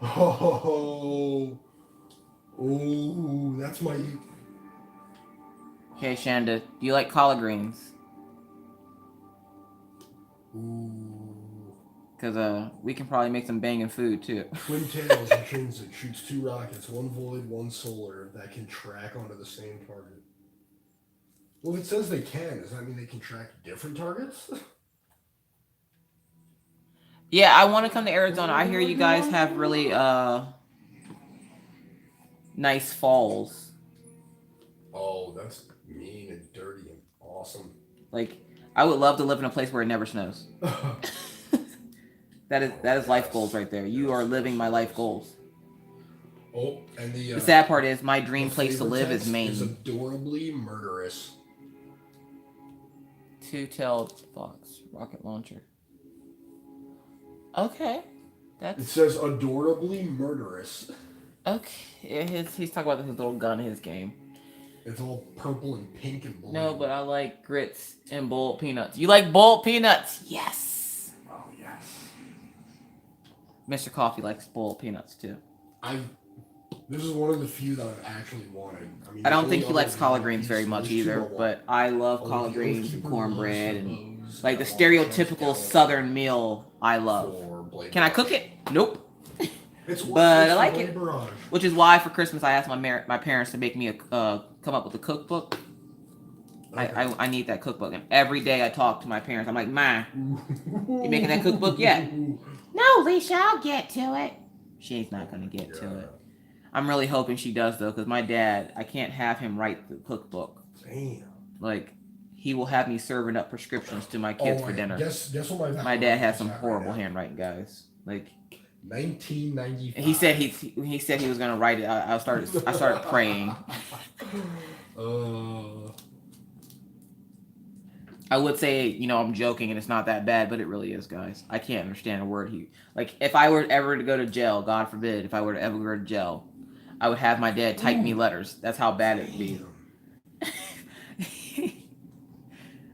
Speaker 2: Oh, that's my...
Speaker 1: Okay, Shanda, do you like collard greens?
Speaker 2: Ooh.
Speaker 1: Because we can probably make some banging food, too.
Speaker 2: Twin tails intrinsic shoots 2 rockets, 1 void, 1 solar, that can track onto the same target. Well, if it says they can, does that mean they can track different targets?
Speaker 1: Yeah, I want to come to Arizona. I hear you guys have really nice falls.
Speaker 2: Oh, that's mean and dirty and awesome.
Speaker 1: Like, I would love to live in a place where it never snows. That is life goals right there. You are living my life goals.
Speaker 2: Oh, and the
Speaker 1: sad part is my dream place to live is Maine.
Speaker 2: Is adorably murderous.
Speaker 1: Two-tailed fox rocket launcher. Okay,
Speaker 2: It says adorably murderous.
Speaker 1: Okay, he's talking about his little gun in his game.
Speaker 2: It's all purple and pink and blue.
Speaker 1: No, but I like grits and boiled peanuts. You like boiled peanuts? Yes.
Speaker 2: Oh yes.
Speaker 1: Mr. Coffee likes boiled peanuts too.
Speaker 2: This is one of the few that I've actually wanted.
Speaker 1: I don't think he likes collard greens very much either, but I love collard greens and cornbread and like the stereotypical Southern meal I love. Can I cook it? Nope. But I like it. Which is why for Christmas I asked my parents to make me come up with a cookbook. I need that cookbook, and every day I talk to my parents. I'm like, Ma, you making that cookbook yet? No, Leisha, I'll get to it. She's not gonna get to it. I'm really hoping she does though, because my dad, I can't have him write the cookbook.
Speaker 2: Damn.
Speaker 1: Like, he will have me serving up prescriptions to my kids for dinner.
Speaker 2: Guess what
Speaker 1: my dad has some horrible handwriting, guys. Like
Speaker 2: 1995.
Speaker 1: He said he was gonna write it. I started praying. I would say, I'm joking and it's not that bad, but it really is, guys. I can't understand a word if I were ever to go to jail, God forbid, if I were to ever go to jail, I would have my dad type me letters. That's how bad it'd be.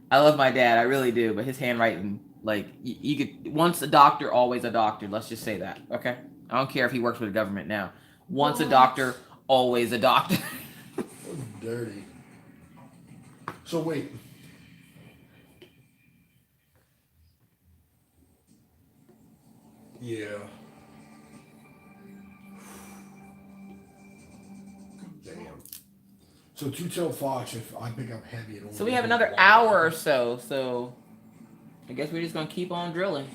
Speaker 1: I love my dad, I really do, but his handwriting, like, you could, once a doctor, always a doctor. Let's just say that, okay? I don't care if he works for the government now. Once a doctor, always a doctor.
Speaker 2: That's dirty. So wait. Yeah. So two-tailed fox, if I pick up heavy, it'll
Speaker 1: So we have another hour or so. So I guess we're just gonna keep on drilling.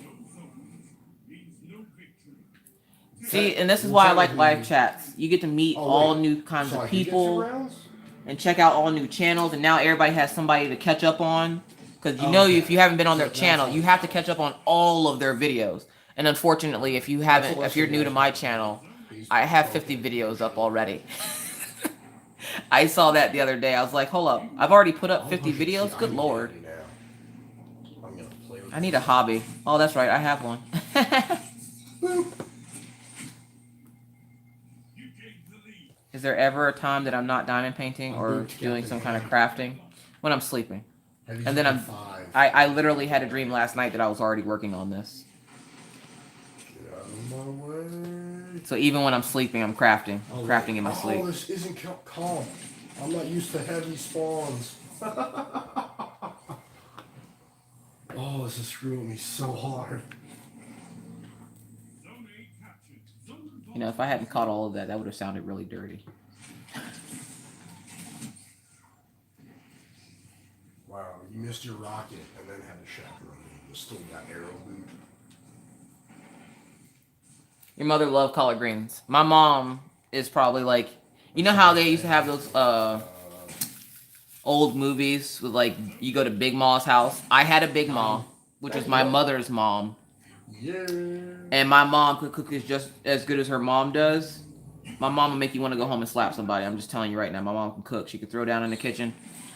Speaker 1: See, and this is why I like live chats. You get to meet all new kinds of people and check out all new channels. And now everybody has somebody to catch up on. Because you know, if you haven't been on their channel, you have to catch up on all of their videos. And unfortunately, if you haven't, if you're new to my channel, I have 50 videos up already. I saw that the other day. I was like, hold up. I've already put up 50 videos? Good lord. I need a hobby. Oh, that's right. I have one. Is there ever a time that I'm not diamond painting or doing some kind of crafting? When I'm sleeping. And then I literally had a dream last night that I was already working on this.
Speaker 2: Get out of my way.
Speaker 1: So even when I'm sleeping, I'm crafting. Crafting in my sleep.
Speaker 2: Oh, this isn't calm. I'm not used to heavy spawns. Oh, this is screwing me so hard.
Speaker 1: You know, if I hadn't caught all of that, that would have sounded really dirty.
Speaker 2: Wow, you missed your rocket and then had a chaperone. You still got arrow boot.
Speaker 1: Your mother loved collard greens. My mom is probably like, you know how they used to have those old movies with like, you go to Big Ma's house? I had a Big Ma, which was my mother's mom.
Speaker 2: Yeah.
Speaker 1: And my mom could cook just as good as her mom does. My mom will make you want to go home and slap somebody. I'm just telling you right now. My mom can cook. She can throw down in the kitchen.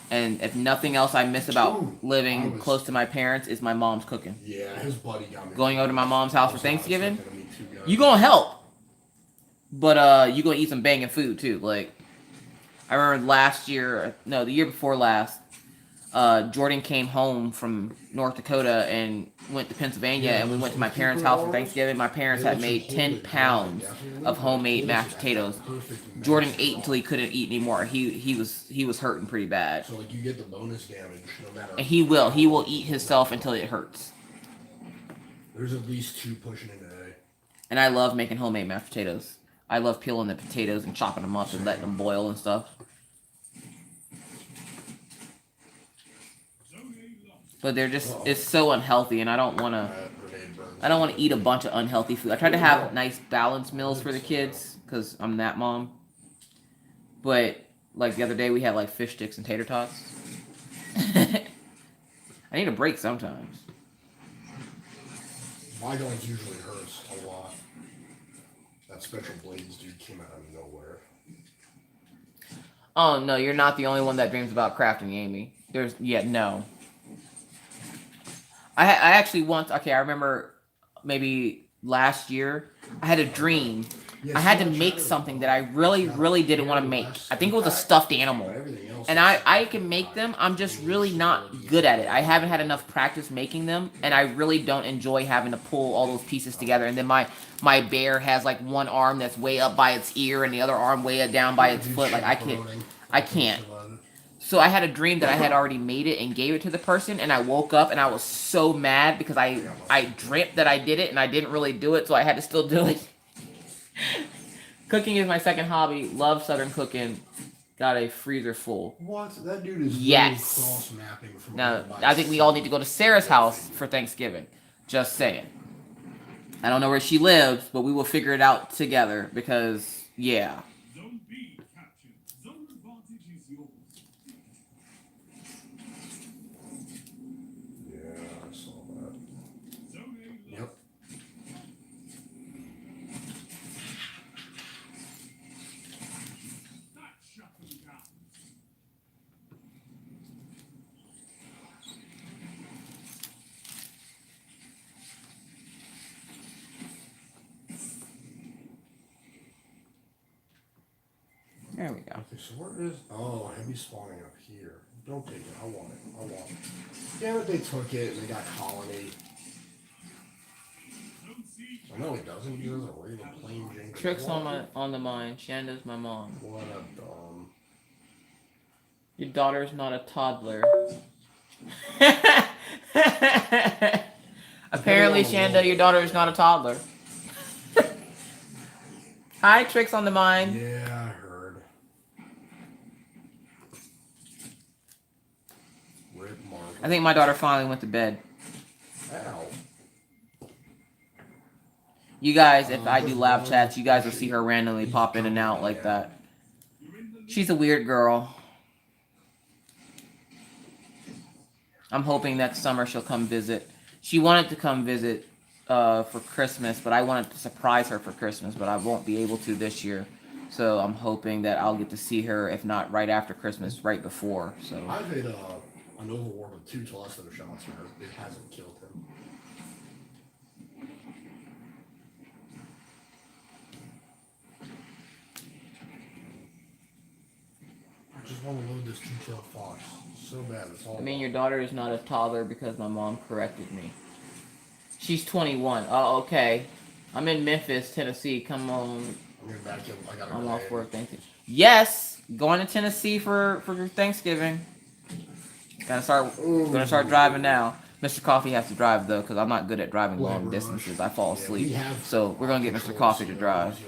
Speaker 1: And if nothing else I miss about living close to my parents is my mom's cooking.
Speaker 2: Yeah, his buddy got me.
Speaker 1: Going over to my mom's house for Thanksgiving, you gonna help. But you gonna eat some banging food too. Like, I remember the year before last, Jordan came home from North Dakota and went to Pennsylvania, and we went to my parents' house for Thanksgiving. My parents had made 10 pounds of homemade mashed potatoes. Jordan ate until he couldn't eat anymore. He was hurting pretty bad.
Speaker 2: So like you get the bonus damage no matter.
Speaker 1: And he will eat himself until it hurts.
Speaker 2: There's at least 2 pushing in today.
Speaker 1: And I love making homemade mashed potatoes. I love peeling the potatoes and chopping them up and letting them boil and stuff. But they're just, it's so unhealthy, and I don't want to eat a bunch of unhealthy food. I try to have nice balanced meals for the kids, because I'm that mom. But, like the other day, we had like fish sticks and tater tots. I need a break sometimes.
Speaker 2: My guns usually hurts a lot. That special blades dude came out of nowhere.
Speaker 1: Oh, no, you're not the only one that dreams about crafting, Amy. No. I actually once, I remember maybe last year, I had a dream. I had to make something that I really, really didn't want to make. I think it was a stuffed animal. And I can make them, I'm just really not good at it. I haven't had enough practice making them, and I really don't enjoy having to pull all those pieces together. And then my bear has like one arm that's way up by its ear and the other arm way down by its foot. Like, I can't. So I had a dream that I had already made it and gave it to the person, and I woke up and I was so mad because I dreamt that I did it and I didn't really do it, so I had to still do it. Cooking is my second hobby. Love Southern cooking. Got a freezer full.
Speaker 2: What? That dude is
Speaker 1: cross-mapping from now, I think we all need to go to Sarah's house for Thanksgiving. Just saying. I don't know where she lives, but we will figure it out together because, yeah. There we go.
Speaker 2: Okay, so where is... Oh, heavy spawning up here. Don't take it. I want it. I want it. Damn it, they took it and they got colony. I know he doesn't. He doesn't read a plain Jane.
Speaker 1: Tricks on the mind. Shanda's my mom.
Speaker 2: What a dumb.
Speaker 1: Your daughter's not a toddler. Apparently, Shanda, your daughter is not a toddler. Hi, Tricks on the mind.
Speaker 2: Yeah, I heard.
Speaker 1: I think my daughter finally went to bed.
Speaker 2: Ow.
Speaker 1: You guys, if I do live chats, you guys will see her randomly pop in and out like that. She's a weird girl. I'm hoping next summer she'll come visit. She wanted to come visit for Christmas, but I wanted to surprise her for Christmas, but I won't be able to this year. So I'm hoping that I'll get to see her, if not right after Christmas, right before. So
Speaker 2: I've had an overworld with 2 telescope shots, and it hasn't killed him. I just want to load this 2-tailed fox so bad. It's all.
Speaker 1: I mean, your daughter is not a toddler because my mom corrected me. She's 21. Oh, okay. I'm in Memphis, Tennessee. Come on. I'm off work. Thank you. Yes, going to Tennessee for Thanksgiving. Gonna start driving now. Mr. Coffee has to drive though, because I'm not good at driving long distances. I fall asleep. So we're gonna get Mr. Coffee to drive.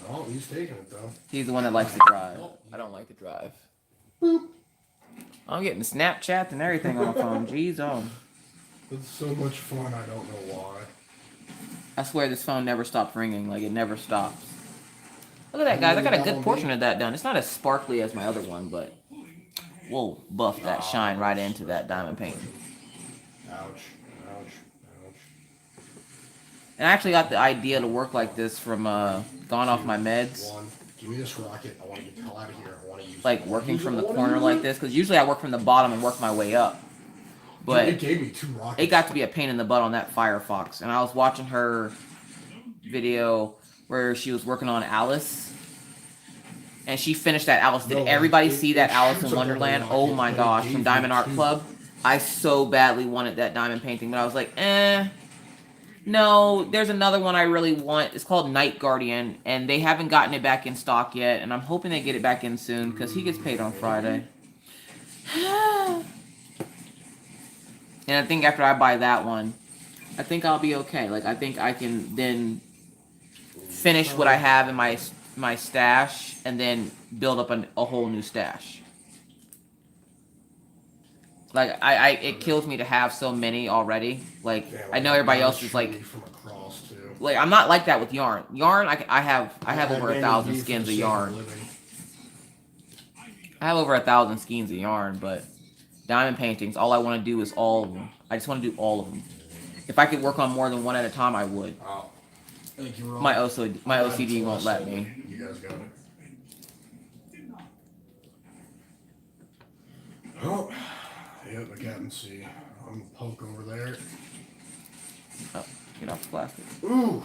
Speaker 2: Oh, he's taking it though.
Speaker 1: He's the one that likes to drive. I don't like to drive.
Speaker 2: Boop.
Speaker 1: I'm getting Snapchat and everything on my phone. Jeez,
Speaker 2: It's so much fun. I don't know why.
Speaker 1: I swear this phone never stops ringing. Like, it never stops. Look at that, guys. I got a good portion of that done. It's not as sparkly as my other one, but we'll buff that shine right into that diamond paint.
Speaker 2: Ouch. Ouch. Ouch.
Speaker 1: And I actually got the idea to work like this from gone off my meds.
Speaker 2: Give me this rocket. I want to get the hell out of here. I want to use
Speaker 1: like working from the corner like this, because usually I work from the bottom and work my way up. But
Speaker 2: it gave me 2 rockets.
Speaker 1: It got to be a pain in the butt on that Firefox. And I was watching her video where she was working on Alice. And she finished that Alice. Did everybody see that Alice in Wonderland? Oh my gosh, from Diamond Art Club. I so badly wanted that diamond painting, but I was like, no, there's another one I really want. It's called Night Guardian, and they haven't gotten it back in stock yet, and I'm hoping they get it back in soon, because he gets paid on Friday. And I think after I buy that one, I think I'll be okay. Like, I think I can then finish what I have in my stash, and then build up a whole new stash. Like, it kills me to have so many already. Like, I know everybody else is like, I'm not like that with yarn. Yarn, I have over 1,000 skins of yarn. I have over 1,000 skeins of yarn, but diamond paintings, all I want to do is all of them. I just want to do all of them. If I could work on more than one at a time, I would.
Speaker 2: Oh. Thank you, Ron.
Speaker 1: My OCD won't let me.
Speaker 2: You guys got it. Oh. Yep, I can see. I'm gonna poke over there.
Speaker 1: Oh, get off the plastic.
Speaker 2: Ooh!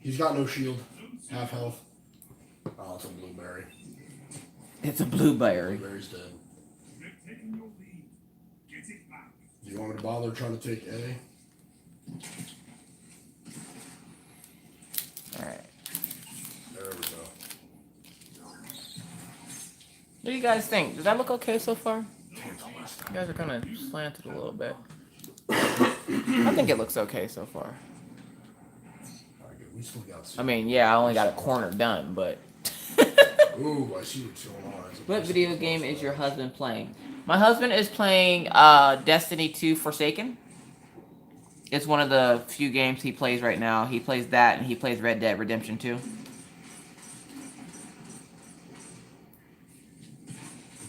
Speaker 2: He's got no shield. Half health. Oh, it's a blueberry.
Speaker 1: It's a blueberry.
Speaker 2: Blueberry's dead. Do you want me to bother trying to take A?
Speaker 1: Alright.
Speaker 2: There we go.
Speaker 1: What do you guys think? Does that look okay so far? You guys are kind of slanted a little bit. I think it looks okay so far.
Speaker 2: We still got
Speaker 1: I mean, yeah, I only got a corner done, but...
Speaker 2: Ooh, I see what's going on.
Speaker 1: What video game is your husband playing? My husband is playing Destiny 2 Forsaken. It's one of the few games he plays right now. He plays that, and he plays Red Dead Redemption 2.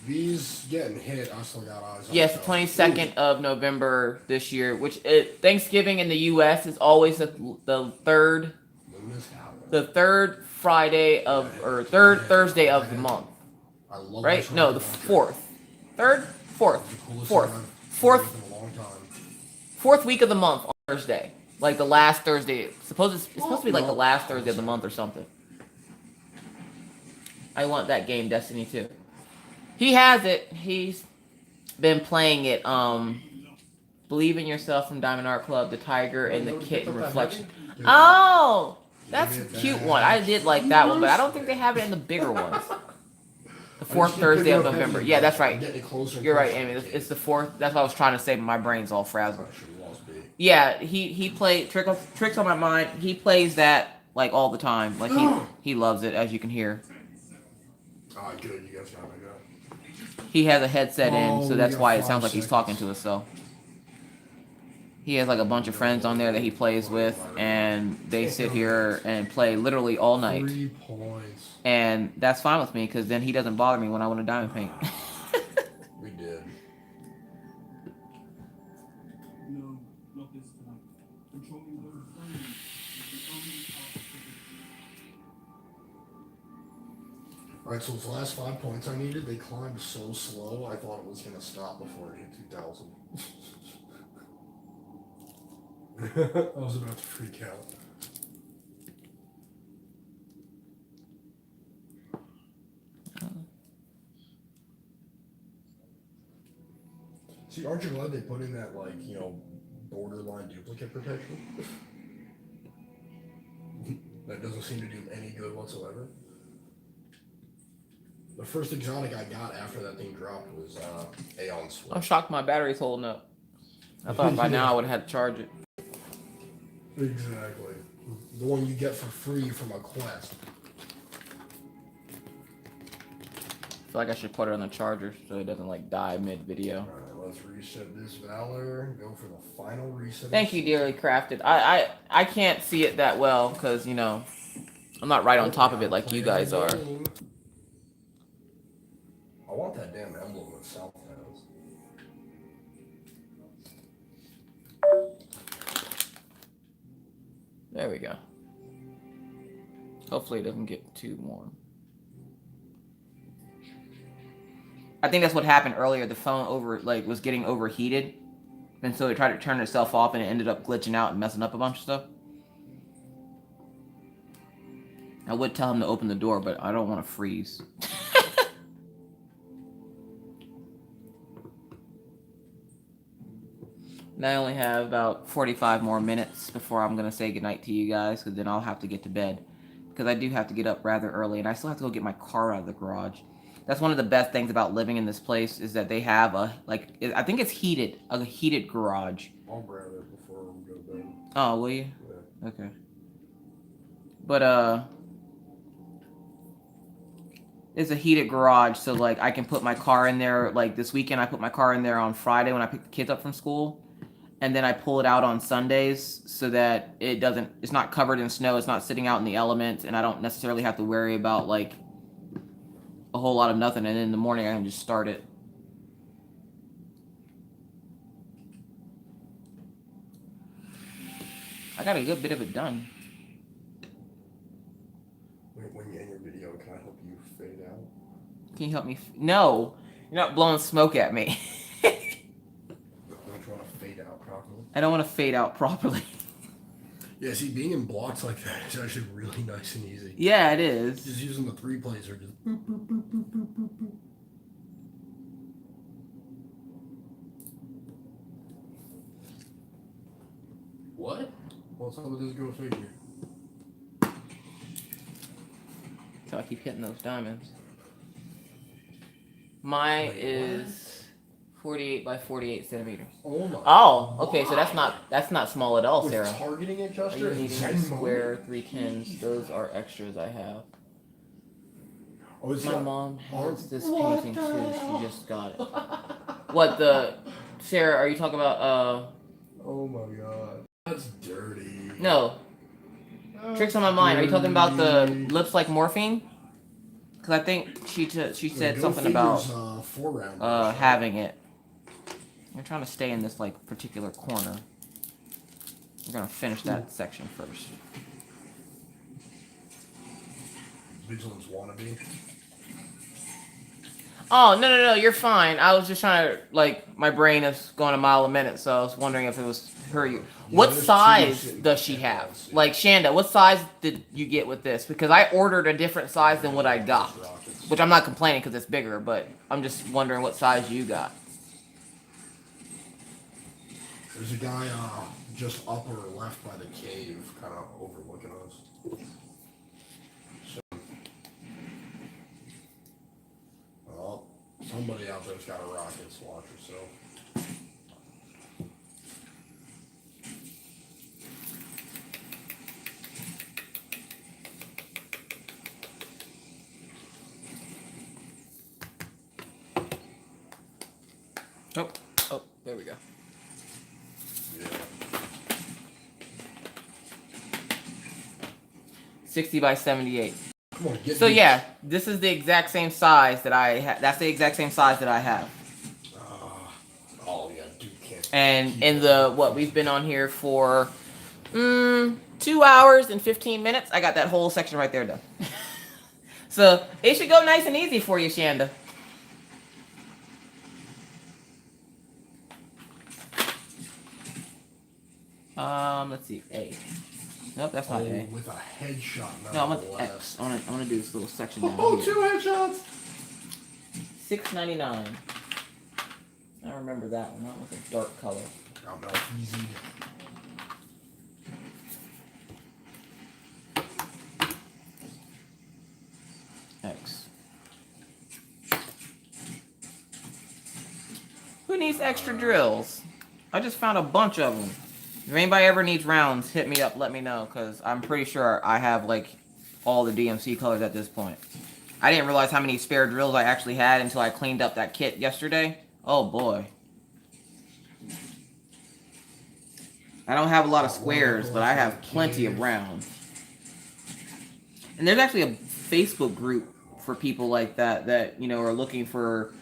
Speaker 2: These getting hit, I still got eyes on.
Speaker 1: Yes, the 22nd of November this year, which Thanksgiving in the U.S. is always the third Friday of, or third Thursday of the month. Right? No, the fourth. Fourth week of the month on Thursday. Like the last Thursday. It's supposed to be like the last Thursday of the month or something. I want that game, Destiny 2. He has it. He's been playing it. Believe in Yourself from Diamond Art Club, the Tiger, and the Kitten Reflection. Oh! That's a cute one. I did like that one, but I don't think they have it in the bigger ones. The fourth Thursday of November. Yeah, that's right. You're right, Amy. It's the fourth. That's what I was trying to say, but my brain's all frazzled. Yeah, he played Tricks on My Mind. He plays that like all the time. Like he loves it, as you can hear.
Speaker 2: Alright, good. You guys got me.
Speaker 1: He has a headset in, so
Speaker 2: we
Speaker 1: that's
Speaker 2: got
Speaker 1: why it
Speaker 2: 5
Speaker 1: sounds like he's talking to us. So he has like a bunch of friends on there that he plays with, and they sit here and play literally all night.
Speaker 2: 3 points.
Speaker 1: And that's fine with me because then he doesn't bother me when I want to diamond paint.
Speaker 2: We did.
Speaker 3: No, not this time. Controlling those friends is the only path to
Speaker 2: Alright, so the last 5 points I needed, they climbed so slow, I thought it was going to stop before it hit 2,000. I was about to freak out. See, aren't you glad they put in that, like, you know, borderline duplicate protection? That doesn't seem to do any good whatsoever. The first exotic I got after that thing dropped was Aeon Switch.
Speaker 1: I'm shocked my battery's holding up. I thought by now I would have had to charge it.
Speaker 2: Exactly. The one you get for free from a quest.
Speaker 1: I feel like I should put it on the charger so it doesn't like die mid-video.
Speaker 2: Alright, let's reset this Valor. Go for the final reset.
Speaker 1: Thank you, dearly crafted. I can't see it that well because, you know, I'm not right on top of it like you guys are.
Speaker 2: I want that damn emblem that South has.
Speaker 1: There we go. Hopefully it doesn't get too warm. I think that's what happened earlier. The phone was getting overheated, and so it tried to turn itself off, and it ended up glitching out and messing up a bunch of stuff. I would tell him to open the door, but I don't want to freeze. And I only have about 45 more minutes before I'm going to say goodnight to you guys, because then I'll have to get to bed. Because I do have to get up rather early, and I still have to go get my car out of the garage. That's one of the best things about living in this place, is that they have I think it's heated, a heated garage.
Speaker 2: I'll grab it before we go to bed.
Speaker 1: Oh, will you?
Speaker 2: Yeah.
Speaker 1: Okay. But, it's a heated garage, so, like, I can put my car in there. Like, this weekend I put my car in there on Friday when I pick the kids up from school. And then I pull it out on Sundays so that it's not covered in snow, it's not sitting out in the elements, and I don't necessarily have to worry about, like, a whole lot of nothing, and in the morning I can just start it. I got a good bit of it done.
Speaker 2: When you end your video, can I help you fade out?
Speaker 1: Can you help me? No! You're not blowing smoke at me.
Speaker 2: Don't you want to fade out properly?
Speaker 1: I don't want to fade out properly.
Speaker 2: Yeah, see, being in blocks like that is actually really nice and easy.
Speaker 1: Yeah, it is.
Speaker 2: Just using the 3 plays or just boop, boop, boop, boop, boop, boop, boop. What? What's up with this go figure?
Speaker 1: So I keep hitting those diamonds. Mine is 48 by 48 centimeters.
Speaker 2: Oh my.
Speaker 1: Oh, okay, so that's not small at all,
Speaker 2: With
Speaker 1: Sarah.
Speaker 2: targeting
Speaker 1: Are
Speaker 2: adjuster
Speaker 1: you
Speaker 2: and
Speaker 1: needing a
Speaker 2: Zen
Speaker 1: square
Speaker 2: mode?
Speaker 1: 310s? Those are extras I have.
Speaker 2: Oh, it's
Speaker 1: My
Speaker 2: not-
Speaker 1: mom has this
Speaker 2: What
Speaker 1: painting
Speaker 2: the
Speaker 1: too.
Speaker 2: hell?
Speaker 1: She just got it. What the? Sarah, are you talking about
Speaker 2: Oh my god. That's dirty.
Speaker 1: No.
Speaker 2: That's
Speaker 1: Tricks on my mind. Are you talking about the
Speaker 2: dirty.
Speaker 1: lips like morphine? Because I think she said
Speaker 2: Go
Speaker 1: something
Speaker 2: Figure's,
Speaker 1: about
Speaker 2: 4-round.
Speaker 1: having it. I'm trying to stay in this like particular corner. We're gonna finish that section first.
Speaker 2: Vigilance wannabe.
Speaker 1: Oh no, you're fine. I was just trying to like my brain is going a mile a minute, so I was wondering if it was her. What
Speaker 2: there's two
Speaker 1: size
Speaker 2: sitting
Speaker 1: does she
Speaker 2: at
Speaker 1: have?
Speaker 2: once, yeah.
Speaker 1: Like Shanda, what size did you get with this? Because I ordered a different size than what I got, which I'm not complaining because it's bigger, but I'm just wondering what size you got.
Speaker 2: There's a guy just upper left by the cave, kind of overlooking us. So, well, somebody out there's got a rocket launcher, so.
Speaker 1: Oh, there we go.
Speaker 2: Yeah.
Speaker 1: 60 by 78.
Speaker 2: Come on, get
Speaker 1: So
Speaker 2: these.
Speaker 1: yeah, this is the exact same size that I have. That's the exact same size that I have.
Speaker 2: Oh yeah, dude can't.
Speaker 1: And in the what we've been on here for 2 hours and 15 minutes, I got that whole section right there done. So it should go nice and easy for you, Shanda. Let's see, A. Nope, that's not A.
Speaker 2: With a headshot.
Speaker 1: No, I'm gonna X. I wanna do this little section down
Speaker 2: Oh,
Speaker 1: here.
Speaker 2: 2 headshots.
Speaker 1: $6.99. I remember that one. That was a dark color.
Speaker 2: I'm not easy.
Speaker 1: X. Who needs extra drills? I just found a bunch of them. If anybody ever needs rounds, hit me up, let me know, because I'm pretty sure I have, like, all the DMC colors at this point. I didn't realize how many spare drills I actually had until I cleaned up that kit yesterday. Oh, boy. I don't have a lot of squares, but I have plenty of rounds. And there's actually a Facebook group for people like that, you know, are looking for,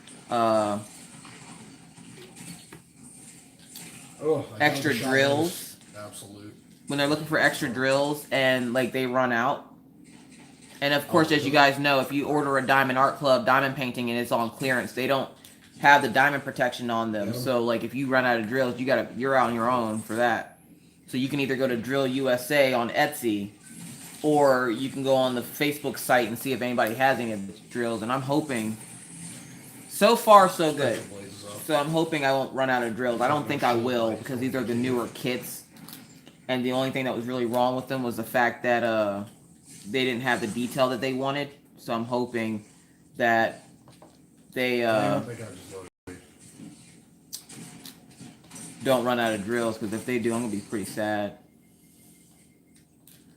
Speaker 1: extra drills.
Speaker 2: Absolute.
Speaker 1: When they're looking for extra drills and like they run out. And of course, as you guys know, if you order a Diamond Art Club diamond painting and it's on clearance, they don't have the diamond protection on them. So like if you run out of drills, you're on your own for that. So you can either go to Drill USA on Etsy, or you can go on the Facebook site and see if anybody has any of the drills. And I'm hoping, so far so good. So I'm hoping I won't run out of drills. I don't think I will, because these are the newer kits. And the only thing that was really wrong with them was the fact that they didn't have the detail that they wanted. So I'm hoping that they don't run out of drills, because if they do, I'm going to be pretty sad.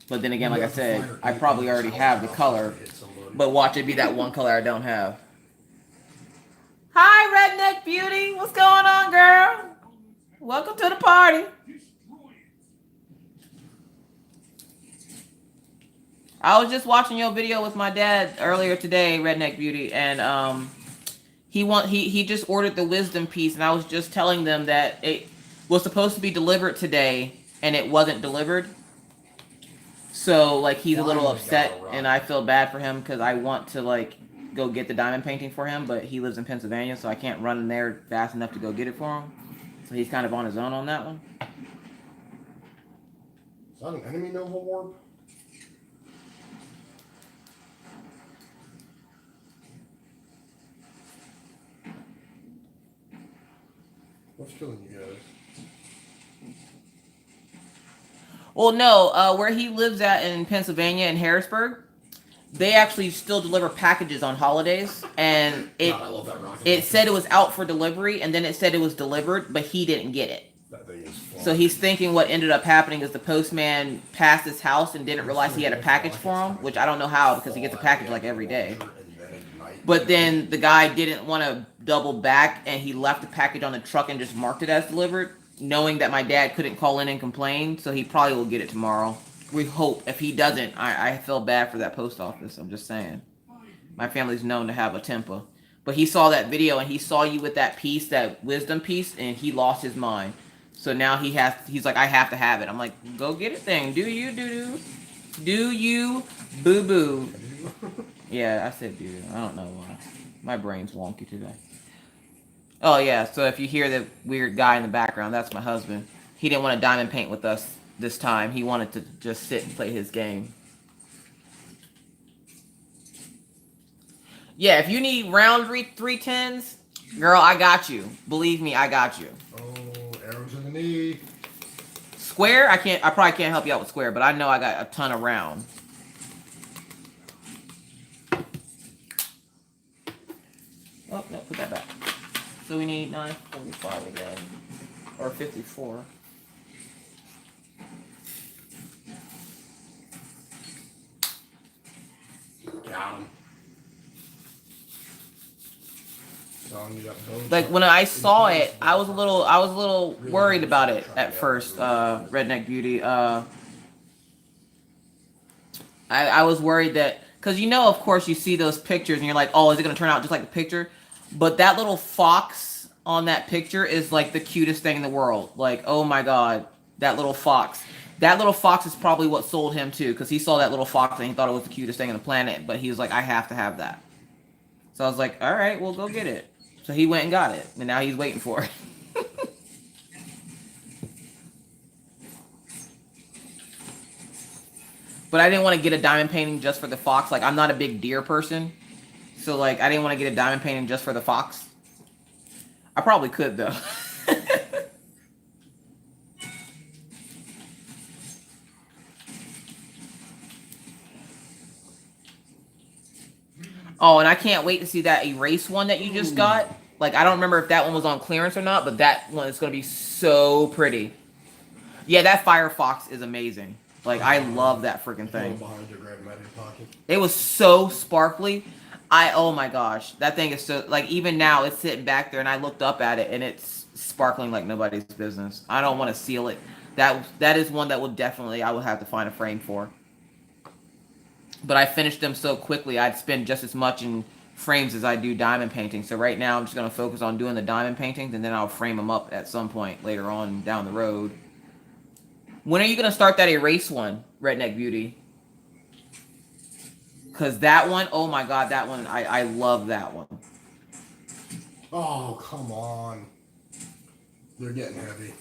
Speaker 1: But then again, like I said, I probably already have the color. But watch it be that one color I don't have. Hi, Redneck Beauty. What's going on, girl? Welcome to the party. I was just watching your video with my dad earlier today, Redneck Beauty, and he just ordered the wisdom piece, and I was just telling them that it was supposed to be delivered today, and it wasn't delivered. So like he's a little upset, and I feel bad for him because I want to like go get the diamond painting for him, but he lives in Pennsylvania, so I can't run in there fast enough to go get it for him. So he's kind of on his own on that one.
Speaker 2: Is that an enemy Nova Warp? What's killing you guys?
Speaker 1: Well, no, where he lives at in Pennsylvania, in Harrisburg, they actually still deliver packages on holidays, and it said it was out for delivery, and then it said it was delivered, but he didn't get it.
Speaker 2: That thing is fun.
Speaker 1: So he's thinking what ended up happening is the postman passed his house and didn't realize he had a package for him, which I don't know how, because he gets a package like every day. But then the guy didn't want to double back, and he left the package on the truck and just marked it as delivered, knowing that my dad couldn't call in and complain, so he probably will get it tomorrow. We hope. If he doesn't, I feel bad for that post office. I'm just saying. My family's known to have a temper. But he saw that video, and he saw you with that piece, that wisdom piece, and he lost his mind. So now he's like, I have to have it. I'm like, go get it then. Do you, doo-doo. Do you, boo-boo. Yeah, I said doo-doo. I don't know why. My brain's wonky today. Oh, yeah, so if you hear the weird guy in the background, that's my husband. He didn't want to diamond paint with us this time. He wanted to just sit and play his game. Yeah, if you need round 310s, girl, I got you. Believe me, I got you.
Speaker 2: Oh, arrow to the knee.
Speaker 1: Square, I probably can't help you out with square, but I know I got a ton of round. Oh, no, put that back. So we need 945 again. Or 54.
Speaker 2: Got him. telling you that bone
Speaker 1: Like when I saw it, I was a little worried about it at first. Redneck Beauty. I was worried that because of course, you see those pictures and you're like, oh, is it gonna turn out just like the picture? But that little fox on that picture is like the cutest thing in the world. Like, oh my god, that little fox. That little fox is probably what sold him too, because he saw that little fox and he thought it was the cutest thing on the planet. But he was like, I have to have that. So I was like, all right, well, go get it. So he went and got it, and now he's waiting for it. But I didn't want to get a diamond painting just for the fox. Like, I'm not a big deer person. So, like, I didn't want to get a diamond painting just for the fox. I probably could, though. Oh, and I can't wait to see that erase one that you just got. Like, I don't remember if that one was on clearance or not, but that one is going to be so pretty. Yeah, that Firefox is amazing. Like, I love that freaking thing.
Speaker 2: Behind your grab my pocket.
Speaker 1: It was so sparkly. Oh my gosh. That thing is so, like, even now it's sitting back there and I looked up at it and it's sparkling like nobody's business. I don't want to seal it. That is one that will definitely, I will have to find a frame for. But I finished them so quickly, I'd spend just as much in frames as I do diamond painting. So right now I'm just going to focus on doing the diamond paintings and then I'll frame them up at some point later on down the road. When are you going to start that erase one, Redneck Beauty? Because that one, oh my god, that one, I love that one.
Speaker 2: Oh, come on. They're getting heavy.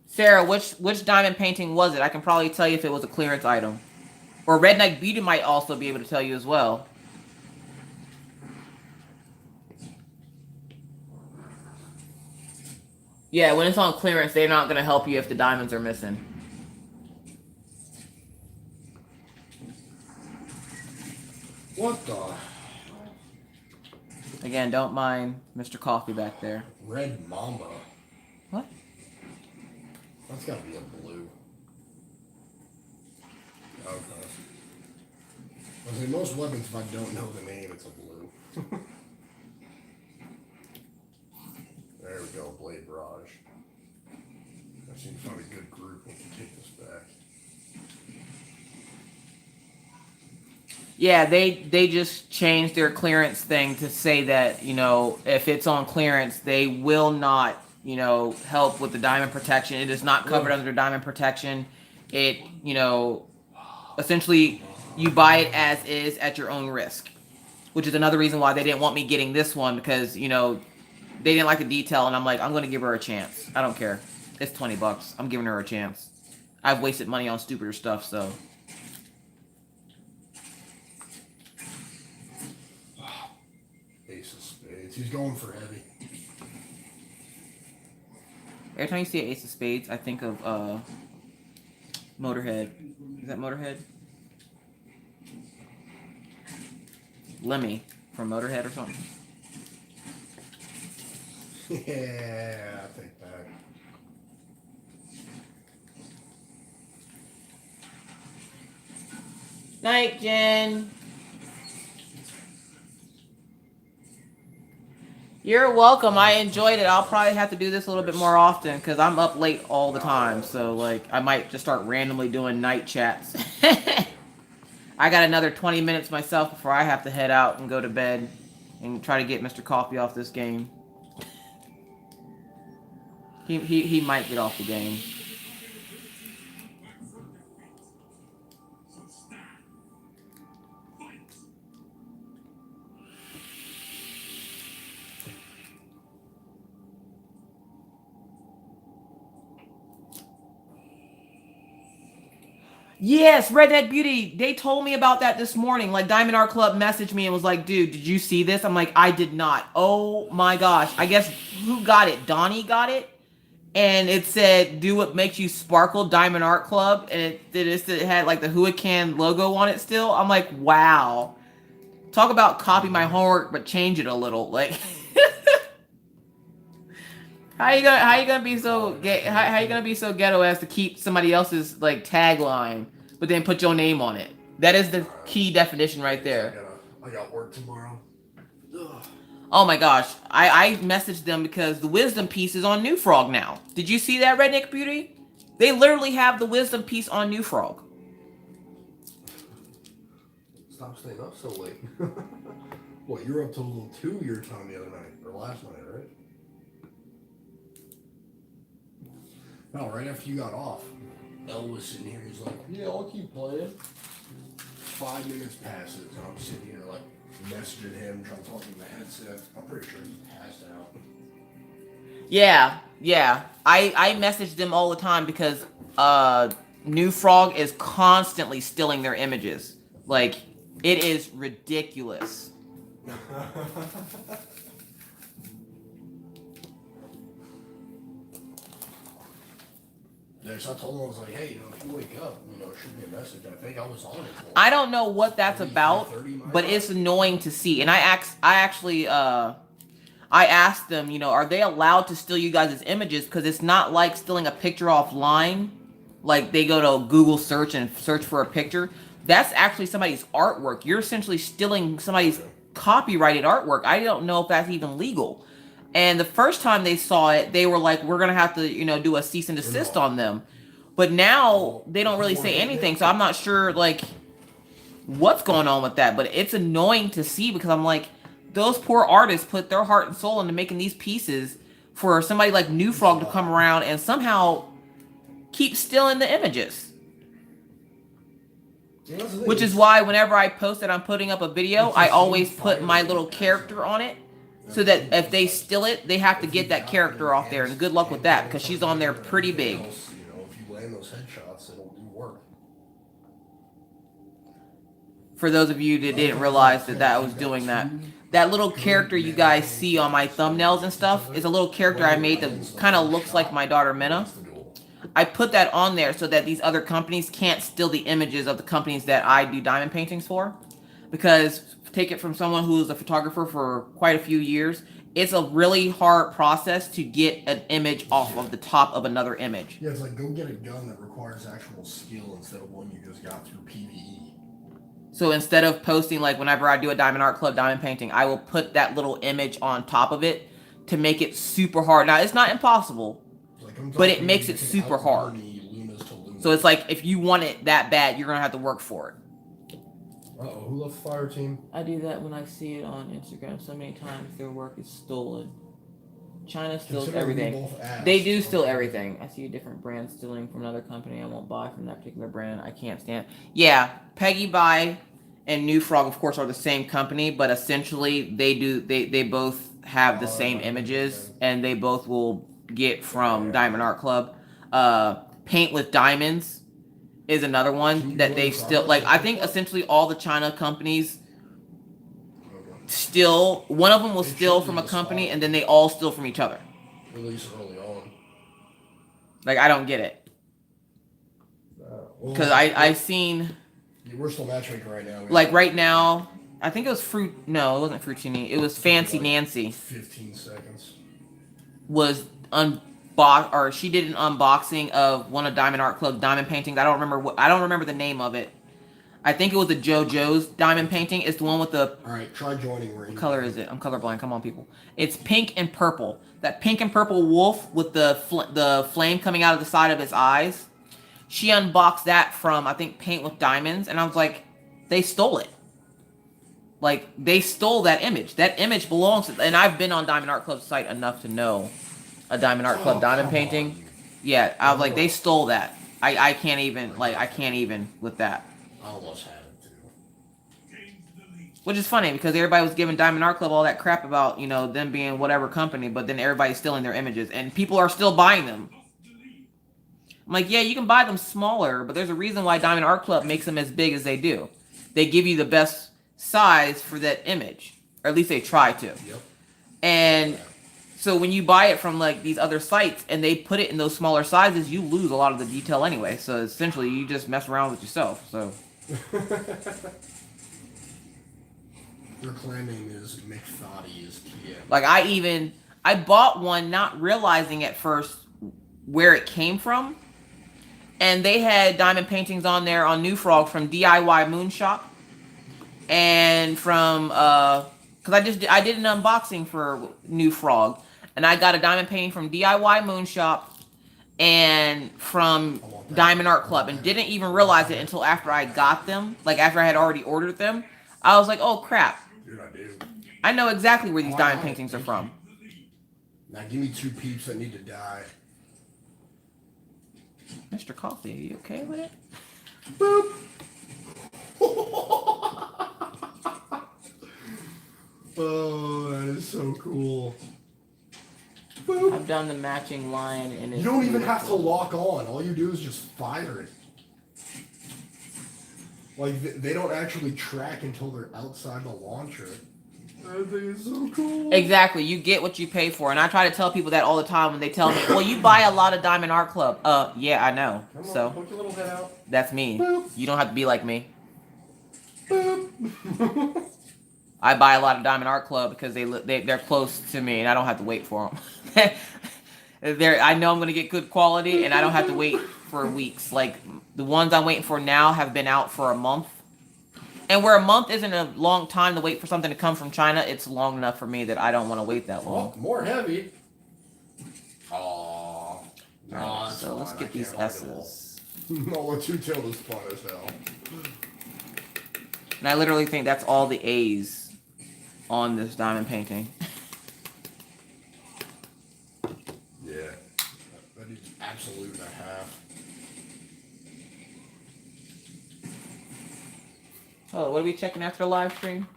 Speaker 1: Sarah, which diamond painting was it? I can probably tell you if it was a clearance item. Or Redneck Beauty might also be able to tell you as well. Yeah, when it's on clearance, they're not going to help you if the diamonds are missing.
Speaker 2: What the?
Speaker 1: Again, don't mind Mr. Coffee back there.
Speaker 2: Red Mamba.
Speaker 1: What?
Speaker 2: That's got to be a blue. Okay. I say most weapons, if I don't know the name, it's a blue. There we go, Blade Barrage. I seem to find a good group. We can take this back.
Speaker 1: Yeah, they just changed their clearance thing to say that, if it's on clearance, they will not, help with the diamond protection. It is not covered under diamond protection. It, essentially, you buy it as is at your own risk. Which is another reason why they didn't want me getting this one, because, they didn't like the detail, and I'm like, I'm going to give her a chance. I don't care. It's $20. I'm giving her a chance. I've wasted money on stupider stuff, so.
Speaker 2: Ace of Spades. He's going for heavy.
Speaker 1: Every time you see an Ace of Spades, I think of Motorhead. Is that Motorhead? Lemmy from Motorhead or something.
Speaker 2: Yeah, I think that.
Speaker 1: Night, Jen. You're welcome. I enjoyed it. I'll probably have to do this a little bit more often because I'm up late all the time. So, like, I might just start randomly doing night chats. I got another 20 minutes myself before I have to head out and go to bed and try to get Mr. Coffee off this game. He might get off the game. Yes, Redneck Beauty. They told me about that this morning. Like, Diamond Art Club messaged me and was like, dude, did you see this? I'm like, I did not. Oh my gosh. I guess who got it? Donnie got it. And it said, do what makes you sparkle, Diamond Art Club. And it had like the Huracan logo on it still. I'm like, wow. Talk about copy my homework, but change it a little. Like, how you gonna be so how you gonna be so ghetto as to keep somebody else's like tagline, but then put your name on it? That is the key definition right there.
Speaker 2: I got work tomorrow. Ugh.
Speaker 1: Oh my gosh. I messaged them because the wisdom piece is on New Frog now. Did you see that, Redneck Beauty? They literally have the wisdom piece on New Frog.
Speaker 2: Stop staying up so late. What, you were up till 2 your time the other night, or last night, right? No, right after you got off. Elle was sitting here, he's like, yeah, I'll keep playing. 5 minutes passes, and I'm sitting here like messaging him, trying to talk to him in the headset. I'm pretty sure he passed out.
Speaker 1: Yeah. I message them all the time because New Frog is constantly stealing their images. Like, it is ridiculous.
Speaker 2: Yeah, so I told him, I was like, hey, if you wake up, shoot me a message. I think I was on it.
Speaker 1: I don't know what that's about, but it's annoying to see. And I asked them, are they allowed to steal you guys' images? Because it's not like stealing a picture offline. Like, they go to Google search and search for a picture. That's actually somebody's artwork. You're essentially stealing somebody's copyrighted artwork. I don't know if that's even legal. And the first time they saw it, they were like, we're going to have to, do a cease and desist on them. But now they don't really say anything. So I'm not sure, like, what's going on with that. But it's annoying to see because I'm like, those poor artists put their heart and soul into making these pieces for somebody like New Frog to come around and somehow keep stealing the images. Which is why whenever I post that I'm putting up a video, I always put my little character on it. So that if they steal it, they have to get that character off there. And good luck with that, because she's on there pretty big.
Speaker 2: If you land those headshots, it'll do work.
Speaker 1: For those of you that didn't realize that I was doing that. That little character you guys see on my thumbnails and stuff is a little character I made that kind of looks like my daughter Minna. I put that on there so that these other companies can't steal the images of the companies that I do diamond paintings for. Because, take it from someone who's a photographer for quite a few years, it's a really hard process to get an image off of the top of another image.
Speaker 2: Yeah, it's like go get a gun that requires actual skill instead of one you just got through PvE.
Speaker 1: So instead of posting, like whenever I do a Diamond Art Club diamond painting, I will put that little image on top of it to make it super hard. Now, it's not impossible, but it makes it super hard. So it's like, if you want it that bad, you're going to have to work for it.
Speaker 2: Uh-oh, who left the fire team?
Speaker 1: I do that when I see it on Instagram so many times. Their work is stolen. China steals everything. They do steal everything. I see a different brand stealing from another company. I won't buy from that particular brand. I can't stand. Yeah, Peggy Buy and New Frog, of course, are the same company, but essentially they both have the same images, and they both will get from Diamond Art Club. Paint with Diamonds is another one that they still, like, I think essentially all the China companies steal. One of them will steal from a company, and then they all steal from each other.
Speaker 2: At least early on.
Speaker 1: Like, I don't get it. Because I've seen...
Speaker 2: Yeah, we're still matchmaking right now.
Speaker 1: Like, right now, I think it was No, it wasn't Fruitini. It was Fancy Nancy.
Speaker 2: 15 seconds.
Speaker 1: Was she did an unboxing of one of Diamond Art Club diamond paintings. I don't remember the name of it. I think it was the JoJo's diamond painting. It's the one with the...
Speaker 2: Alright, try joining Ring.
Speaker 1: What color is it? I'm colorblind. Come on, people. It's pink and purple. That pink and purple wolf with the flame coming out of the side of his eyes. She unboxed that from, I think, Paint with Diamonds. And I was like, they stole it. Like, they stole that image. That image belongs to... And I've been on Diamond Art Club's site enough to know a Diamond Art Club diamond painting. Yeah, I was like, they stole that. I can't even with that.
Speaker 2: I almost had it too.
Speaker 1: Which is funny because everybody was giving Diamond Art Club all that crap about, them being whatever company, but then everybody's stealing their images and people are still buying them. I'm like, yeah, you can buy them smaller, but there's a reason why Diamond Art Club makes them as big as they do. They give you the best size for that image, or at least they try to.
Speaker 2: Yep.
Speaker 1: And so when you buy it from like these other sites and they put it in those smaller sizes, you lose a lot of the detail anyway. So essentially, you just mess around with yourself. So.
Speaker 2: Their clan name is McThotties. Yeah.
Speaker 1: Like I bought one not realizing at first where it came from. and they had diamond paintings on there on New Frog from DIY Moon Shop, and from because I did an unboxing for New Frog, and I got a diamond painting from DIY Moon Shop and from Diamond Art Club, and didn't even realize it until after I got them, like after I had already ordered them. I was like, oh crap,
Speaker 2: Dude, I do.
Speaker 1: I know exactly where these diamond paintings are from.
Speaker 2: Now give me 2 peeps that need to die.
Speaker 1: Mr. Coffee, are you okay with it?
Speaker 2: Boop. Oh, that is so cool. Boop.
Speaker 1: I've done the matching line, and
Speaker 2: You don't even have to lock on. All you do is just fire it. Like, they don't actually track until they're outside the launcher. I think it's so cool.
Speaker 1: Exactly, you get what you pay for, and I try to tell people that all the time when they tell me, well, you buy a lot of Diamond Art Club. Yeah, I know.
Speaker 2: Come on,
Speaker 1: So
Speaker 2: poke your little head out.
Speaker 1: that's me.
Speaker 2: Boop.
Speaker 1: You don't have to be like me.
Speaker 2: Boop.
Speaker 1: I buy a lot of Diamond Art Club because they're close to me, and I don't have to wait for them. I know I'm gonna get good quality, and I don't have to wait for weeks. Like the ones I'm waiting for now have been out for a month, and where a month isn't a long time to wait for something to come from China, it's long enough for me that I don't want to wait that long.
Speaker 2: Oh, more heavy. Aww. No,
Speaker 1: So let's get these S's.
Speaker 2: I'll let you tell this fun as hell.
Speaker 1: And I literally think that's all the A's on this diamond painting.
Speaker 2: Yeah. That needs absolute and a half.
Speaker 1: Oh, what are we checking after the live stream?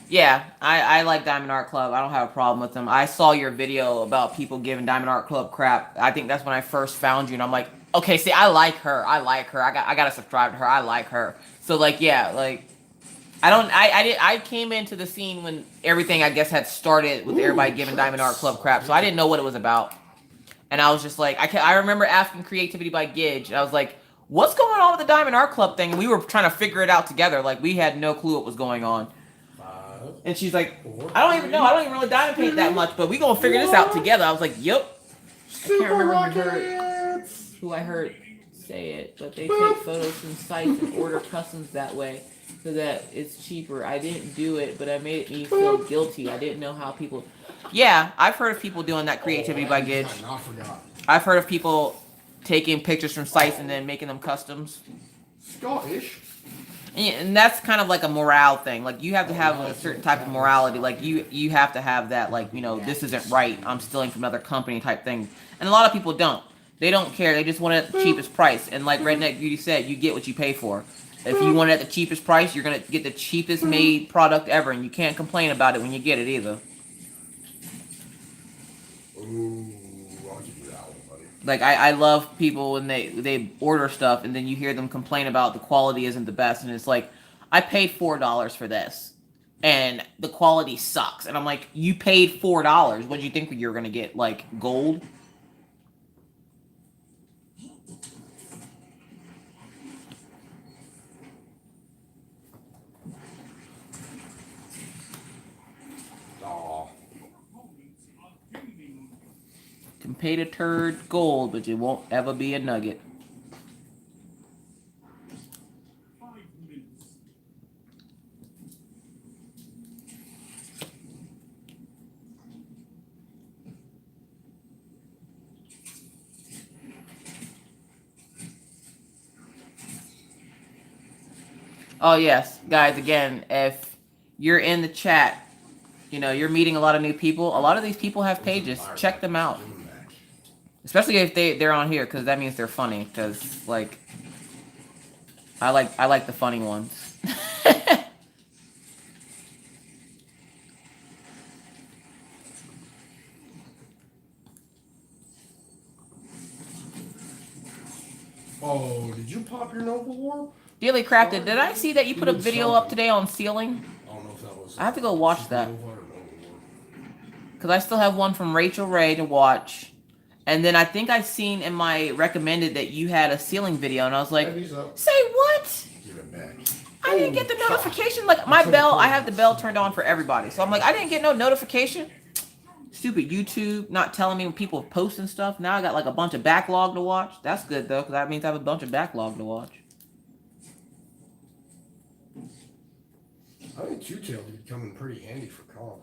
Speaker 1: Yeah, I like Diamond Art Club. I don't have a problem with them. I saw your video about people giving Diamond Art Club crap. I think that's when I first found you, and I'm like, okay, see, I like her. I gotta subscribe to her. I like her. So like, yeah, like, I came into the scene when everything I guess had started with everybody giving Diamond Art Club crap. So I didn't know what it was about, and I was just like, I remember asking Creativity by Gidge, and I was like, what's going on with the Diamond Art Club thing? And we were trying to figure it out together. Like we had no clue what was going on. And she's like, I don't even know. I don't even really diamond paint that much, but we gonna figure this out together. I was like, yep. I can't remember who I heard say it, but they take photos from sites and order customs that way so that it's cheaper. I didn't do it, but it made me feel guilty. I didn't know how people... Yeah, I've heard of people doing that Creativity by Gidge. I've heard of people taking pictures from sites and then making them customs.
Speaker 2: Scottish.
Speaker 1: And that's kind of like a morale thing. Like, you have to have a certain type of morality. Like, you have to have that, like, you know, this isn't right. I'm stealing from another company type thing. And a lot of people don't. They don't care. They just want it at the cheapest price. And like Redneck Beauty said, you get what you pay for. If you want it at the cheapest price, you're going to get the cheapest made product ever. And you can't complain about it when you get it either.
Speaker 2: Ooh, I'll give you that one, buddy.
Speaker 1: Like, I love people when they order stuff and then you hear them complain about the quality isn't the best. And it's like, I paid $4 for this. And the quality sucks. And I'm like, you paid $4. What did you think you were going to get? Like, gold? Can pay a turd gold, but you won't ever be a nugget.
Speaker 3: 5 minutes.
Speaker 1: Oh, yes. Guys, again, if you're in the chat, you know, you're meeting a lot of new people. A lot of these people have pages. Check them out. Especially if they're on here, because that means they're funny. Because, like, I like the funny ones.
Speaker 2: Oh, did you pop your Nova Warp?
Speaker 1: Dearly Crafted, did I see that you put a video up today on sealing?
Speaker 2: I don't know if that was.
Speaker 1: I have to go watch that.
Speaker 2: Nova or Nova Warp.
Speaker 1: Because I still have one from Rachel Ray to watch. And then I think I seen in my recommended that you had a sealing video. And I was like, say what?
Speaker 2: Give it back.
Speaker 1: I didn't get the notification. Like, my bell, I have the bell turned on for everybody. So I'm like, I didn't get no notification. Stupid YouTube not telling me when people are posting stuff. Now I got like a bunch of backlog to watch. That's good though, because that means I have a bunch of backlog to watch.
Speaker 2: I think two-tailed would come in pretty handy for calm.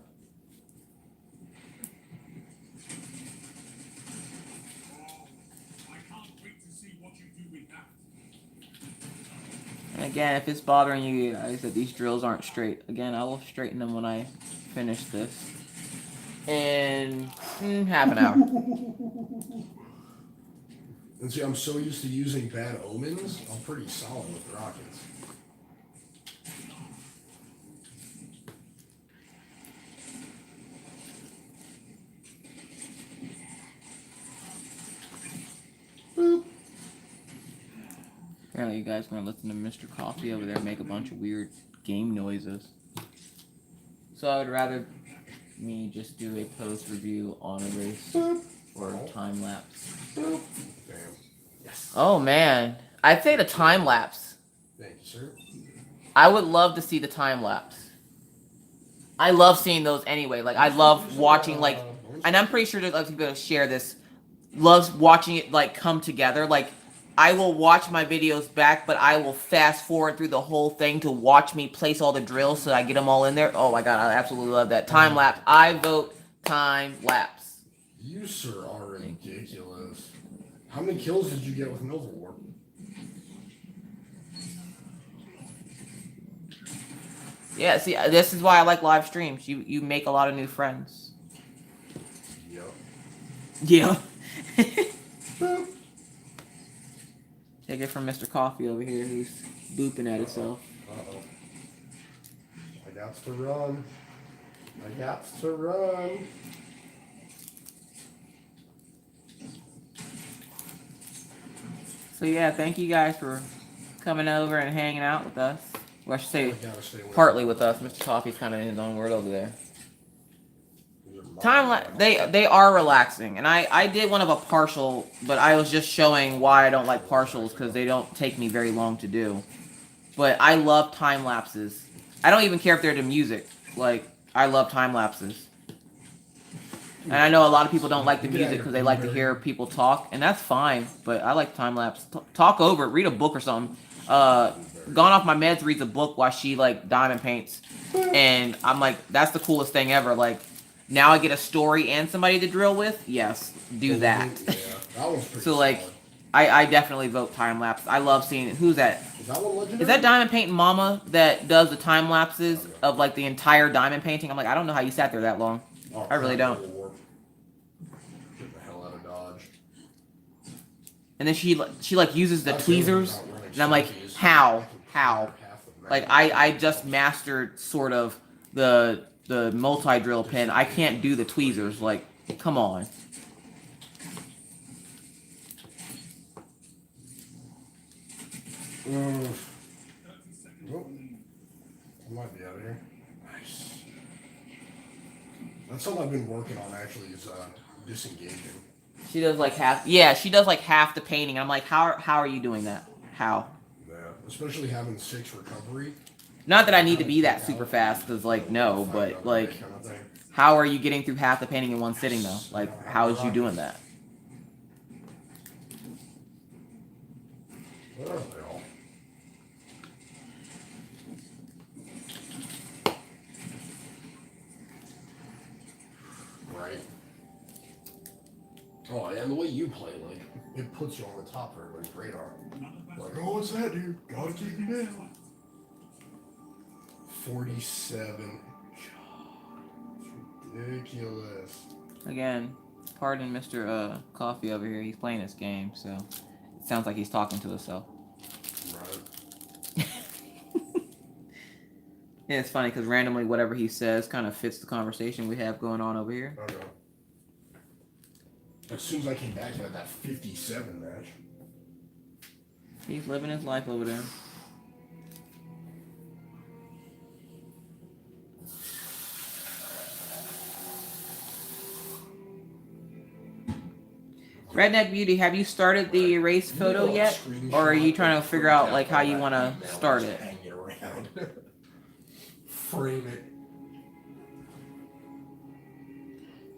Speaker 1: And again, if it's bothering you guys that these drills aren't straight, again, I will straighten them when I finish this. In half an hour.
Speaker 2: And see, I'm so used to using bad omens, I'm pretty solid with rockets. Boop.
Speaker 1: Apparently you guys are going to listen to Mr. Coffee over there make a bunch of weird game noises. So I would rather me just do a post review on a race or time lapse.
Speaker 2: Boop. Damn. Yes.
Speaker 1: Oh man, I'd say the time lapse.
Speaker 2: Thank you, sir.
Speaker 1: I would love to see the time lapse. I love seeing those anyway. Like I love watching like, and I'm pretty sure that other people share this. Loves watching it like come together. Like I will watch my videos back, but I will fast forward through the whole thing to watch me place all the drills so I get them all in there. Oh my god, I absolutely love that. Time lapse. I vote time lapse.
Speaker 2: You, sir, are ridiculous. How many kills did you get with Nova War?
Speaker 1: Yeah, see, this is why I like live streams. You make a lot of new friends.
Speaker 2: Yep.
Speaker 1: Yeah. Take it from Mr. Coffee over here, who's booping at himself.
Speaker 2: Uh-oh. I got to run. I got to run.
Speaker 1: So yeah, thank you guys for coming over and hanging out with us. Well, I should say
Speaker 2: I gotta stay away
Speaker 1: partly
Speaker 2: from
Speaker 1: with us. Mr. Coffee's kind of in his own world over there.
Speaker 2: These are
Speaker 1: Time
Speaker 2: mine.
Speaker 1: they are relaxing, and I did one of a partial, but I was just showing why I don't like partials because they don't take me very long to do. But I love time lapses. I don't even care if they're to music. Like I love time lapses. And I know a lot of people don't like the music because they like to hear people talk, and that's fine. But I like time lapse. Talk over it. Read a book or something. Gone Off My Meds reads a book while she like diamond paints, and I'm like, that's the coolest thing ever. Like, now I get a story and somebody to drill with. Yes, do that.
Speaker 2: Yeah, that one's pretty
Speaker 1: So like,
Speaker 2: solid.
Speaker 1: I definitely vote time lapse. I love seeing it. Who's that?
Speaker 2: Is that one legendary?
Speaker 1: Is that Diamond Painting Mama that does the time lapses of like the entire diamond painting? I'm like, I don't know how you sat there that long.
Speaker 2: Oh,
Speaker 1: I really don't.
Speaker 2: Get the hell out of Dodge.
Speaker 1: And then she like uses the
Speaker 2: That's
Speaker 1: tweezers,
Speaker 2: the other one,
Speaker 1: and I'm like,
Speaker 2: running
Speaker 1: how?
Speaker 2: half the map.
Speaker 1: Like I just mastered sort of the multi-drill pin. I can't do the tweezers. Like, come on.
Speaker 2: Oh, I might be out of here. Nice. That's something I've been working on actually is disengaging.
Speaker 1: She does like half. Yeah, she does like half the painting. I'm like, how are you doing that? How?
Speaker 2: Yeah, especially having 6 recovery.
Speaker 1: Not that I need to be that super fast, cause like no, but like, how are you getting through half the painting in one sitting though? Like, how is you doing that?
Speaker 2: Where are they all? Right. Oh, and the way you play, like, it puts you on the top of everybody's radar. Like, oh, what's that, dude? Gotta keep me down. 47. It's ridiculous.
Speaker 1: Again, pardon Mr. Coffee over here. He's playing this game, so it sounds like he's talking to himself.
Speaker 2: Right.
Speaker 1: Yeah, it's funny because randomly whatever he says kind of fits the conversation we have going on over here.
Speaker 2: Okay. As soon as I came back, I had that 57 match.
Speaker 1: He's living his life over there. Redneck Beauty, have you started the erase photo yet? Or are you trying to figure out like how you want to start it?
Speaker 2: Hang it around. Frame it.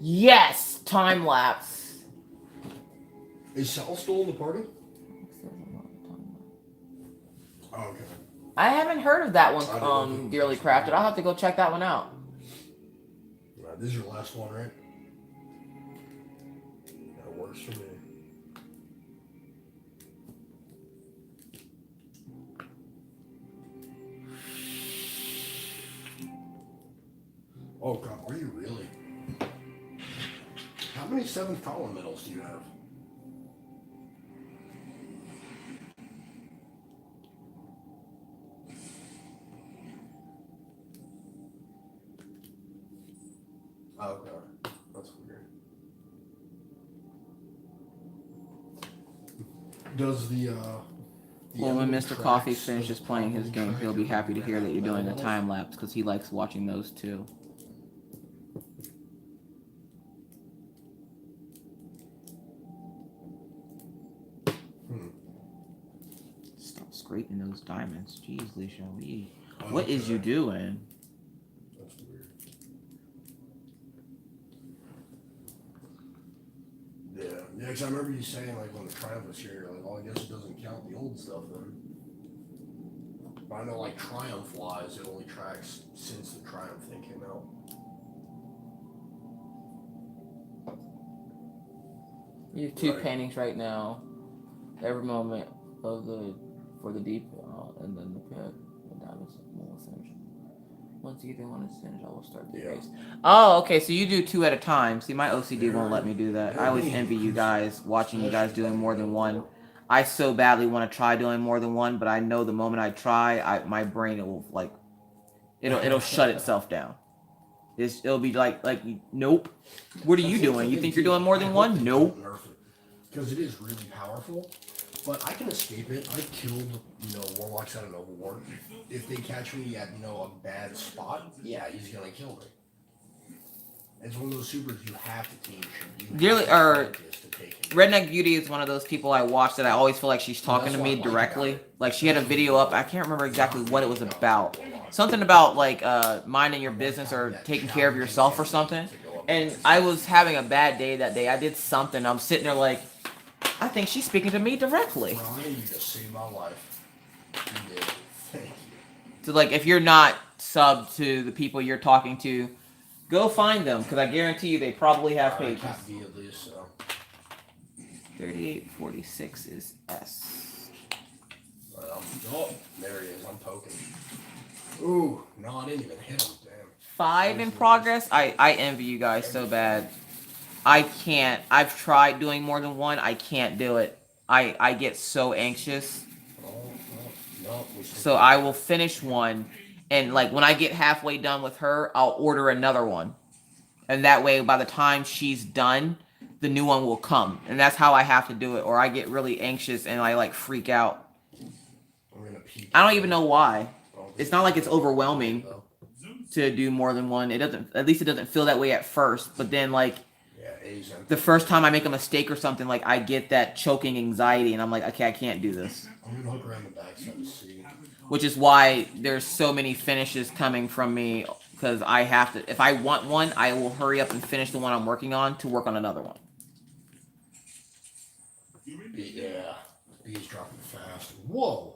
Speaker 1: Yes! Time lapse.
Speaker 2: Is Sal still in the party? Oh, okay.
Speaker 1: I haven't heard of that
Speaker 2: I didn't know
Speaker 1: one,
Speaker 2: if it
Speaker 1: Dearly
Speaker 2: was
Speaker 1: Crafted. I'll have to go check that one out.
Speaker 2: This is your last one, right? That works for me. Oh god, are you really? How many 7th column medals do you have? Oh, okay. That's weird. Does
Speaker 1: Well, when
Speaker 2: emblem
Speaker 1: Mr. Coffee
Speaker 2: tracks-
Speaker 1: finishes
Speaker 2: does the
Speaker 1: playing his
Speaker 2: problem
Speaker 1: game, he'll
Speaker 2: track
Speaker 1: be
Speaker 2: your
Speaker 1: happy to hear that you're doing a
Speaker 2: medals?
Speaker 1: time lapse because he likes watching those too. Stop scraping those diamonds. Jeez, Leisha, what is you doing?
Speaker 2: That's weird. Yeah, because I remember you saying, like, when the Triumph was here, you're like, oh, I guess it doesn't count the old stuff then. But I know, like, Triumph-wise, it only tracks since the Triumph thing came out.
Speaker 1: You have two
Speaker 2: Right.
Speaker 1: paintings right now. Every moment of for the deep, and then the pit. The diamonds will finish. Once either one is finished, I will start the race. Oh, okay. So you do two at a time. See, my OCD won't let me do that. I always envy you guys watching you guys doing more than one. I so badly want to try doing more than one, but I know the moment I try, my brain it'll shut itself down. It'll be like nope. What are you doing? You think you're doing more than one? Nope.
Speaker 2: Because it is really powerful. But I can escape it. I've killed, warlocks out of Nova War. If they catch me at, a bad spot, yeah, he's gonna kill me. It's one of those supers you have to teach.
Speaker 1: Redneck Beauty is one of those people I watch that I always feel like she's talking to me directly. Like she had a video up. I can't remember exactly what it was about. Something about like minding your business or taking care of yourself or something. And I was having a bad day that day. I did something. I'm sitting there like, I think she's speaking to me directly.
Speaker 2: Brian, you just saved my life. You did. Thank you.
Speaker 1: So like, if you're not subbed to the people you're talking to, go find them because I guarantee you they probably have pages. 3846 is S.
Speaker 2: Oh, there he is. I'm poking. Ooh, no, I didn't even hit him. Damn.
Speaker 1: 5 in progress. I envy you guys so bad. I can't. I've tried doing more than one. I can't do it. I get so anxious. So I will finish one, and like when I get halfway done with her, I'll order another one, and that way by the time she's done, the new one will come, and that's how I have to do it, or I get really anxious and I like freak out. I don't even know why. It's not like it's overwhelming to do more than one. It doesn't. At least it doesn't feel that way at first, but then like. The first time I make a mistake or something, like I get that choking anxiety, and I'm like, okay, I can't do this.
Speaker 2: I'm gonna hook around the backside to see.
Speaker 1: Which is why there's so many finishes coming from me, because I have to. If I want one, I will hurry up and finish the one I'm working on to work on another one.
Speaker 2: Yeah, B's dropping fast. Whoa.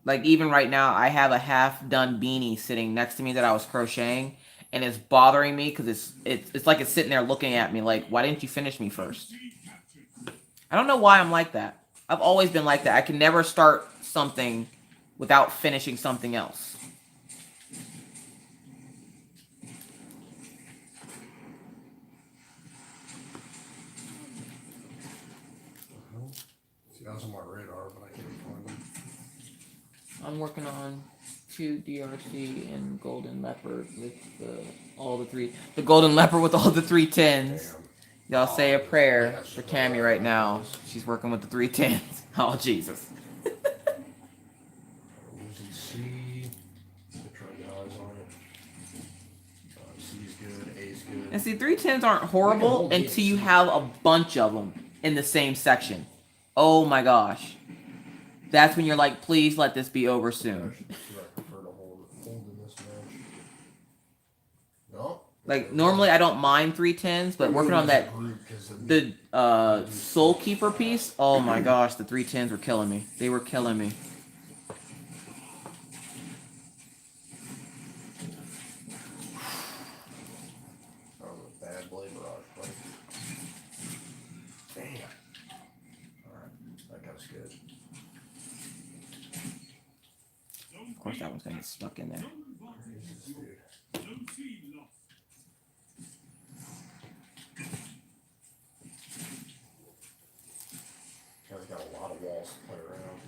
Speaker 1: Like even right now, I have a half-done beanie sitting next to me that I was crocheting. And it's bothering me because it's like it's sitting there looking at me like, why didn't you finish me first? I don't know why I'm like that. I've always been like that. I can never start something without finishing something else.
Speaker 2: See, that was on my radar, but I can't find them.
Speaker 1: I'm working on 2 DRC and Golden Leopard with all the three. The Golden Leopard with all the 3 tins. Y'all say a prayer for Cammy right now. She's working with the 3 tins. Oh, Jesus.
Speaker 2: C. Try to get eyes on it. C's good. A's good.
Speaker 1: And see, 3 tins aren't horrible until you have a bunch of them in the same section. Oh my gosh. That's when you're like, please let this be over soon.
Speaker 2: I prefer to hold in this match. No,
Speaker 1: Like normally I don't mind 310s, but working on that the Soul Keeper piece, oh my gosh, the 310s were killing me. They were killing me.
Speaker 2: Bad blade barrage, buddy. Damn. Alright, that guy's good.
Speaker 1: Of course that one's gonna get stuck in there.
Speaker 2: Jesus, dude. Guy's got a lot of walls to play around.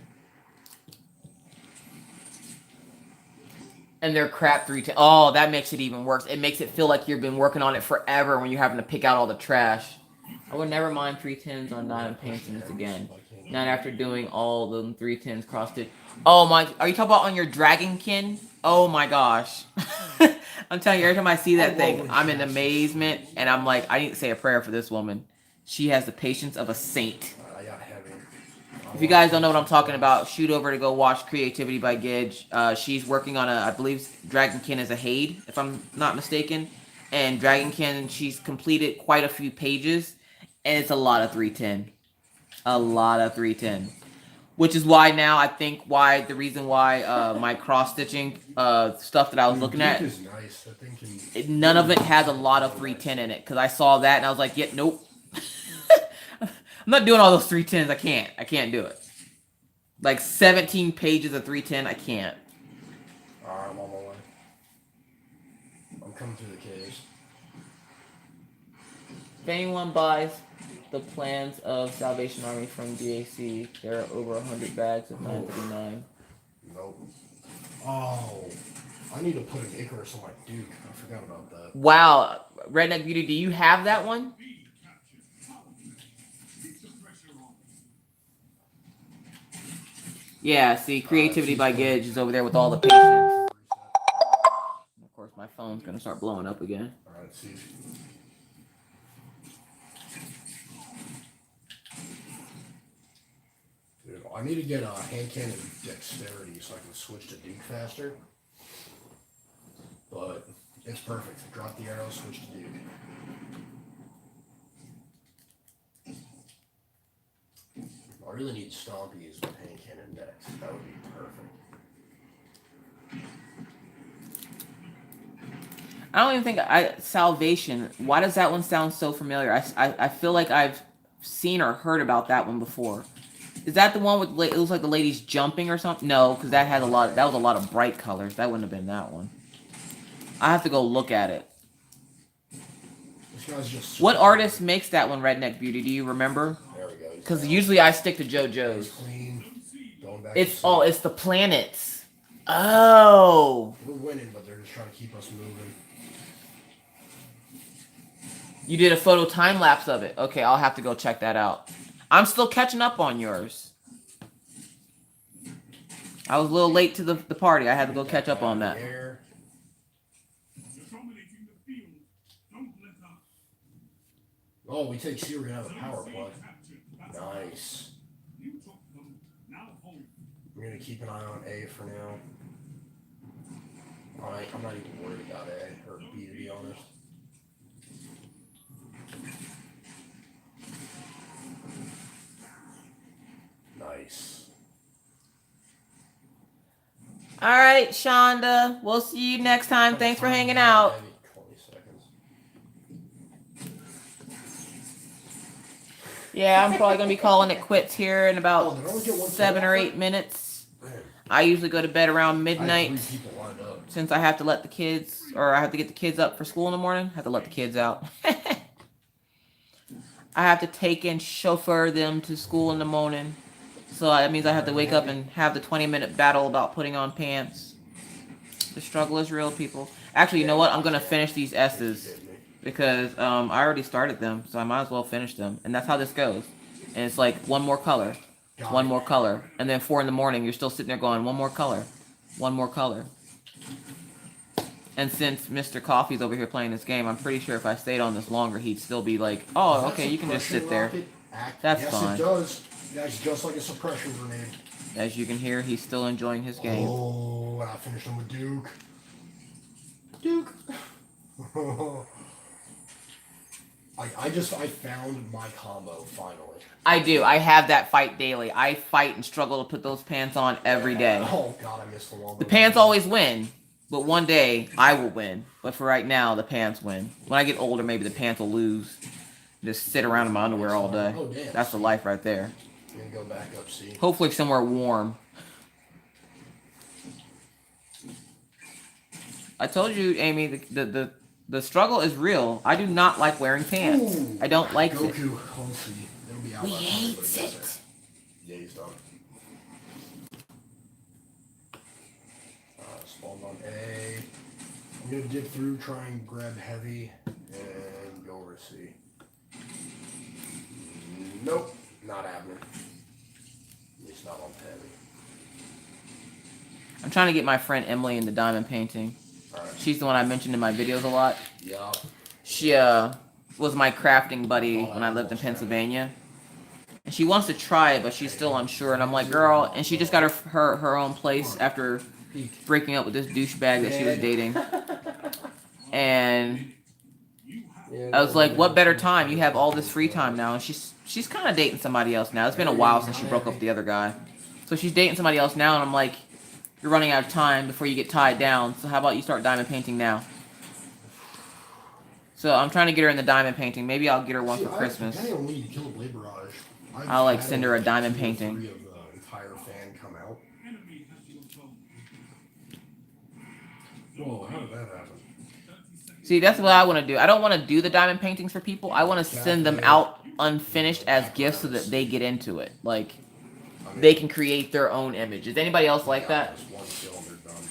Speaker 1: And they're crap 310. Oh, that makes it even worse. It makes it feel like you've been working on it forever when you're having to pick out all the trash. I would never mind 310s on diamond paintings again. Not after doing all the 310s cross stitch. Oh my, are you talking about on your Dragonkin? Oh my gosh. I'm telling you, every time I see that thing, I'm in amazement. And I'm like, I need to say a prayer for this woman. She has the patience of a saint. If you guys don't know what I'm talking about, shoot over to go watch Creativity by Gidge. She's working on I believe Dragonkin is a Haid, if I'm not mistaken. And Dragonkin, she's completed quite a few pages. And it's a lot of 310. A lot of 310. Which is why now I think the reason why my cross-stitching stuff that I was looking at,
Speaker 2: is nice. That thing can...
Speaker 1: none of it has a lot of 310 in it. Because I saw that and I was like, yeah, nope. I'm not doing all those 310s. I can't do it. Like 17 pages of 310, I can't.
Speaker 2: Alright, I'm on my way. I'm coming through the caves.
Speaker 1: If anyone buys the plans of Salvation Army from DAC, there are over 100 bags of 939.
Speaker 2: Nope. Oh, I need to put an Icarus on my Duke. I forgot about that.
Speaker 1: Wow, Redneck Beauty, do you have that one? Yeah, see, Creativity by Gidge is over there with all the patience. Of course, my phone's gonna start blowing up again.
Speaker 2: Alright, see. Dude, I need to get a hand cannon dexterity so I can switch to Duke faster. But it's perfect. Drop the arrow, switch to Duke. I really need Stompies with hand cannon dex. That would be perfect.
Speaker 1: I don't even think Salvation. Why does that one sound so familiar? I feel like I've seen or heard about that one before. Is that the one with it looks like the lady's jumping or something? No, because that had that was a lot of bright colors. That wouldn't have been that one. I have to go look at it.
Speaker 2: This guy's just
Speaker 1: What artist makes that one, Redneck Beauty? Do you remember?
Speaker 2: There we go.
Speaker 1: Because usually I stick to JoJo's.
Speaker 2: Clean. Going back
Speaker 1: It's the planets. Oh.
Speaker 2: We're winning, but they're just trying to keep us moving.
Speaker 1: You did a photo time lapse of it. Okay, I'll have to go check that out. I'm still catching up on yours. I was a little late to the party. I had to go catch up on that.
Speaker 2: Oh, we take Siri out of the power plug. Nice. I'm going to keep an eye on A for now. I'm not even worried about A or B, to be honest. Nice.
Speaker 1: All right, Shonda. We'll see you next time. Thanks for hanging out.
Speaker 2: 20 seconds.
Speaker 1: Yeah, I'm probably going to be calling it quits here in about 7 or 8 minutes. I usually go to bed around midnight. Since I have to let the kids, or I have to get the kids up for school in the morning. I have to let the kids out. I have to take and chauffeur them to school in the morning. So that means I have to wake up and have the 20-minute battle about putting on pants. The struggle is real, people. Actually, you know what? I'm going to finish these S's. Because I already started them, so I might as well finish them. And that's how this goes. And it's like one more color. One more color. And then 4 in the morning, you're still sitting there going, one more color. One more color. And since Mr. Coffee's over here playing this game, I'm pretty sure if I stayed on this longer, he'd still be like, oh, okay, you can just sit there. That's fine.
Speaker 2: Yes, it does. That's just like a suppression grenade.
Speaker 1: As you can hear, he's still enjoying his game.
Speaker 2: Oh, and I finished him with Duke. Duke. I found my combo finally.
Speaker 1: I do. I have that fight daily. I fight and struggle to put those pants on every day.
Speaker 2: Oh god, I missed the one.
Speaker 1: The pants always win, but one day I will win. But for right now, the pants win. When I get older, maybe the pants will lose. Just sit around in my underwear all day.
Speaker 2: Oh, damn.
Speaker 1: That's the life right there.
Speaker 2: I'm gonna go back up, see.
Speaker 1: Hopefully somewhere warm. I told you, Amy, the struggle is real. I do not like wearing pants.
Speaker 2: Ooh.
Speaker 1: I don't like it.
Speaker 2: Goku, let's see. It'll be out
Speaker 1: He
Speaker 2: by the time
Speaker 1: hates
Speaker 2: everybody
Speaker 1: it.
Speaker 2: does Yeah, he's done. Spawned on A. I'm gonna dig through, try and grab heavy, and go over C. Nope, not happening. At least not on heavy.
Speaker 1: I'm trying to get my friend Emily into diamond painting.
Speaker 2: Alright.
Speaker 1: She's the one I mentioned in my videos a lot.
Speaker 2: Yup.
Speaker 1: She was my crafting buddy when I lived in Pennsylvania. And she wants to try it, but she's still unsure. And I'm like, girl, and she just got her own place after breaking up with this douchebag that she was dating. And I was like, what better time? You have all this free time now. And she's kind of dating somebody else now. It's been a while since she broke up with the other guy. So she's dating somebody else now, and I'm like, you're running out of time before you get tied down. So how about you start diamond painting now? So I'm trying to get her in the diamond painting. Maybe I'll get her one for Christmas.
Speaker 2: I don't need to kill a blade barrage.
Speaker 1: I'll like send her a diamond painting.
Speaker 2: Of the entire fan come out.
Speaker 3: Enemy has your tone.
Speaker 2: Whoa, how did that happen?
Speaker 1: See, that's what I want to do. I don't want to do the diamond paintings for people. I want to send them out unfinished as gifts so that they get into it. Like, they can create their own image. Is anybody else like that?
Speaker 2: Just one kill and they're done.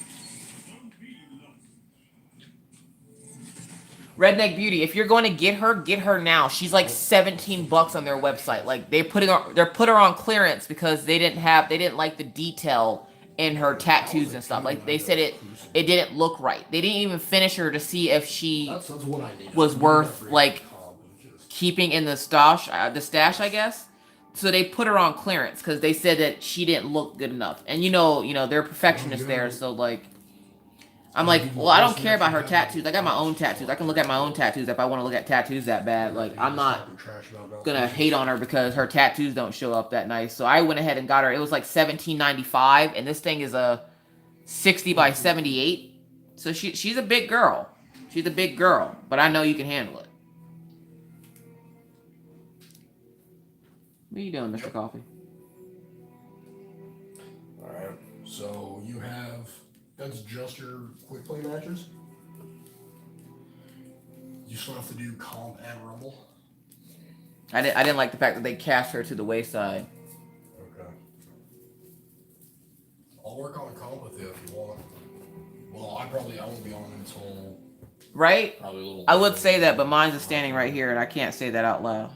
Speaker 1: Redneck Beauty, if you're going to get her now. She's like $17 on their website. Like they're put her on clearance because they didn't like the detail in her tattoos and stuff. Like they said it didn't look right. They didn't even finish her to see if she
Speaker 2: That's what I need.
Speaker 1: was worth like keeping in the stash, I guess. So they put her on clearance because they said that she didn't look good enough. And you know they're perfectionists there, so like I'm like, well, I don't care about her tattoos. I got my own tattoos. I can look at my own tattoos if I want to look at tattoos that bad. Like, I'm not gonna hate on her because her tattoos don't show up that nice. So I went ahead and got her. It was like $17.95, and this thing is a 60 by 78. So she's a big girl. She's a big girl, but I know you can handle it. What are you doing, Mr. Coffee?
Speaker 2: Alright, so you have... That's just your quick play matches? You still have to do comp and rumble?
Speaker 1: I didn't like the fact that they cast her to the wayside.
Speaker 2: Okay. I'll work on a comp with you if you want. Well, I won't be on until...
Speaker 1: Right?
Speaker 2: Probably a little...
Speaker 1: I would say that, but mine's is standing right here, and I can't say that out loud.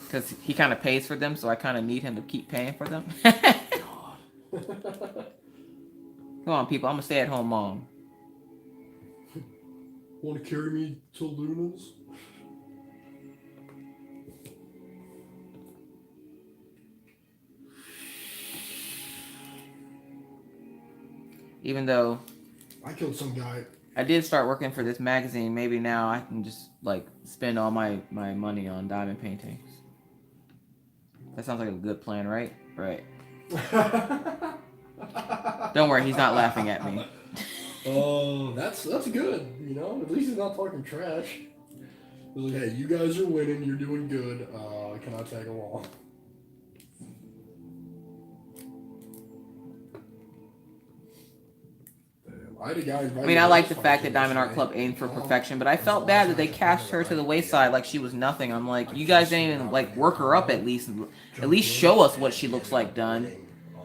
Speaker 1: Because he kind of pays for them, so I kind of need him to keep paying for them. Come on, people. I'm a stay-at-home mom.
Speaker 2: Want to carry me to Luna's?
Speaker 1: Even though
Speaker 2: I killed some guy.
Speaker 1: I did start working for this magazine, maybe now I can just, like, spend all my money on diamond paintings. That sounds like a good plan, right? Right. Don't worry, he's not laughing at me.
Speaker 2: Oh, that's good. You know, at least he's not talking trash. He's like, hey, you guys are winning. You're doing good. Can I tag along? I had a guy.
Speaker 1: I mean, I like the fact that Diamond Art Club aimed for perfection, but I felt bad that they cast her to the wayside like she was nothing. I'm like, you guys didn't even like work her up at least show us what she looks like done.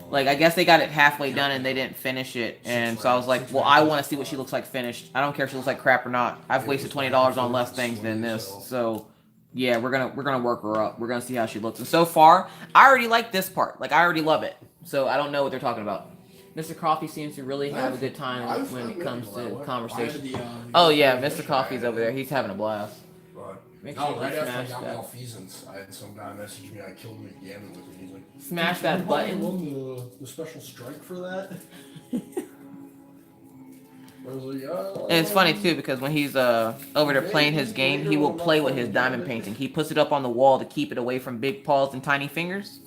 Speaker 1: Like, I guess they got it halfway done and they didn't finish it, and so I was like, well, I want to see what she looks like finished. I don't care if she looks like crap or not. I've wasted $20 on less things than this, so yeah, we're gonna work her up. We're gonna see how she looks. And so far, I already like this part. Like, I already love it. So I don't know what they're talking about. Mr. Coffee seems to really have a good time when it comes to conversation. Oh yeah, Mr. Coffee's over there. He's having a blast. Make sure
Speaker 2: right
Speaker 1: you
Speaker 2: after I
Speaker 1: smash
Speaker 2: got
Speaker 1: that.
Speaker 2: malfeasance, I had some guy message me. I killed him at Gambit with it. He's like,
Speaker 1: Smash that button.
Speaker 2: won the special strike for that. was like,
Speaker 1: And it's funny too because when he's over there playing his game, he will play with his diamond painting. He puts it up on the wall to keep it away from big paws and tiny fingers.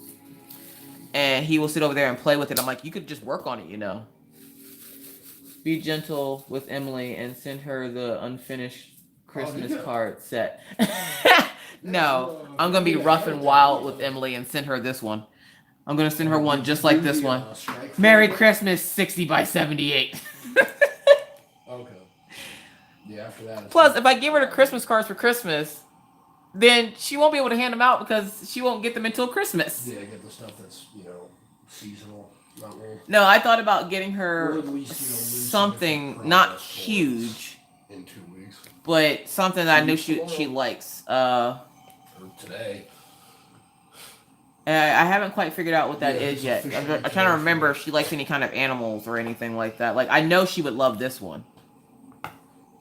Speaker 1: And he will sit over there and play with it. I'm like, you could just work on it, you know. Be gentle with Emily and send her the unfinished Christmas card set. No, I'm gonna be rough and wild with Emily and send her this one. I'm gonna send her one just like this one. Merry Christmas, 60 by 78.
Speaker 2: Okay. Yeah, after that.
Speaker 1: Plus, if I give her the Christmas cards for Christmas, then she won't be able to hand them out because she won't get them until Christmas.
Speaker 2: Yeah, get the stuff that's, seasonal. Not real.
Speaker 1: No, I thought about getting her
Speaker 2: Or at least,
Speaker 1: something not huge,
Speaker 2: in 2 weeks.
Speaker 1: but something that I knew she likes.
Speaker 2: Or today.
Speaker 1: I haven't quite figured out what that is yet. I'm trying to remember if she likes any kind of animals or anything like that. Like, I know she would love this one.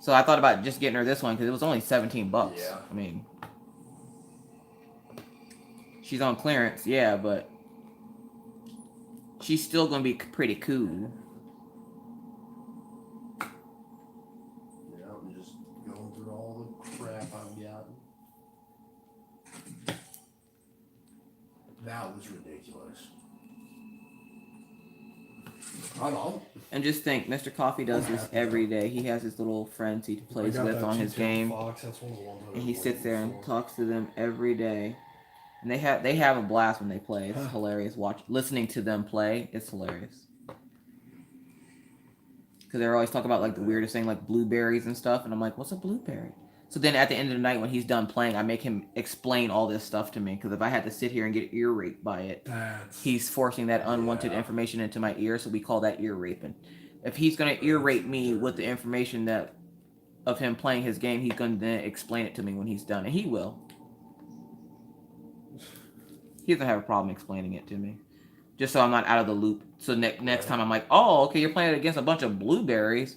Speaker 1: So I thought about just getting her this one because it was only $17.
Speaker 2: Yeah.
Speaker 1: I mean, she's on clearance, yeah, but she's still going to be pretty cool.
Speaker 2: Yeah, I'm just going through all the crap I've got. That was ridiculous. I know.
Speaker 1: And just think, Mr. Coffee does this every day. He has his little friends he plays with on his game.
Speaker 2: Fox. That's one of the ones
Speaker 1: And he sits there and talks to them every day. And they have a blast when they play. It's hilarious. Listening to them play, it's hilarious. Because they're always talking about like the weirdest thing, like blueberries and stuff. And I'm like, what's a blueberry? So then at the end of the night when he's done playing, I make him explain all this stuff to me. Because if I had to sit here and get ear raped by it, he's forcing that unwanted information into my ear. So we call that ear raping. If he's going to ear rape me with the information that of him playing his game, he's going to then explain it to me when he's done. And he will. He doesn't have a problem explaining it to me. Just so I'm not out of the loop. So next time I'm like, oh, okay, you're playing against a bunch of blueberries.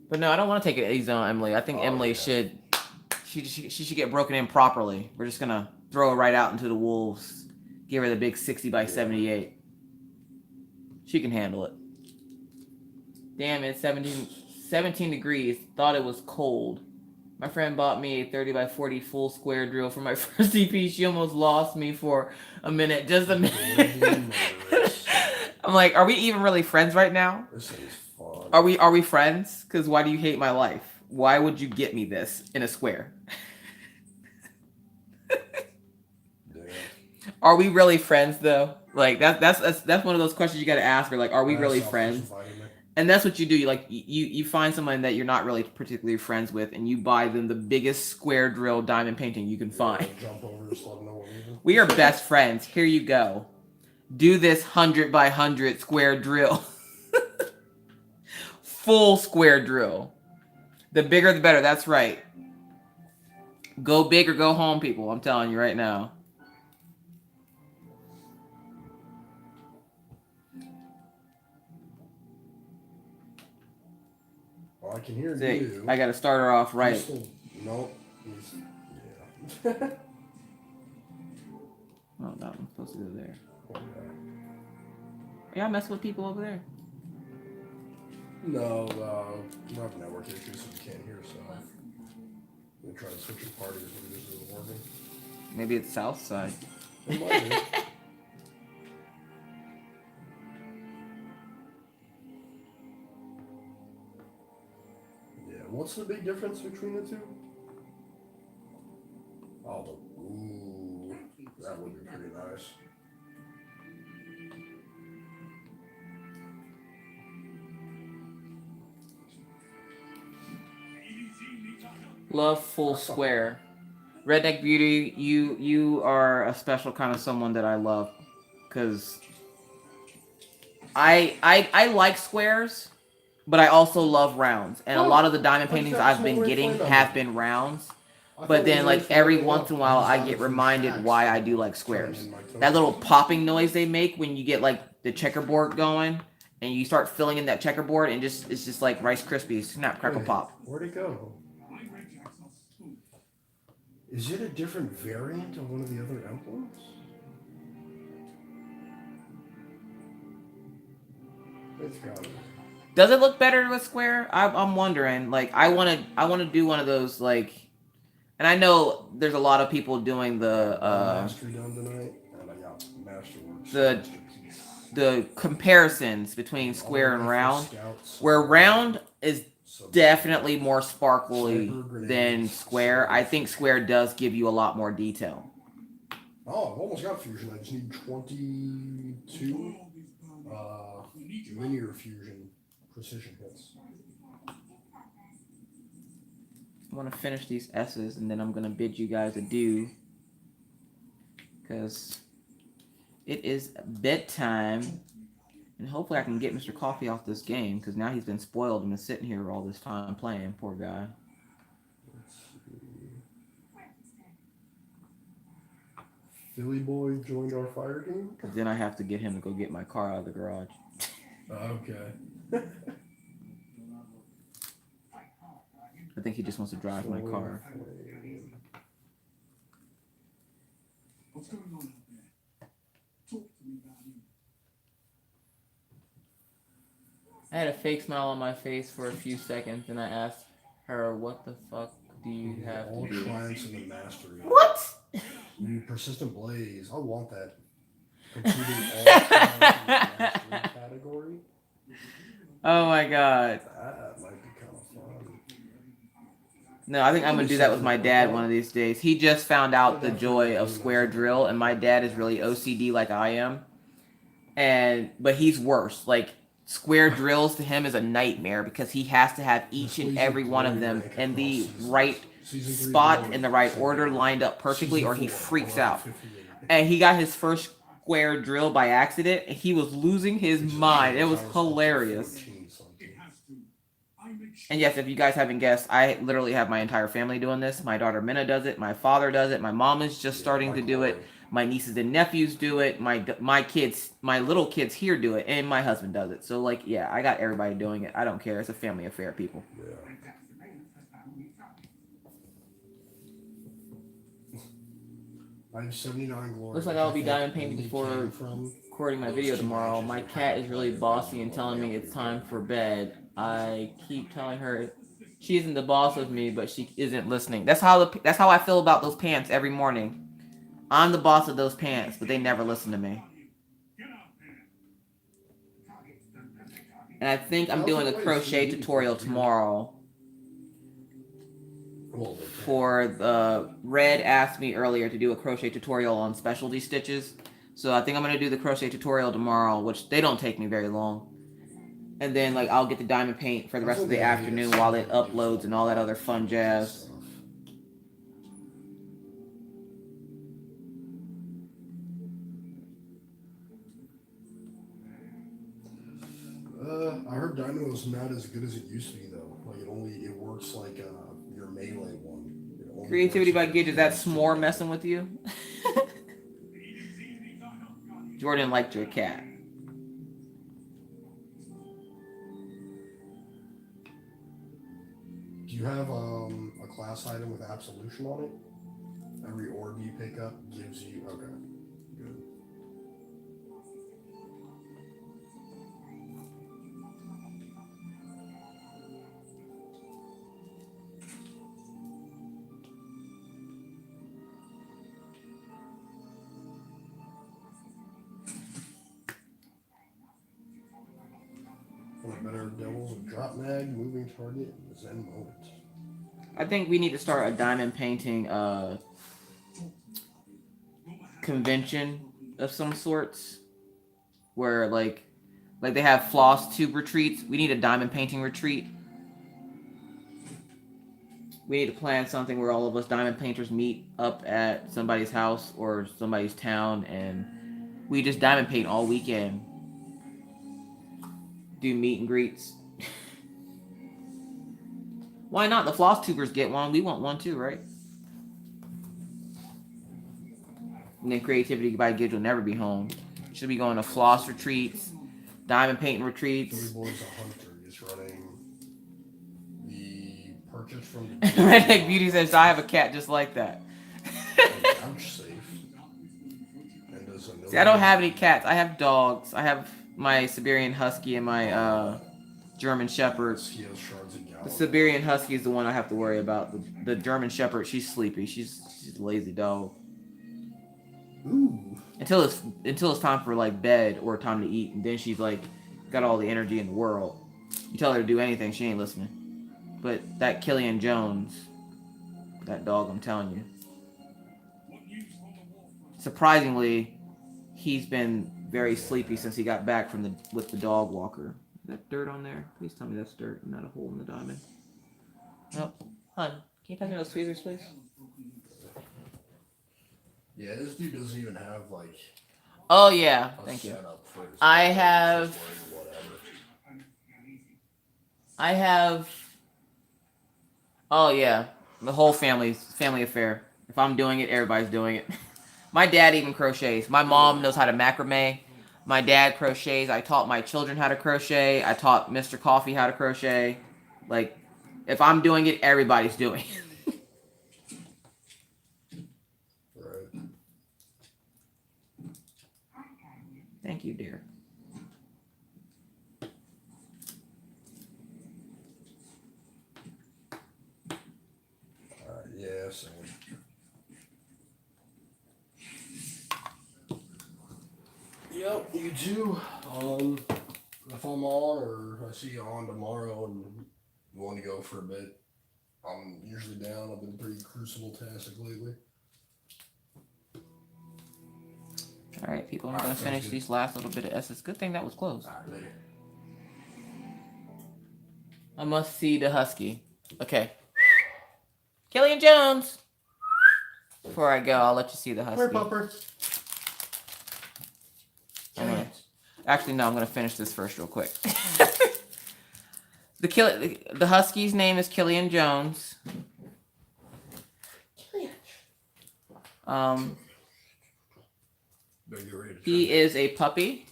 Speaker 1: But no, I don't want to take it easy on Emily. I think Emily should get broken in properly. We're just going to throw her right out into the wolves. Give her the big 60 by 78. She can handle it. Damn, it's 17 degrees. Thought it was cold. My friend bought me a 30 by 40 full square drill for my first EP. She almost lost me for a minute. Just a minute. I'm like, are we even really friends right now?
Speaker 2: This is fun.
Speaker 1: Are we friends? Because why do you hate my life? Why would you get me this in a square? Are we really friends though? Like that's one of those questions you got to ask her. Like, are we really friends? And that's what you do. You find someone that you're not really particularly friends with, and you buy them the biggest square drill diamond painting you can find.
Speaker 2: Jump over, just let them know what we're doing.
Speaker 1: We are best friends. Here you go. Do this 100 by 100 square drill. Full square drill. The bigger the better. That's right. Go big or go home, people. I'm telling you right now.
Speaker 2: Well, I can hear
Speaker 1: See,
Speaker 2: you.
Speaker 1: I got to start her off right.
Speaker 2: Nope. Yeah.
Speaker 1: Oh, that one's supposed to go there. Yeah, I mess with people over there.
Speaker 2: No, we have network issues, so we can't hear stuff. They try to switch your parties, but it just isn't working.
Speaker 1: Maybe it's south side.
Speaker 2: It might be. Yeah, what's the big difference between the two? Oh, ooh, that would be pretty nice.
Speaker 1: Love full square. Redneck Beauty, you are a special kind of someone that I love. Because I like squares, but I also love rounds. And a lot of the diamond paintings I've been getting have been rounds. But then, like, every once in a while, I get reminded why I do like squares. That little popping noise they make when you get, like, the checkerboard going, and you start filling in that checkerboard, and it's just like Rice Krispies. Snap, crackle, pop.
Speaker 2: Where'd it go? Is it a different variant of one of the other emblems? It's gotta be.
Speaker 1: Does it look better with square? I'm wondering. Like, I wanna do one of those, like, and I know there's a lot of people doing the
Speaker 2: Mastery done tonight, and I got Masterworks.
Speaker 1: the the comparisons between square and round,
Speaker 2: Scouts,
Speaker 1: where round is
Speaker 2: some
Speaker 1: definitely more sparkly
Speaker 2: sniper grenades,
Speaker 1: than square. I think square does give you a lot more detail.
Speaker 2: Oh, I've almost got fusion. I just need 22 linear fusion precision hits.
Speaker 1: I want to finish these S's, and then I'm going to bid you guys adieu. Because it is bedtime. And hopefully I can get Mr. Coffee off this game, because now he's been spoiled and been sitting here all this time playing. Poor guy.
Speaker 2: Philly boy joined our fire team.
Speaker 1: Because then I have to get him to go get my car out of the garage.
Speaker 2: Okay.
Speaker 1: I think he just wants to drive my car.
Speaker 3: What's going on out there? Talk to me about him.
Speaker 1: I had a fake smile on my face for a few seconds, and I asked her, "What the fuck do you have
Speaker 2: all
Speaker 1: to do?"
Speaker 2: triumphs in the mastery.
Speaker 1: What?
Speaker 2: Persistent blaze. I want that. Completing all triumphs in the mastery category.
Speaker 1: Oh my god.
Speaker 2: That might be kind of fun.
Speaker 1: No, I think I'm gonna do that with my dad one of these days. He just found out the joy of square drill, and my dad is really OCD like I am. But he's worse. Like, square drills to him is a nightmare because he has to have each and every one of them in the right spot, in the right order, lined up perfectly, or he freaks out. And he got his first square drill by accident, and he was losing his mind. It was hilarious. And yes, if you guys haven't guessed, I literally have my entire family doing this. My daughter Minna does it. My father does it. My mom is just starting to do it. My nieces and nephews do it. My kids, my little kids here do it, and my husband does it. So, like, yeah, I got everybody doing it. I don't care. It's a family affair, people.
Speaker 2: Yeah. I have 79 glory.
Speaker 1: Looks like I'll be diamond painting before recording my video tomorrow. My cat is really bossy and telling me it's time for bed. I keep telling her she isn't the boss of me, but she isn't listening. That's how I feel about those pants every morning. I'm the boss of those pants, but they never listen to me. And I think I'm doing a crochet tutorial tomorrow. For the Red asked me earlier to do a crochet tutorial on specialty stitches. So I think I'm going to do the crochet tutorial tomorrow, which they don't take me very long. And then, like, I'll get the diamond paint for the rest of the afternoon while it uploads and all that other fun jazz.
Speaker 2: I heard Dynamo is not as good as it used to be, though. Like, it works like your melee one.
Speaker 1: Creativity by Gage, is that s'more messing with you? Jordan liked your cat.
Speaker 2: Do you have a class item with absolution on it? Every orb you pick up gives you... Okay, good. Better devils, drop mag, moving target, Zen moment.
Speaker 1: I think we need to start a diamond painting convention of some sorts, where like they have floss tube retreats. We need a diamond painting retreat. We need to plan something where all of us diamond painters meet up at somebody's house or somebody's town, and we just diamond paint all weekend. Do meet and greets. Why not? The floss tubers get one. We want one too, right? And then Creativity by Gidge will never be home. Should be going to floss retreats, diamond painting retreats.
Speaker 2: Boy's a hunter. He's running the purchase from.
Speaker 1: Redneck Beauty says, "I have a cat just like that."
Speaker 2: Couch safe. And
Speaker 1: See, I don't have any cats. I have dogs. I have my Siberian Husky and my German Shepherd.
Speaker 2: He has shards and
Speaker 1: The
Speaker 2: gallons.
Speaker 1: Siberian Husky is the one I have to worry about. The German Shepherd, she's sleepy. She's a lazy dog.
Speaker 2: Ooh.
Speaker 1: Until it's time for like bed or time to eat, and then she's like got all the energy in the world. You tell her to do anything, she ain't listening. But that Killian Jones, that dog, I'm telling you. Surprisingly, he's been very sleepy since he got back with the dog walker. Is that dirt on there? Please tell me that's dirt and not a hole in the diamond. Nope. Hun, can you pass me those tweezers, please?
Speaker 2: Yeah, this dude doesn't even have like.
Speaker 1: Oh yeah, thank you.
Speaker 2: Setup for his
Speaker 1: I
Speaker 2: dog.
Speaker 1: have.
Speaker 2: He's just wearing whatever.
Speaker 1: I have. Oh yeah, the whole family affair. If I'm doing it, everybody's doing it. My dad even crochets. My mom knows how to macrame. My dad crochets. I taught my children how to crochet. I taught Mr. Coffee how to crochet. Like, if I'm doing it, everybody's doing it.
Speaker 2: Right.
Speaker 1: Thank you, dear.
Speaker 2: Yeah, same. Yep, you too. If I'm on or I see you on tomorrow and you want to go for a bit, I'm usually down. I've been pretty crucible-tastic lately.
Speaker 1: All right, people, I'm going to finish these last little bit of S's. Good thing that was closed.
Speaker 2: All right, later.
Speaker 1: I must see the husky. Okay. Killian Jones. Before I go, I'll let you see the husky.
Speaker 2: Where, Pupper?
Speaker 1: Actually, no, I'm going to finish this first real quick. The husky's name is Killian Jones. He is a puppy.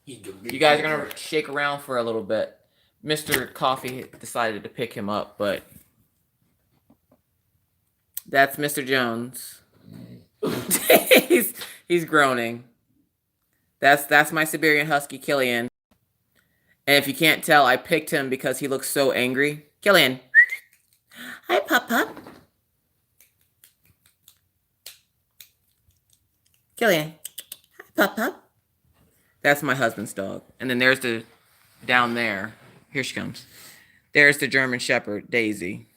Speaker 1: You guys are going to shake around for a little bit. Mr. Coffee decided to pick him up, but that's Mr. Jones. he's groaning. That's my Siberian Husky, Killian. And if you can't tell, I picked him because he looks so angry. Killian. Hi, Pup Pup. Killian. Hi, Pup Pup. That's my husband's dog. And then there's the, down there. Here she comes. There's the German Shepherd, Daisy.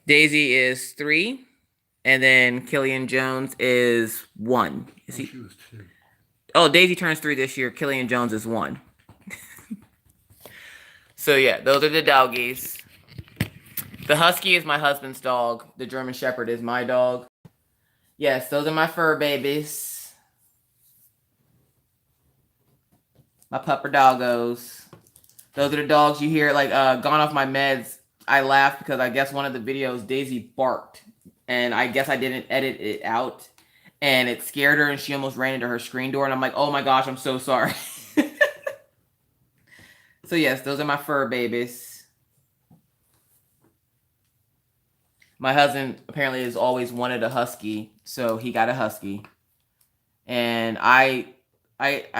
Speaker 1: Daisy is 3. And then Killian Jones is 1. Is he?
Speaker 2: She was 2.
Speaker 1: Oh, Daisy turns 3 this year. Killian Jones is 1. So yeah, those are the doggies. The husky is my husband's dog. The German Shepherd is my dog. Yes, those are my fur babies. My pupper doggos. Those are the dogs you hear, like, gone off my meds. I laughed because I guess one of the videos, Daisy barked. And I guess I didn't edit it out. And it scared her and she almost ran into her screen door. And I'm like, oh my gosh, I'm so sorry. So yes, those are my fur babies. My husband apparently has always wanted a husky. So he got a husky. And I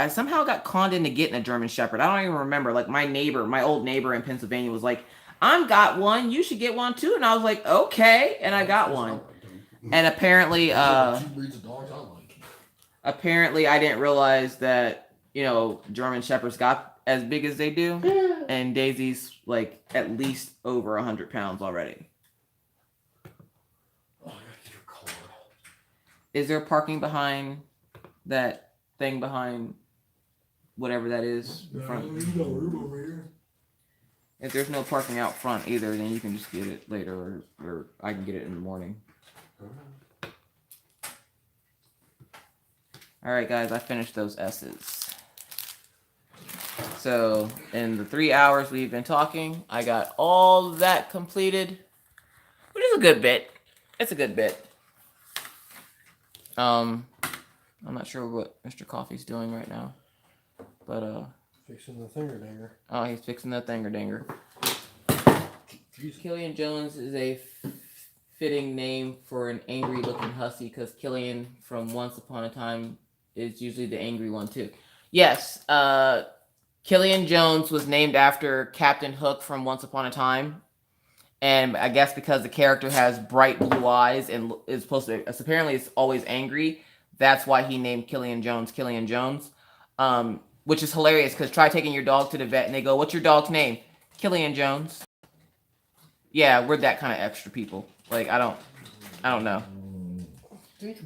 Speaker 1: somehow got conned into getting a German Shepherd. I don't even remember. Like my old neighbor in Pennsylvania was like, I got one. You should get one too. And I was like, okay. And I got one. And apparently, apparently I didn't realize that, you know, German Shepherds got as big as they do. And Daisy's like at least over 100 pounds already. Is there parking behind that thing behind whatever that is? In front? If there's no parking out front either, then you can just get it later, or I can get it in the morning. Alright guys, I finished those S's. So, in the 3 hours we've been talking, I got all that completed. Which is a good bit. It's a good bit. I'm not sure what Mr. Coffee's doing right now. But,
Speaker 2: fixing the thinger-dinger.
Speaker 1: Oh, he's fixing the thinger-dinger. Killian Jones is a fitting name for an angry-looking husky because Killian from Once Upon a Time is usually the angry one too. Yes, Killian Jones was named after Captain Hook from Once Upon a Time. And I guess because the character has bright blue eyes and is supposed to, apparently it's always angry, that's why he named Killian Jones Killian Jones. Which is hilarious because try taking your dog to the vet and they go, "What's your dog's name?" Killian Jones. Yeah, we're that kind of extra people. Like, I don't know.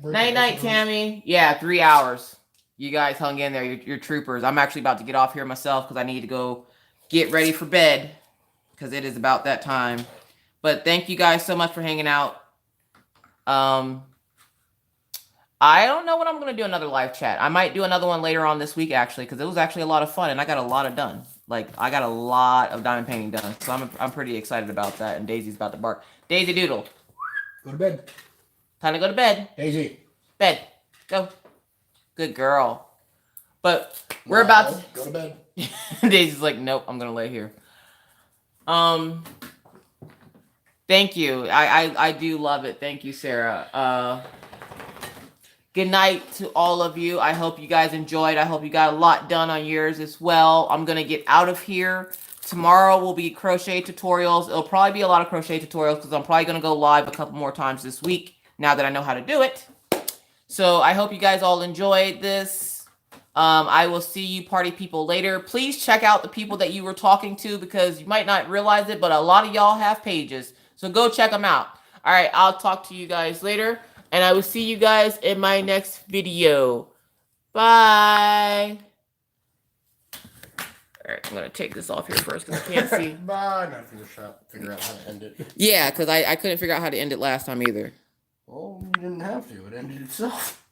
Speaker 1: Night night, Tammy. Yeah, 3 hours. You guys hung in there. You're troopers. I'm actually about to get off here myself because I need to go get ready for bed because it is about that time. But thank you guys so much for hanging out. I don't know when I'm going to do another live chat. I might do another one later on this week, actually, because it was actually a lot of fun, and I got a lot of done. Like, I got a lot of diamond painting done, so I'm pretty excited about that, and Daisy's about to bark. Daisy Doodle.
Speaker 2: Go to bed.
Speaker 1: Time to go to bed.
Speaker 2: Daisy.
Speaker 1: Bed. Go. Good girl. But we're about to...
Speaker 2: Go to bed.
Speaker 1: Daisy's like, nope, I'm going to lay here. Thank you. I do love it. Thank you, Sarah. Good night to all of you. I hope you guys enjoyed. I hope you got a lot done on yours as well. I'm going to get out of here. Tomorrow will be crochet tutorials. It'll probably be a lot of crochet tutorials because I'm probably going to go live a couple more times this week now that I know how to do it. So I hope you guys all enjoyed this. I will see you party people later. Please check out the people that you were talking to because you might not realize it, but a lot of y'all have pages. So go check them out. All right, I'll talk to you guys later. And I will see you guys in my next video. Bye. All right, I'm going to take this off here first because I can't see.
Speaker 2: Bye. Now figure out how to end it.
Speaker 1: Yeah, because I couldn't figure out how to end it last time either.
Speaker 2: Well, you didn't have to. It ended itself.